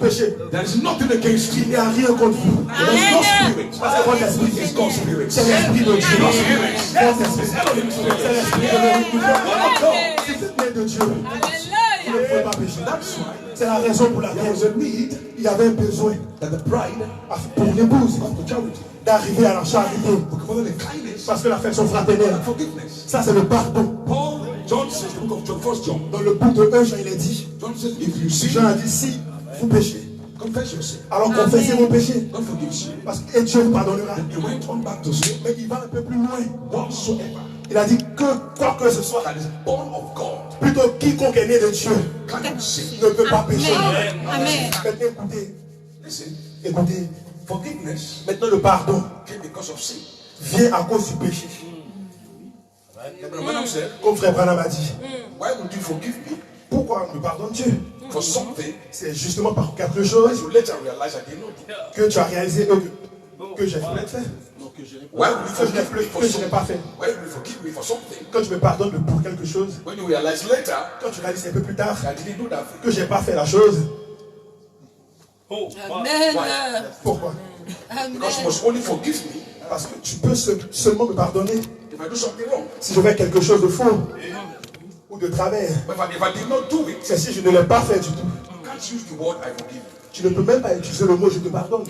pécher. There is nothing against you. Il n'y a rien contre vous. There is no spirit. Parce que votre esprit, It's God's spirit. c'est l'esprit de Dieu. God's spirit. Votre esprit, c'est l'esprit de Dieu. Si vous êtes né de Dieu, vous ne pouvez pas pécher. C'est la raison pour There laquelle was a need il y avait un besoin that the bride pour l'épouse come to charity. d'arriver à la charité. Because of the kindness Parce que l'affection fraternelle, and forgiveness. ça c'est le pardon. Paul, John says, the book of John, 1 John. Dans le book de 1 Jean, il est dit, John says, if you sin, Jean a dit, si vous péchez, confess your sin. alors confessez vos péchés. God forgives you. Parce que Dieu vous pardonnera. He went on back to say, Mais il va un peu plus loin. whatsoever Il a dit que quoi que ce soit, that is born of God plutôt quiconque est né de Dieu cannot sin. ne peut pas pécher. Amen. Maintenant écoutez, Listen, écoutez. forgiveness Maintenant le pardon came because of sin. vient à cause du péché. And the man said, Comme frère Branham a dit, why would you forgive me pourquoi me pardonne Dieu? for something C'est justement par quelque chose you later realize I did not do? que tu as réalisé que j'ai fait. Why would you Que je n'ai forgive me for que je n'ai pas something? fait. Why would you forgive me for something Quand tu me pardonnes pour quelque chose, when you realize later quand tu réalises un peu plus tard I didn't do that thing? que j'ai pas fait la chose, Amen. pourquoi? Because you must only forgive me Parce que tu peux seulement me pardonner if I do something wrong. si je fais quelque chose de faux ou de travers. But if I did not do it, Mais si je ne l'ai pas fait du tout, you can't use the word I forgive you. tu ne peux même pas utiliser le mot je te pardonne.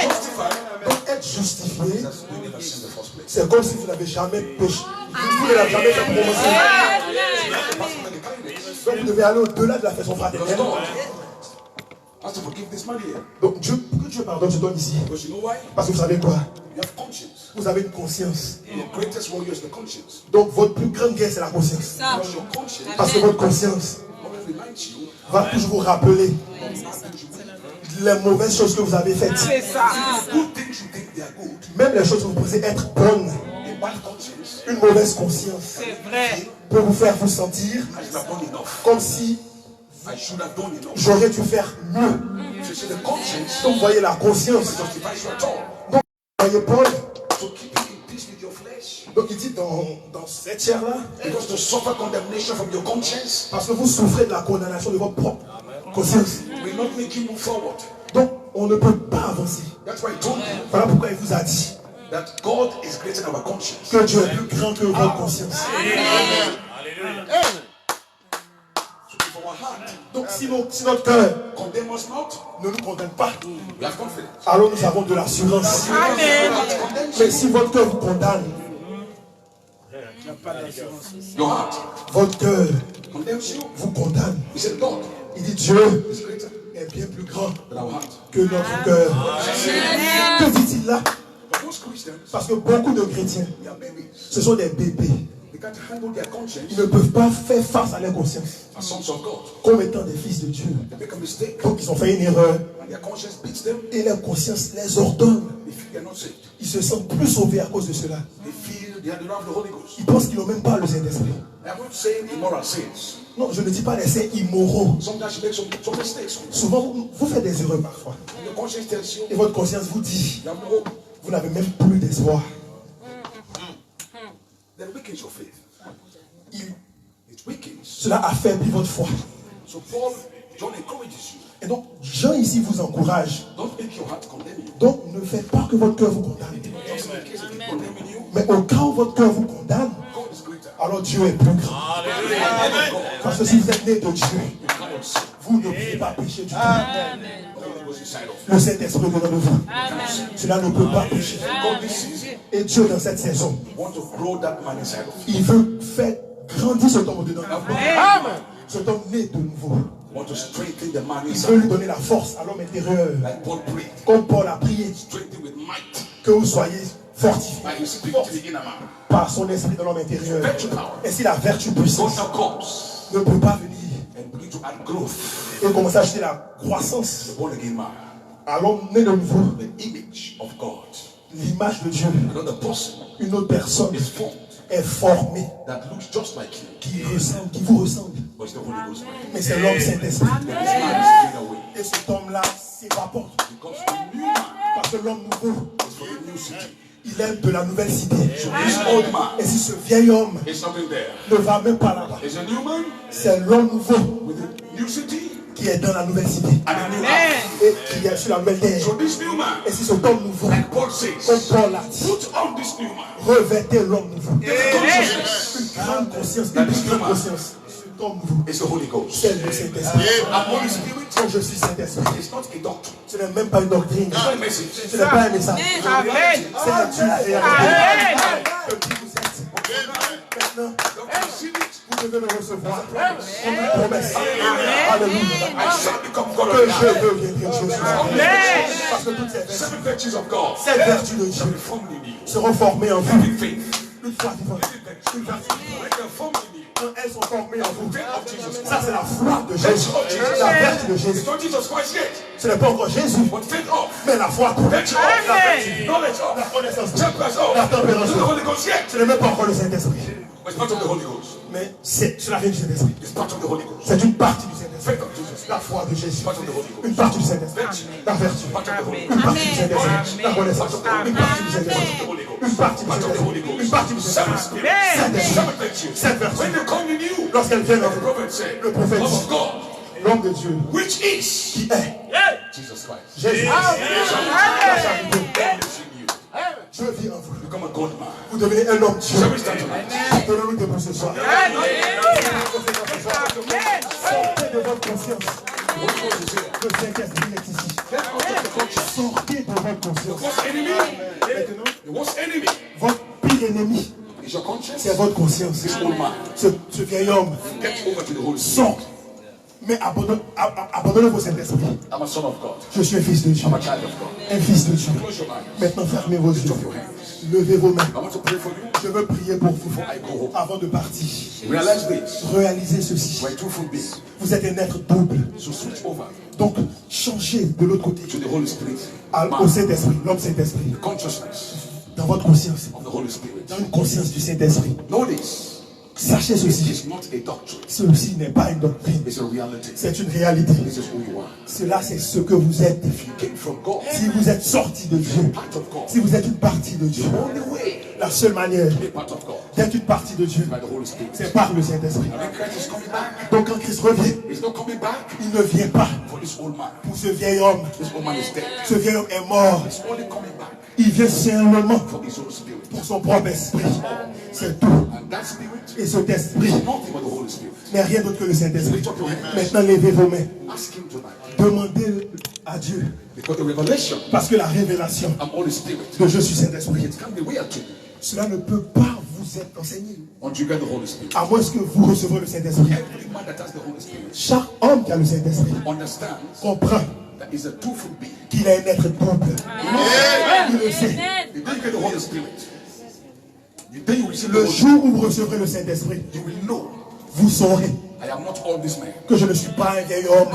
Justified, Donc être justifié, that's you never sinned in the first place. c'est comme si vous n'avez jamais péché. Vous ne l'avez jamais fait promotion. Passing by the kindness. Donc vous devez aller au-delà de la façon Because fraternelle. God has to forgive this man here. Donc Dieu, pour que Dieu pardonne, je donne ici. Because you know why? Parce que vous savez quoi? You have conscience. Vous avez une conscience. Your greatest warrior is the conscience. Donc votre plus grande guerre, c'est la conscience. Because your conscience Parce que votre conscience always reminds you va toujours vous rappeler of bad things you did. les mauvaises choses que vous avez faites. Good things you think they are good. Même les choses que vous pensez être bonnes. A bad conscience, Une mauvaise conscience peut vous faire vous sentir I should have done enough. comme si I should have done enough. j'aurais dû faire mieux. So you see, the conscience Donc vous voyez la conscience. justifies you at all. Donc vous voyez Paul. So keep it in peace with your flesh. Donc il dit dans cette chair-là, Because to suffer condemnation from your conscience parce que vous souffrez de la condamnation de votre propre conscience. will not make you move forward. Donc on ne peut pas avancer. That's why I told you Voilà pourquoi il vous a dit that God is greater than our conscience. que Dieu est plus grand que votre conscience. So if our heart Donc si notre cœur condemn us not, ne nous condamne pas, we have confidence. alors nous avons de l'assurance. Your heart condemns Mais you. si votre cœur vous condamne, Your heart votre cœur condemns you. vous condamne. He said, God Il dit Dieu is greater est bien plus grand than our heart. que notre cœur. Que dit-il là? But most Christians, Parce que beaucoup de chrétiens, they are babies. ce sont des bébés. They can't handle their conscience Ils ne peuvent pas faire face à leur conscience as sons of God. comme étant des fils de Dieu. They make a mistake Donc ils ont fait une erreur and their conscience beats them. et leur conscience les ordonne. They feel they are not saved. Ils se sentent plus sauvés à cause de cela. They feel they don't have the Holy Ghost. Ils pensent qu'ils n'ont même pas le Saint-Esprit. I'm not saying immoral sins. Non, je ne dis pas les saints immoraux. Sometimes you make some mistakes. Souvent, vous faites des erreurs parfois. Your conscience tells you Et votre conscience vous dit, you have no hope. vous n'avez même plus d'espoir. Then weakens your faith. It weakens. Cela affaiblit votre foi. So Paul, John encourages you. Et donc, Jean ici vous encourage. Don't make your heart condemn you. Donc, ne faites pas que votre cœur vous condamne. Just in case it keep condemning you, Mais au cas où votre cœur vous condamne, God is greater. alors Dieu est plus grand. Parce que si vous êtes né de Dieu, You cannot sin. vous ne pouvez pas pécher du tout. The Holy Ghost inside of you. Le Saint-Esprit dedans de vous. Cela ne peut pas pécher. God this season Et Dieu, dans cette saison, want to grow that man inside of you. il veut faire grandir cet homme dedans de vous. Cet homme né de nouveau. Want to strengthen the man Il veut inside. lui donner la force à l'homme intérieur. Like Paul prayed. Comme Paul a prié, Strengthen with might. que vous soyez fortifiés By his spirit to the inner man. par son esprit dans l'homme intérieur. Virtue power. Et si la vertu puissante God now comes. ne peut pas venir and begin to add growth. Et commencer à acheter la croissance The born again man, à l'homme né de nouveau. the image of God. L'image de Dieu. Another person Une autre personne is formed est formée that looks just like you, qui ressemble, qui vous ressemble. but it's the Holy Ghost. Mais c'est l'homme Saint-Esprit. This man is taken away. Et cet homme-là s'évapore. Becomes a new man. Parce que l'homme nouveau, It's for the new city. il est de la nouvelle cité. So this old man Et si ce vieil homme is something there. ne va même pas là-bas, It's a new man c'est l'homme nouveau with a new city qui est dans la nouvelle cité. and a new life. Et qui est sur la nouvelle terre. So this new man, Et si cet homme nouveau, like Paul comme says, Paul a dit, put on this new man. revêtez l'homme nouveau. Consciousness. Une grande conscience, une grande conscience. Cet homme nouveau, It's the Holy Ghost. c'est le Saint-Esprit. And Holy Spirit Quand je suis Saint-Esprit, is not a doctrine. ce n'est même pas une doctrine. It's not a message. Ce n'est pas un message. Amen. C'est une réalité. Amen. Que qui vous êtes. Maintenant, Don't receive it. vous devez le recevoir comme une promesse. Alléluia. I shall become God Que of je God. deviendrai Jésus. Parce que toutes ces vertus, Seven virtues of God ces vertus de shall be Dieu formed in you. seront formées en vous. Living faith. Une foi vivante. Une vertu. When they're formed in you, Quand elles sont formées en vous. faith of Jesus Ça, Christ. c'est la foi de Jésus. La vertu de Jésus. It's not Jesus Christ yet, Ce n'est pas encore Jésus, but faith of. mais la foi. Virtue of. Amen. Knowledge La of. connaissance. Temperance of. La Not the température. Holy Ghost yet, Ce n'est même pas encore le Saint-Esprit. but it's part of the Holy Ghost. Mais cela vient du Saint-Esprit. It's part of the Holy Ghost. C'est une partie du Saint-Esprit. Faith of Jesus. La foi de Jésus. Part of the Holy Ghost. Une partie du Saint-Esprit. La vertu. Part of the Holy Une Ghost. partie du Saint-Esprit. La connaissance. Amen. Une partie du Saint-Esprit. Une partie du Part of the Holy Saint-Esprit. Ghost. Une partie du Seven Saint-Esprit. spirits. Saint-Esprit. Seven virtues. Sept vertus. When they come in you, Lorsqu'elles viennent the en vous, prophet said, le prophète love dit, of God, l'homme de Dieu which is qui est Jesus Christ. Jésus. La charité. That lives in you. Je vis en vous. Become a God man. Vous devenez un homme Dieu. Shall we start tonight? Donnons-nous de pour ce soir. Sortez de votre conscience. Holy Ghost is here. Le Saint-Esprit est ici. Let's go to the conscience. Sortez de votre conscience. What's enemy? Maintenant, The worst enemy votre pire ennemi, is your conscience. c'est votre conscience. This old man. Ce vieil homme Get over to the Holy Spirit. sort. Mais abandonnez vos Saint-Esprit. I'm a son of God. Je suis un fils de Dieu. I'm a child of God. Un fils de Dieu. Close your eyes. Maintenant, fermez vos Lift yeux. up your hands. Levez vos mains. I want to pray for you. Je veux prier pour vous I go home. avant de partir. Realize this. Réalisez ceci. We're two full beings. Vous êtes un être double. So switch over Donc, changez de l'autre côté to the Holy Spirit. au Saint-Esprit, l'homme Saint-Esprit. Consciousness Dans votre conscience. of the Holy Spirit. Dans une conscience du Saint-Esprit. Know this. Sachez This ceci. is not a doctrine. Ceci n'est pas une doctrine. It's a reality. C'est une réalité. This is who you are. Cela, c'est ce que vous êtes. If you came from God, Si vous êtes sorti de Dieu, part of God. si vous êtes une partie de Dieu, The only way la seule manière to be part of God d'être une partie de Dieu, is by the Holy Spirit. c'est par le Saint-Esprit. And when Christ is coming back, Donc quand Christ revient, he's not coming back il ne vient pas for this old man. pour ce vieil homme. This old man is dead. Ce vieil homme est mort. He's only coming back Il vient seulement for his own spirit. pour son propre esprit. C'est tout. And that spirit Et cet esprit is nothing but the Holy Spirit. n'est rien d'autre que le Saint-Esprit. Lift up your hands. Maintenant, levez vos mains. Ask him tonight. Demandez à Dieu. Because the revelation Parce que la révélation of Holy Spirit, de je suis Saint-Esprit, it can be weird to you cela ne peut pas vous être enseigné. until you get the Holy Spirit. À moins que vous recevez le Saint-Esprit. Every man that has the Holy Spirit Chaque homme qui a le Saint-Esprit understands comprend that he's a two-foot being. qu'il est un être double. Il le sait. The day you get the Holy Spirit, the day you receive the Le Holy Spirit, jour où vous recevrez le Saint-Esprit, you will know vous saurez I am not all this man. que je ne suis pas un vieil homme.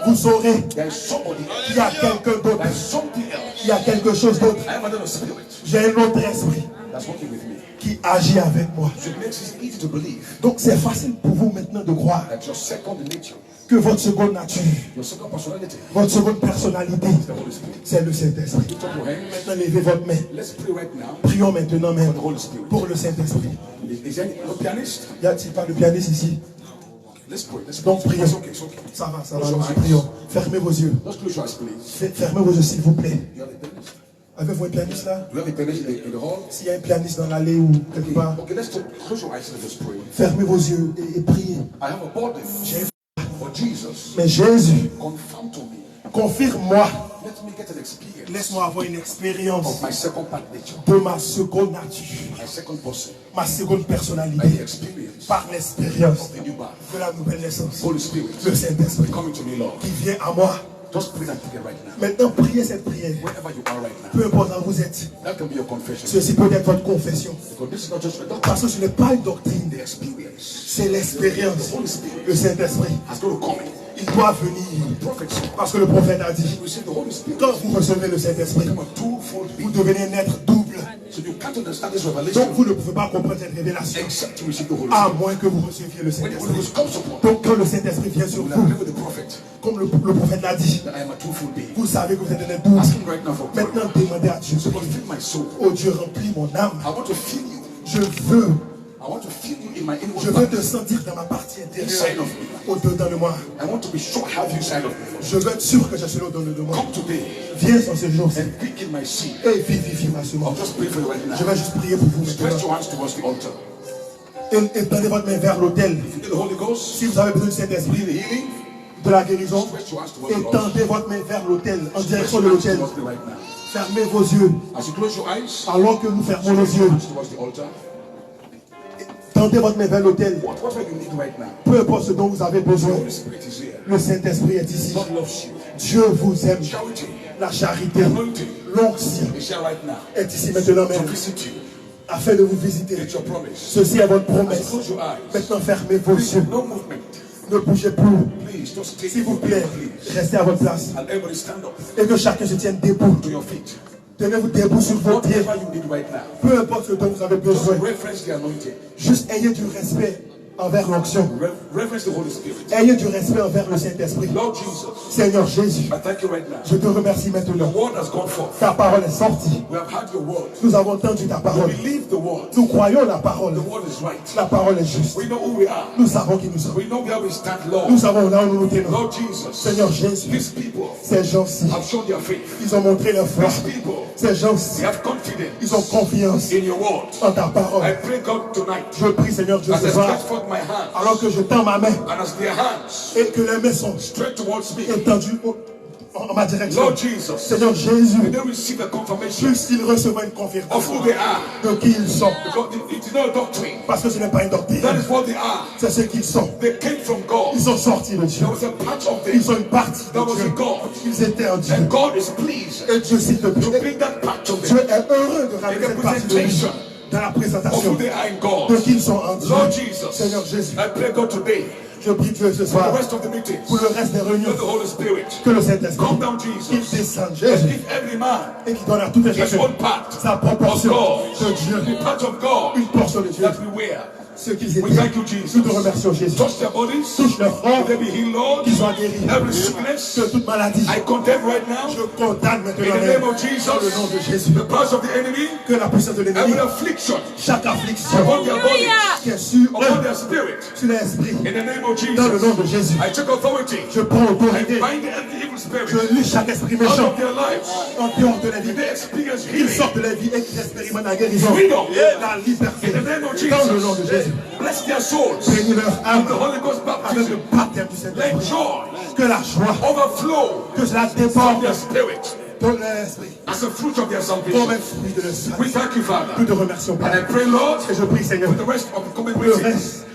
Vous saurez There is somebody else. qu'il y a quelqu'un d'autre. There is something else. Il y a quelque chose d'autre. I have another spirit J'ai un autre esprit that's working with me. qui agit avec moi. So it makes it easy to believe Donc c'est facile pour vous maintenant de croire that your second nature, que votre seconde nature, your second personality, votre seconde personnalité, is the Holy Spirit. c'est le Saint-Esprit. Lift up your hands. Maintenant, levez votre main. Let's pray right now Prions maintenant même for the Holy Spirit. pour le Saint-Esprit. Is there no pianist? Y a-t-il pas de pianiste ici? Let's pray. Let's pray. Donc prions. It's okay. It's okay. Ça va, nous prions. Fermez vos yeux. Just close your eyes, please. Fermez vos yeux, s'il vous plaît. You have a pianist? Avez-vous un pianiste là? Do you have a pianist in the hall? S'il y a un pianiste dans l'allée ou quelque part, Okay, let's close your eyes and just pray. fermez vos yeux et priez. I have a body for Jesus. Mais Jésus, Confirm to me. confirme-moi. Let me get an experience Laisse-moi avoir une expérience of my second part nature, de ma seconde nature, my second person, ma seconde by the personnalité, experience par l'expérience of the new birth. de la nouvelle naissance. Holy Spirit, Le Saint-Esprit coming to me, Lord. qui vient à moi. Just pray that prayer right now. Maintenant, priez cette prière. Wherever you are right now. Peu importe où vous êtes. That can be your confession. Ceci peut être votre confession. Because this is not just a doctrine. Parce que ce n'est pas une doctrine. The experience. C'est l'expérience. The Holy Spirit Le Saint-Esprit. has got to come in. Il doit venir. The prophet said, Parce que le prophète a dit, you receive the Holy Spirit. quand vous recevez le Saint-Esprit, Become a twofold vous being. devenez un être double. So you can't understand this Donc revelation vous ne pouvez pas comprendre cette révélation except to receive the Holy à Spirit. moins que vous receviez le When the Holy Saint-Esprit. Ghost comes upon you, Donc quand le Saint-Esprit vient sur you will vous, agree with the prophet comme le prophète l'a dit, that I am a twofold being. vous savez que vous êtes un être double. Ask him right now for prayer. Maintenant demandez à Dieu, So God, fill my soul. oh Dieu, remplis mon âme. I want to feel you. Je veux in my inward Je veux part. te sentir dans ma partie Inside intérieure, of me. au-dedans de moi. I want to be sure I have you inside of me. Je veux être sûr que j'ai cela au-dedans de moi. Come today Viens en ce jour and quicken my seed. et vivifie ma I'll semence. just pray for you right now. Je vais juste prier pour vous Stretch maintenant. your hands towards the altar. Et tendez votre main vers l'autel. If you need the Holy Ghost, Si vous avez besoin du you Saint-Esprit, need the healing, de la guérison, stretch your hands towards the et altar. tendez votre main vers l'autel, en Stretch direction your de hands l'autel. towards me right now. Fermez vos yeux. As you close your eyes, Alors que nous fermons nos stretch your yeux, hands towards the altar. tendez votre main vers l'autel. Whatever you need right now, Peu importe ce dont vous avez the besoin, Holy Spirit is here. le Saint-Esprit est ici. God loves you. Dieu vous aime. Charity, La charité, anointing l'onction is here right now est ici maintenant to même, visit you. afin de vous visiter. It's your promise. Ceci est votre As you promesse. close your eyes, Maintenant, fermez vos please, yeux. no movement. Ne bougez plus. Please, just take S'il vous your plaît, please. restez à votre place. And everybody stand up Et que chacun se tienne debout. to your feet. Tenez-vous debout sur vos pieds. Whatever you need right now, Peu importe ce dont vous avez just besoin. reference the anointing. Juste ayez du respect envers l'onction. Reference the Holy Spirit. Ayez du respect envers le Saint-Esprit. Lord Jesus, Seigneur Jésus, I thank you right now. je te remercie The maintenant. word has gone forth. Ta parole est sortie. We have had your word. Nous avons entendu ta We parole. believe the word. Nous croyons la parole. The word is right. La parole est juste. We know who we are. Nous savons qui nous sommes. We know where we stand, Lord. Nous savons là où nous nous tenons. Lord Jesus, Seigneur Jésus, these people ces gens-ci, have shown their faith. ils ont montré leur foi. These people, Ces gens-ci, they have confidence ils ont confiance in your word. en ta parole. I pray, God, tonight, Je prie, Seigneur Dieu, as ce I soir, stretch forth my hands, alors que je tends ma main and as their hands et que les mains sont stretch towards me, étendues en ma direction. Lord Jesus, Seigneur Jésus, may they receive a confirmation puisse-t-il recevoir une of confirmation who they are. de qui ils sont. Because it is not a doctrine. Parce que ce n'est pas une doctrine, That is what they are. c'est ce qu'ils sont. They came from God. Ils sont sortis de Dieu. There was a part of Ils them sont une partie that was de in Dieu. God. Ils étaient en Dieu. And God is pleased Et Dieu, s'il te to plaît, bring that part of Dieu them est heureux de ramener cette partie de lui dans la of who présentation they are in God. de qui ils sont en Dieu. Lord Jesus, Seigneur Jésus, I pray, God, today, je prie Dieu ce for the soir rest of the meetings, pour le reste des réunions, let the Holy Spirit que le Saint-Esprit, come down, qu'il Jesus, descende, and Jésus, give every man et qu'il donne à tout un his chacun own part sa of proportion God, de Dieu, the part of God une portion de Dieu, that we wear. ce qu'ils We étaient. thank you, Jesus. Nous te remercions, Jésus. Touch their bodies. Touche leur corps, Let them be healed, Lord. qu'ils soient guéris Every sickness, de toute maladie. I condemn right now, Je condamne in maintenant the name même, of Jesus, dans le nom de Jésus, the powers of the enemy, que la puissance de l'ennemi, every affliction chaque affliction upon their bodies, qui est sur upon eux, their spirit, sur l'esprit, in the name of dans le nom Jesus, de Jésus, I take authority. je prends I autorité, bind every evil spirit je lis chaque esprit out méchant of their lives. en dehors de la vie. They experience Ils healing sortent de la vie et qu'ils expérimentent la guérison, Freedom. la liberté, in the name of dans le nom de Jesus. Jésus. Bless their souls Bénis leur with âme the Holy Ghost avec le baptism. baptême du Let Saint-Esprit. joy Que la joie, overflow que cela from déborde their spirit de l'esprit, as a fruit of their comme un salvation. fruit de leur We salut. thank you, Father. Nous te remercions, And I Père. pray, Lord, Et je prie, Seigneur, for the rest of the coming pour le meeting. reste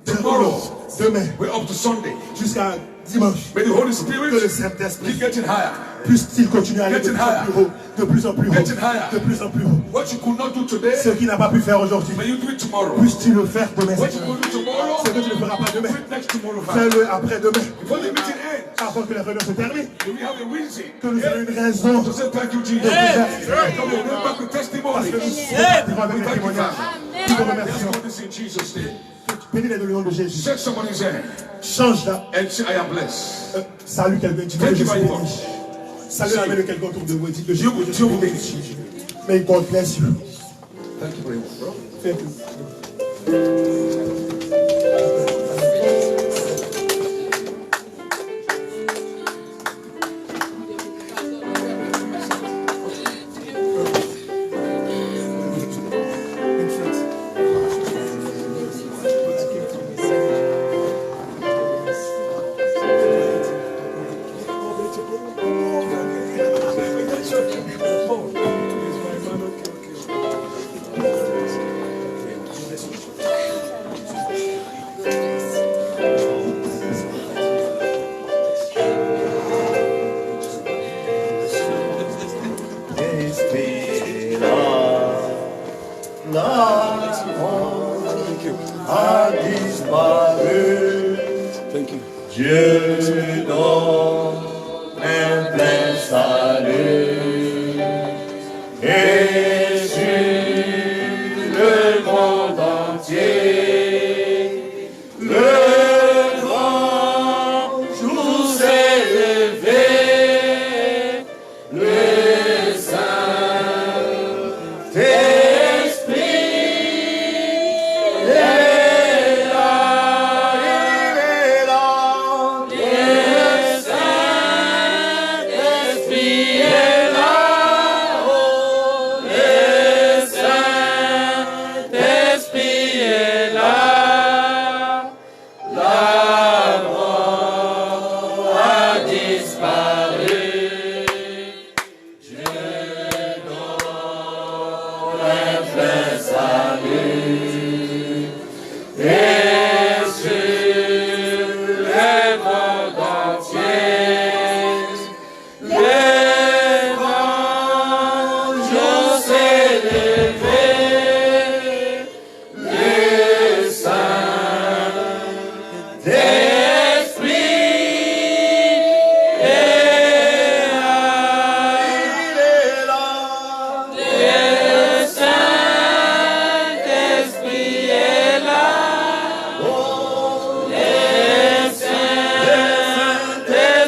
de Tomorrow, demain, we're up to Sunday. jusqu'à dimanche, May the Holy que le Spirit Saint-Esprit keep getting higher. puisse-t-il continuer à aller de Getting plus en higher. plus haut, de plus en plus haut, Getting higher. de plus en plus haut. What you could not do today, Ce qu'il n'a pas pu faire aujourd'hui, may you do it tomorrow. puisses-tu le faire demain, What you Seigneur. could do tomorrow, Ce que tu ne feras pas do demain, it next tomorrow, Father. fais-le après-demain, Before the meeting ends, avant que la réunion se termine, do we have a reason que nous ayons une raison to say thank you, de Jesus? faire, Come on, bring back the parce testimony. que nous sommes avec le témoignage. Nous te Let's remercions. do this in Jesus' name. Bénis le nom de Jésus. Shake somebody's hand Change là. and say, I am blessed. Salut quelqu'un, dis-le, je suis béni. Salut la main de quelqu'un autour de vous, dis-le, Dieu je suis vous béni. bénisse. May God bless you. Thank you very much, bro. Thank you. Dieu donne un plein salut et sur le monde entier le grand jour s'est levé, le Saint-Esprit est là, il est là, le Saint-Esprit est là, oh, le Saint-Esprit est là, la mort a disparu. Dieu donne un plein salut et sur le monde entier le grand jour s'est levé, le Saint-Esprit est là, il est là, le Saint-Esprit est là, oh, le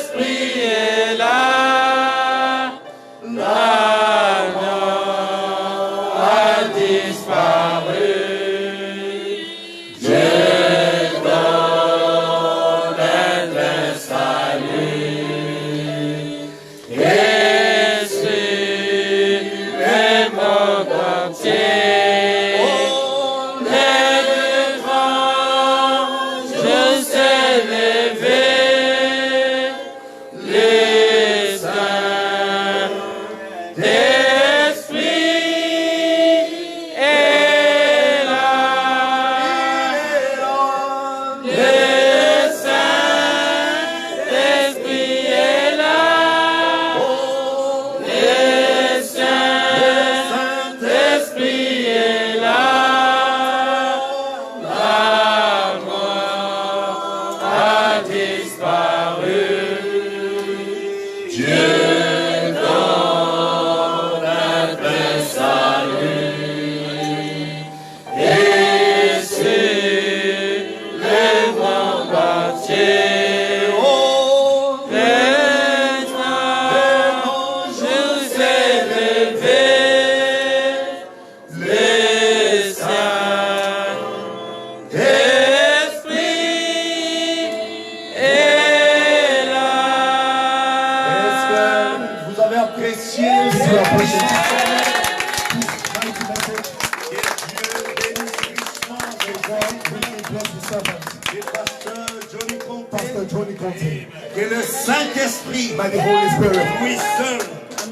Saint-Esprit est là, la mort a disparu. Dieu donne un plein salut et sur le monde entier le grand jour s'est levé, le Saint-Esprit est là, le Saint-Esprit est là, oh, le Saint-Esprit est là, la mort a disparu. Dieu donne un plein salut et sur le monde entier, oh, le grand jour s'est levé, le Saint-Esprit est là. Est-ce que vous avez apprécié ce message? Que Dieu bénisse richement les gens, et Pasteur Johnny Conte. Que le Saint-Esprit, By the Holy Spirit. lui seul,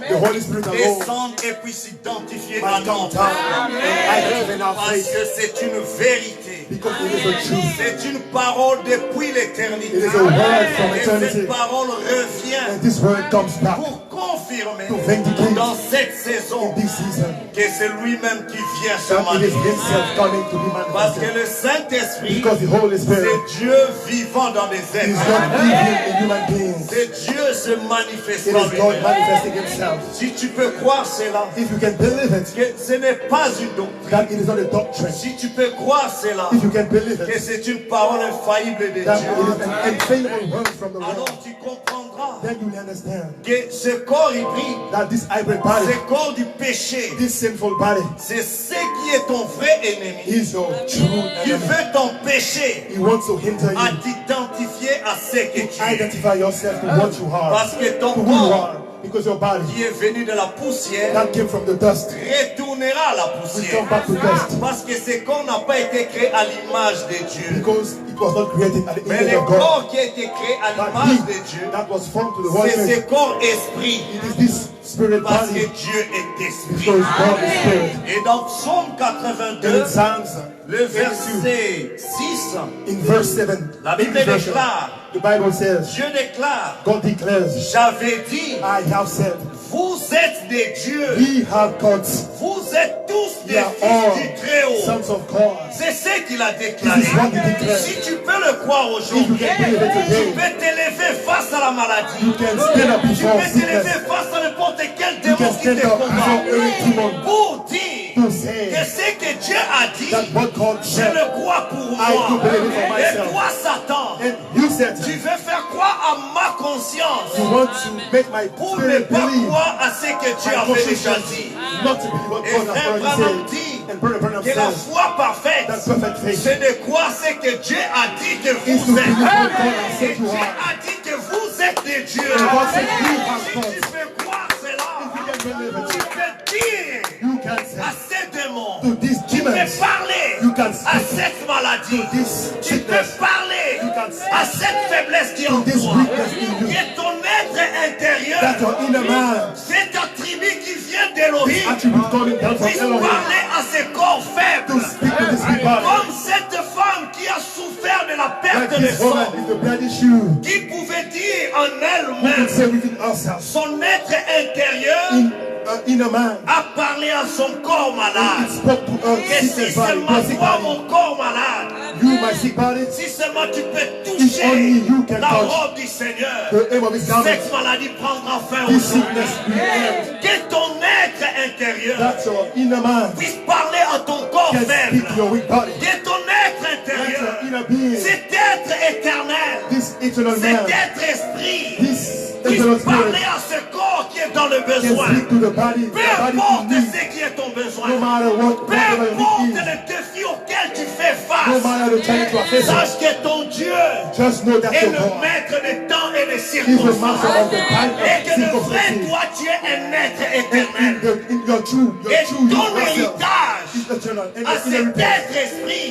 The Holy Spirit alone. descende et puisse s'identifier à Must come notre down âme. and identify in our Parce face. que c'est une vérité. Because it is a truth. C'est une parole depuis l'éternité. It is a word from Et eternity. cette parole revient And this word comes back pour confirmer to vindicate dans cette saison in this season que c'est lui-même qui vient se that it is manifester. himself coming to be Parce que manifested. le Saint-Esprit, Because the Holy Spirit c'est Dieu vivant dans les is êtres. not living in human beings. C'est Dieu se It manifestant is God lui-même. manifesting himself. Si tu peux croire cela, If you can believe it, que ce n'est pas une doctrine. that it is not a doctrine. Si tu peux croire cela, If you can believe que it, c'est une parole infaillible de that it Dieu, is an infallible word from the Lord, alors tu comprendras then you will understand que ce corps hybride, that this hybrid body, ce corps du péché, this sinful body, c'est ce qui est ton vrai ennemi. is your true Qui enemy. veut t'empêcher He wants to hinder à you t'identifier à ce que tu es. identify yourself to what you are, Parce que ton to who you corps, are, because your body qui est venu de la poussière, that came from the dust retournera à la will poussière. come back to dust, Parce que ce corps n'a pas été créé à l'image de Dieu. because it was not created at the Mais image le of God, corps qui a été créé à but l'image de he Dieu, that was formed to the Holy c'est ce Spirit. corps esprit. It is this spirit Parce que body, Dieu est esprit. because God is spirit. Et dans Psaume And 82, in Psalms, le verset 6, in verse 7, la Bible English version, déclare, the Bible says, Dieu déclare, God declares, j'avais dit, I have said, vous êtes des dieux, ye have gods, vous êtes tous They are fils all du Très-Haut. sons of God. C'est ce qu'il a déclaré. This is what he declared. Si tu peux le croire If you aujourd'hui, can believe it tu today, peux t'élever face à la maladie. you can stand up Tu before peux t'élever sickness. face à n'importe quel You démon can qui te stand up before combat. any demon Pour dire to que say ce que Dieu a dit, that what God je said. le crois pour I do moi. believe it for Et myself. toi, Satan, And you said tu veux faire croire à ma conscience you want to make my pour ne spirit pas believe croire à ce que Dieu my avait déjà conscience dit. not to believe what Et God has Frère already Branham said. dit And Brother Branham que la says foi parfaite, that perfect faith c'est de croire ce que Dieu a dit que is to vous believe êtes. what God has Et said you Dieu are. a dit que vous êtes des dieux. And God said you have Si tu God. peux croire cela, If you can believe tu it, peux dire you can à say ces démons, to these tu peux demons, parler you can à speak cette maladie, to this tu peux sickness, parler you can speak à cette faiblesse qui est en to this toi, weakness in you, que ton être intérieur, that your inner man, cet attribut qui vient d'Élohim, attribute coming down from puisse Elohim, parler à ses corps to faibles. speak to this weak body. Comme cette femme qui a souffert de la Like perte de this woman sang, with the blood issue, qui pouvait dire en who can elle-même, say within herself, son être intérieur in an inner man, a parlé à son corps it malade. spoke to her Que si sickness body, seulement your sick toi, body. mon corps malade, You, my sick body, si seulement tu peux If only toucher you can la touch robe du Seigneur, the hem of his garment, cette maladie prendra fin this aujourd'hui. sickness will end. Que ton être intérieur That your inner man puisse parler à ton corps can faible. speak to your weak body. Que ton être That intérieur, your inner being, cet être éternel, this eternal cet man, être esprit, this puisse eternal parler spirit à ce corps qui est dans le can besoin. speak to the body Peu in importe need. ce qui est ton besoin. No matter what, Peu whatever your importe need is, le défi auquel tu fais no face. matter the challenge you are facing, Sache que ton Dieu just know that est your le God maître des temps et des is the circonstances. master of the time Et and que le vrai circumstances. toi, tu es un être And éternel. in your true, Et you ton yourself héritage is eternal. And à the cet inheritance être esprit,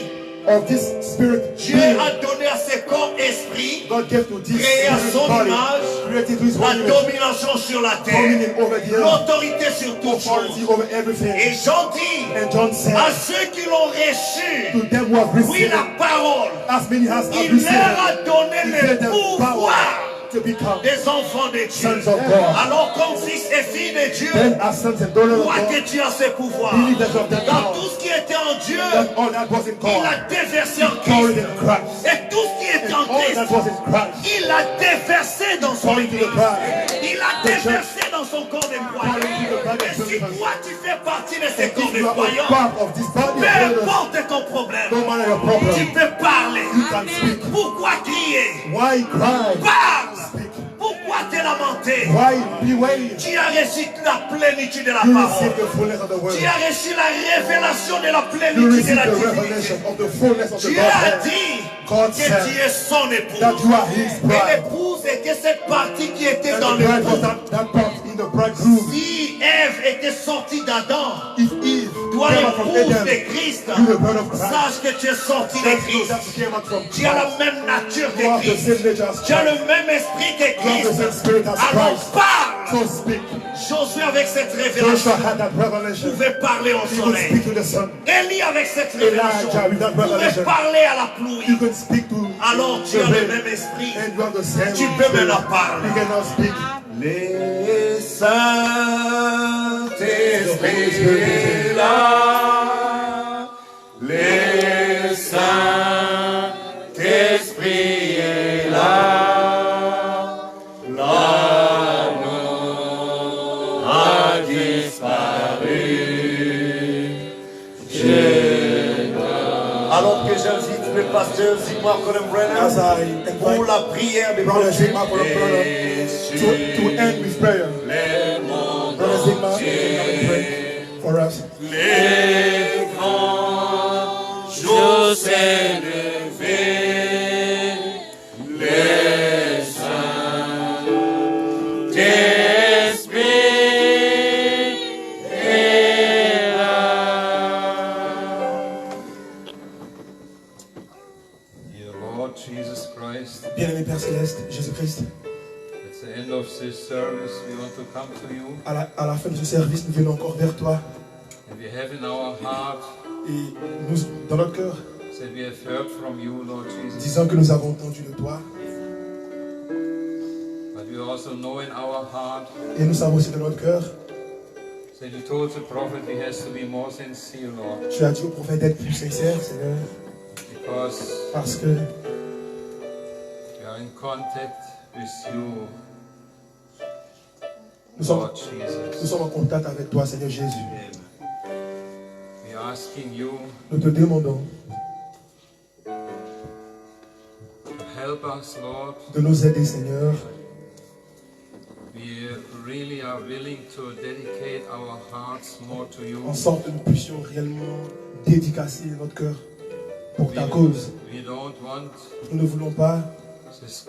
of this spirit Dieu being, a donné à ce corps esprit God gave to this créé à spirit son body, image, created to his la own image, domination sur la terre, dominion over the earth, l'autorité sur toutes authority choses. over everything. Et j'en dis And John said, à ceux qui l'ont reçu, to them who have oui, received la parole, as many as have il received leur a it, donné he le gave them pouvoir power to become des enfants de Dieu. sons of God. Alors, comme fils et filles de Dieu, Then as sons and daughters of crois God, que Dieu a ses pouvoirs. believe that you have that Dans power, tout ce qui était en Dieu, that all that was in il a God, déversé en poured Christ. in Christ, Et tout ce qui était en and all Christ, that was in Christ, il a déversé dans son poured into église. the bride. Il a déversé dans son corps des croyants. Et si toi tu fais partie de ce And corps if des you are a croyants, part of this body peu of believers, importe ton problème, no matter your tu problem, peux parler. you can speak. Pourquoi crier? Why cry? Parle. Speak. Pourquoi te lamenter? Why bewail? Tu as reçu la plénitude de la You parole. receive the fullness of the word. Tu as reçu la révélation de la You plénitude de receive la the divinité. revelation of the fullness of the Dieu a Godhead. dit God que said tu es son épouse. that you are his Et bride. l'épouse était cette partie qui était And dans the le bride was couple. that part in the bridegroom. Si Ève était sortie d'Adam, If Eve toi came out from l'épouse Adam, de Christ, you the bride of Christ. sache que tu es sorti de Just know Christ. that you came out from Tu as la Christ. même nature You have que the Christ. same nature as Tu as le Christ. même esprit que You have the same Christ. spirit as Alors Christ. parle. So speak. Josué avec cette Joshua révélation had that revelation. pouvait parler au You can soleil. speak to the sun. Élie avec cette révélation Elijah with that pouvait revelation. parler à la You pluie. can speak to Alors tu the as le rain. même esprit. And you have the same Tu peux spirit. maintenant parler. You can now speak. Les saints Spirit. là, le Saint-Esprit est là, l'anneau a disparu. Alors que j'invite le pasteur Zygmunt Cohen-Brennan As I pour invite la prière de Brother clôture. Zygmunt to end with prayer. Brother Zygmunt, you can pray for us. Les grands jours s'est levé, le Saint-Esprit est là. Dear Lord Jesus Christ, Bien-aimé Père Céleste, Jésus-Christ, at the end of this service, we want to come to you, à la fin de ce service, nous venons encore vers toi. and we have in our heart Et nous, dans notre cœur, that we have heard from you, Lord Jesus. disons que nous avons entendu de toi. But we also know in our heart Et nous savons aussi dans notre cœur So you told the prophet he has to be more sincere, Lord, Tu as dit au prophète d'être plus sincère, Seigneur, because parce que we are in contact with you, nous sommes, Lord nous Jesus. sommes en contact avec toi, Seigneur Jésus. We are asking you Nous te demandons to help us, Lord. de nous aider, Seigneur. We really are willing to dedicate our hearts more to you. En sorte que nous puissions réellement dédicacer notre cœur pour ta cause. We don't want Nous ne voulons pas this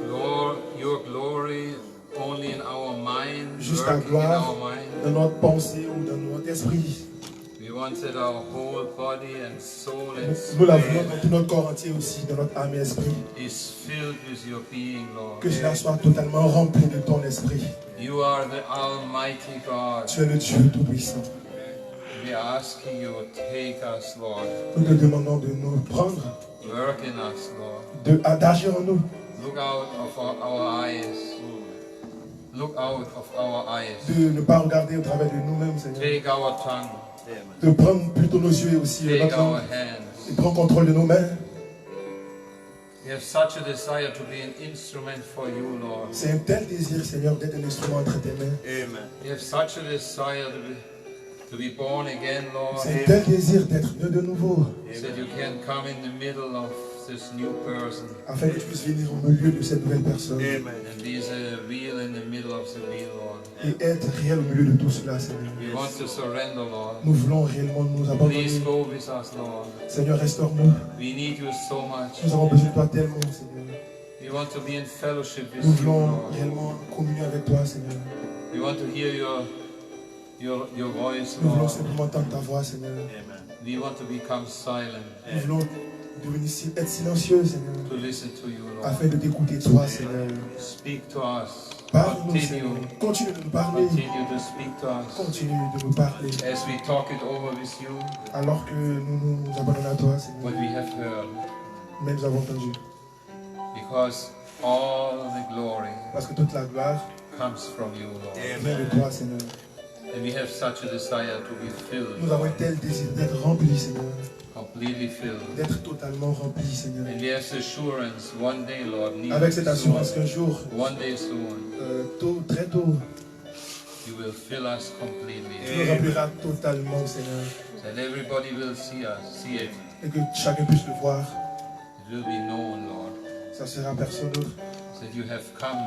your glory only in our mind, juste ta working in gloire our mind. dans notre pensée ou dans notre esprit. We wanted our whole body and soul and Nous la voulons spirit dans tout notre corps entier aussi, dans notre âme et esprit. is filled with your being, Lord. Que cela soit totalement rempli de ton esprit. You are the Almighty God. Tu es le Dieu Tout-Puissant. We are asking you to take us, Lord. Nous te demandons de nous prendre, Work in us, Lord. d'agir en nous. Look out of our eyes. Look out of our eyes. De ne pas regarder au travers de nous-mêmes, Seigneur. Take our tongue. De prendre plutôt nos yeux et aussi Take notre our langue. hands. Et prendre contrôle de nos mains. We have such a desire to be an instrument for you, Lord. C'est un tel désir, Seigneur, d'être un instrument entre tes mains. We have such a desire to be born again, Lord. C'est un tel désir d'être né de nouveau. So that you can come in the middle of this new person Afin que tu puisses venir au milieu de cette nouvelle personne. and be the wheel in the middle of the wheel, Lord. Et être réel au milieu de tout cela, Seigneur. We want to surrender, Lord. Nous voulons réellement nous Please abandonner. go with us, Lord. Seigneur, restaure-nous. We need you so much. Nous avons besoin de toi tellement, Seigneur. We want to be in fellowship with Nous you, voulons Lord. réellement communier avec toi, Seigneur. We want to hear your voice, Nous voulons Lord. simplement entendre ta voix, Seigneur. We want to become silent Nous voulons devenir être silencieux, Seigneur. to listen to you, Lord. Afin de t'écouter, toi, Seigneur. Speak to us. Parle-nous, Seigneur. Continue. Continue de nous parler. Continue to speak to us. Continue de nous parler. As we talk it over with you, Alors que nous nous abandonnons à toi, Seigneur. what we have heard. Mais nous avons entendu. Because all the glory Parce que toute la gloire comes from you, Lord. vient de toi, Seigneur. And we have such a desire to be filled, Nous avons un tel désir d'être remplis, Seigneur. completely filled. D'être totalement remplis, Seigneur. And we have the assurance one day, Lord, Avec cette assurance soon, qu'un jour, one day soon, tôt, très tôt, you will fill us tu completely. nous rempliras totalement, Seigneur. That everybody will see it. Et que chacun puisse le voir. It will be known, Lord, Ça sera personne d'autre. that you have come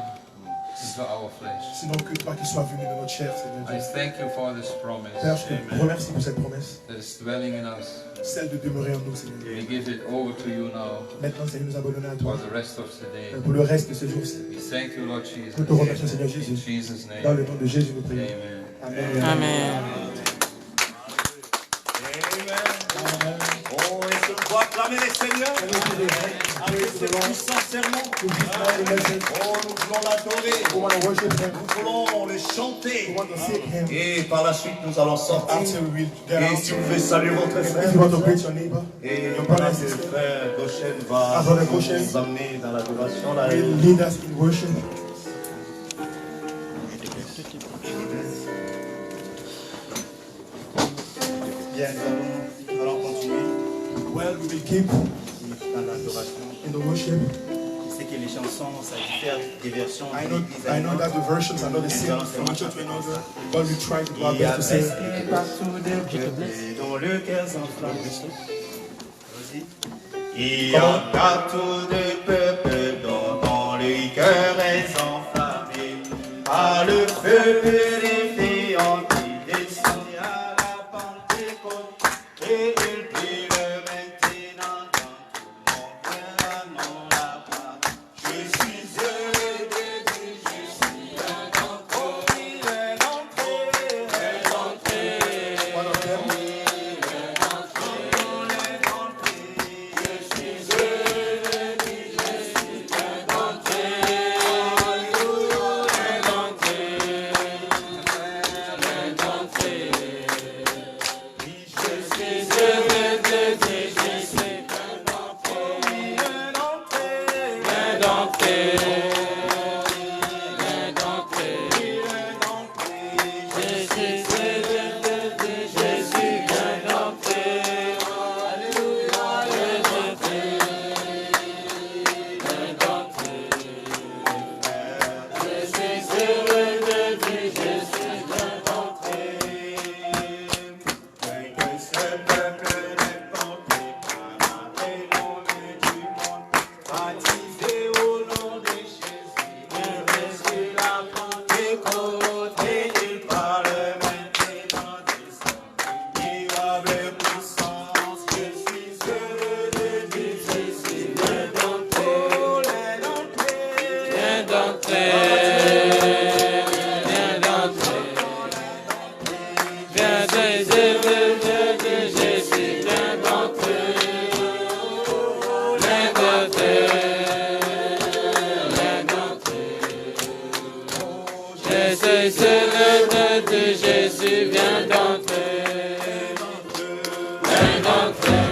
into our flesh. Sinon que toi qui sois venu de notre chair, Seigneur I Dieu. thank you for this promise Père, je te remercie pour cette promesse. that is dwelling in us. Celle de demeurer en nous, Seigneur. We give it over to you now Maintenant, Seigneur, nous abandonnons à for toi. the rest of the day. Pour le reste de ce jour-ci. We thank you, Lord Jesus. Nous te remercions, Seigneur In Jésus. Jesus' Dans name. le nom de Jésus, nous prions. Amen. Amen. Amen. Oh, est-ce qu'on peut acclamer les Seigneurs avec cette puissance serment? Oh, nous voulons l'adorer. We want to worship Him. Nous voulons le chanter. We want to seek Him. Et par la suite, nous allons sortir. After we get Et out, si vous pouvez saluer votre if frère. you want to greet your neighbor, Et your pendant brother que and le sister, frère Goshen va Brother Goshen nous amener dans l'adoration, là, will lead us in worship. bien, nous allons continuer Well, we will keep dans l'adoration. in the worship. Je sais que les chansons, ça diffère des versions. I know that the versions are not the same from one church to another, but we try to do our Il y a best to say. presque partout des peuples dont le cœur s'enflamme. Vas-y. Il y a partout des peuples dont le cœur est enflammé par le feu purifiant qui descendit à la Pentecôte et il brille maintenant dans tout mon cœur, non la part. Je suis heureux de Dieu, je suis un d'entre eux, un d'entre eux, un d'entre eux. One of them. d'autres et il parle maintenant de ça. Ignoble puissance, je suis heureux de dire, Jésus vient d'entrer. Viens d'entrer. Viens d'entrer. Viens d'entrer. Jésus vient d'entrer. Viens d'entrer. Viens d'entrer. Jésus vient d'entrer. Viens d'entrer.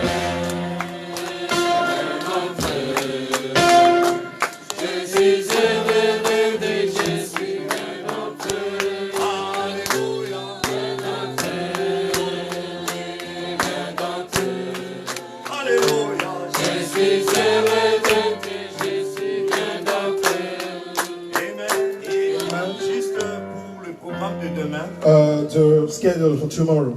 The schedule for tomorrow.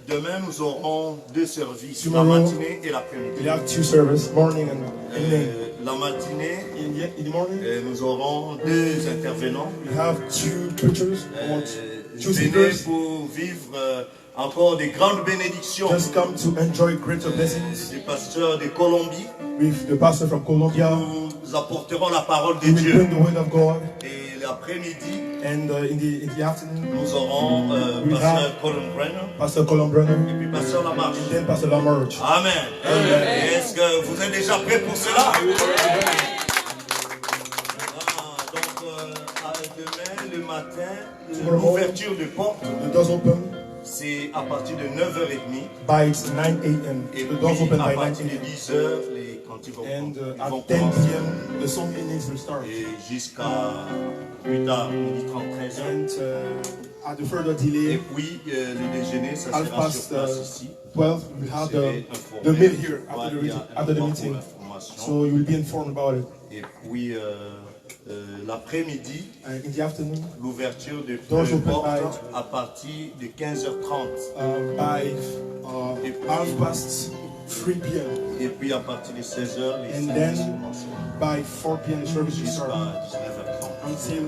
Demain, nous aurons deux services, la Tomorrow, matinée et l'après-midi. We have two services, morning and evening. La matinée, In the morning, nous aurons deux intervenants. we have two preachers, two Venez speakers. pour vivre encore des grandes bénédictions. Just come to enjoy greater blessings Des pasteurs de Colombie, with the pastor from Colombia. nous apporterons la parole de He will Dieu. bring the word of God. Et l'après-midi, And in the afternoon, nous aurons We pasteur Colin Brenner Pastor Colin Brenner, et puis pasteur Lamarche. and then Pastor Lamarche. Amen. Et est-ce que vous êtes déjà prêts pour cela? Demain, le matin, l'ouverture de porte, The doors open c'est à partir de 9h30. by 9 a.m. Et The doors puis, open à by 9 partir de a.m. 10h, les cantiques vont, And ils vont at 10 commencer. p.m. the song meetings will start. Et jusqu'à plus tard, midi 30, 13h. And at the further Et delay, puis, le déjeuner, ça half sera sur past place ici. 12, we will have Vous serez the meal informés. here Voilà, il y a after the un meeting. rapport d'information. So you will be informed about it. Et puis, l'après-midi, In the afternoon, l'ouverture de Doors de open porte by- à partir de 15h30. by half past 3 p.m. Et puis, à partir de 16h, les And services then commenceront by 4 p.m. the service will jusqu'à start 19h30. until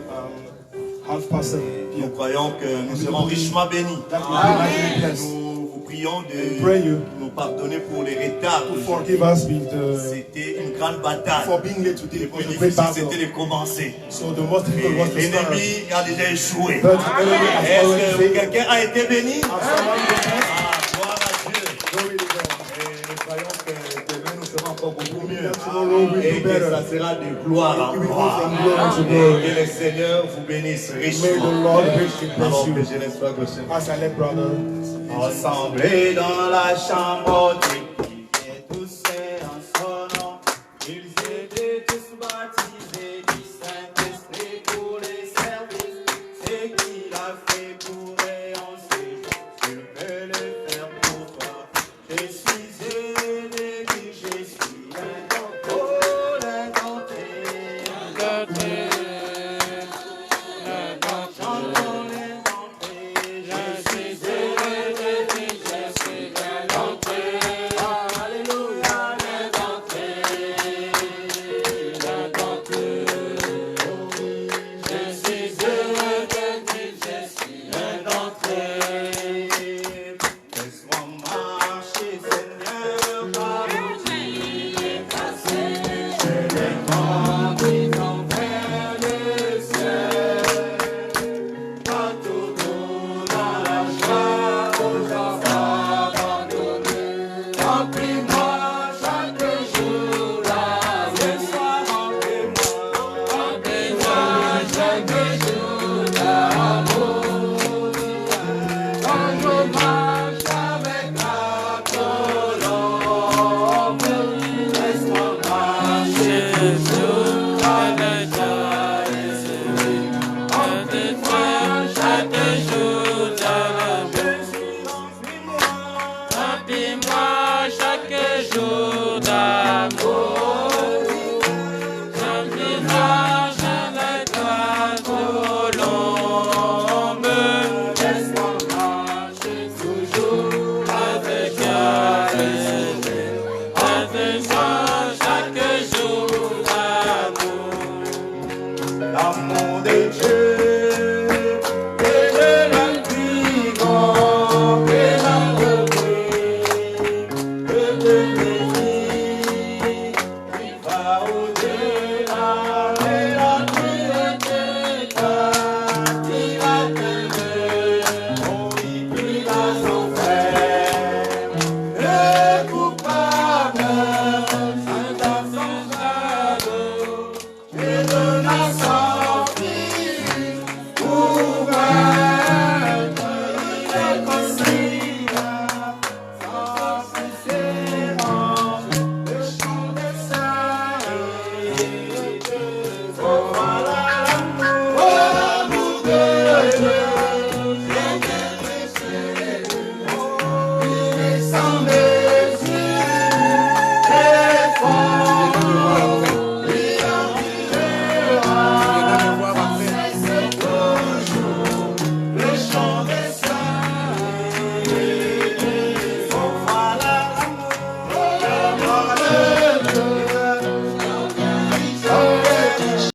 half past 7 Nous p.m. croyons que nous serons richement bénis. That will be my blessed. Nous vous prions And pray you de nous pardonner pour les retards. to forgive us with C'était une grande bataille. for being late today. Le It was plus a great difficile, battle. c'était de commencer. So the most difficult was to start. L'ennemi a déjà échoué. But the enemy has Est-ce already que failed. quelqu'un a été béni? Has someone been blessed? Ah, gloire à Dieu. Glory to God. Et nous croyons que demain nous serons encore beaucoup mieux. That tomorrow we Et do que better. ça sera de gloire en We will go gloire. from glory to Et glory. que le Seigneur vous bénisse May the richement. Lord richly bless Alors que you. je laisse pas gauche. As I let brother. Ensemblés dans la chambre qui est tous saints en son nom. Ils étaient tous baptisés du Saint-Esprit pour les services. C'est qu'il a fait pour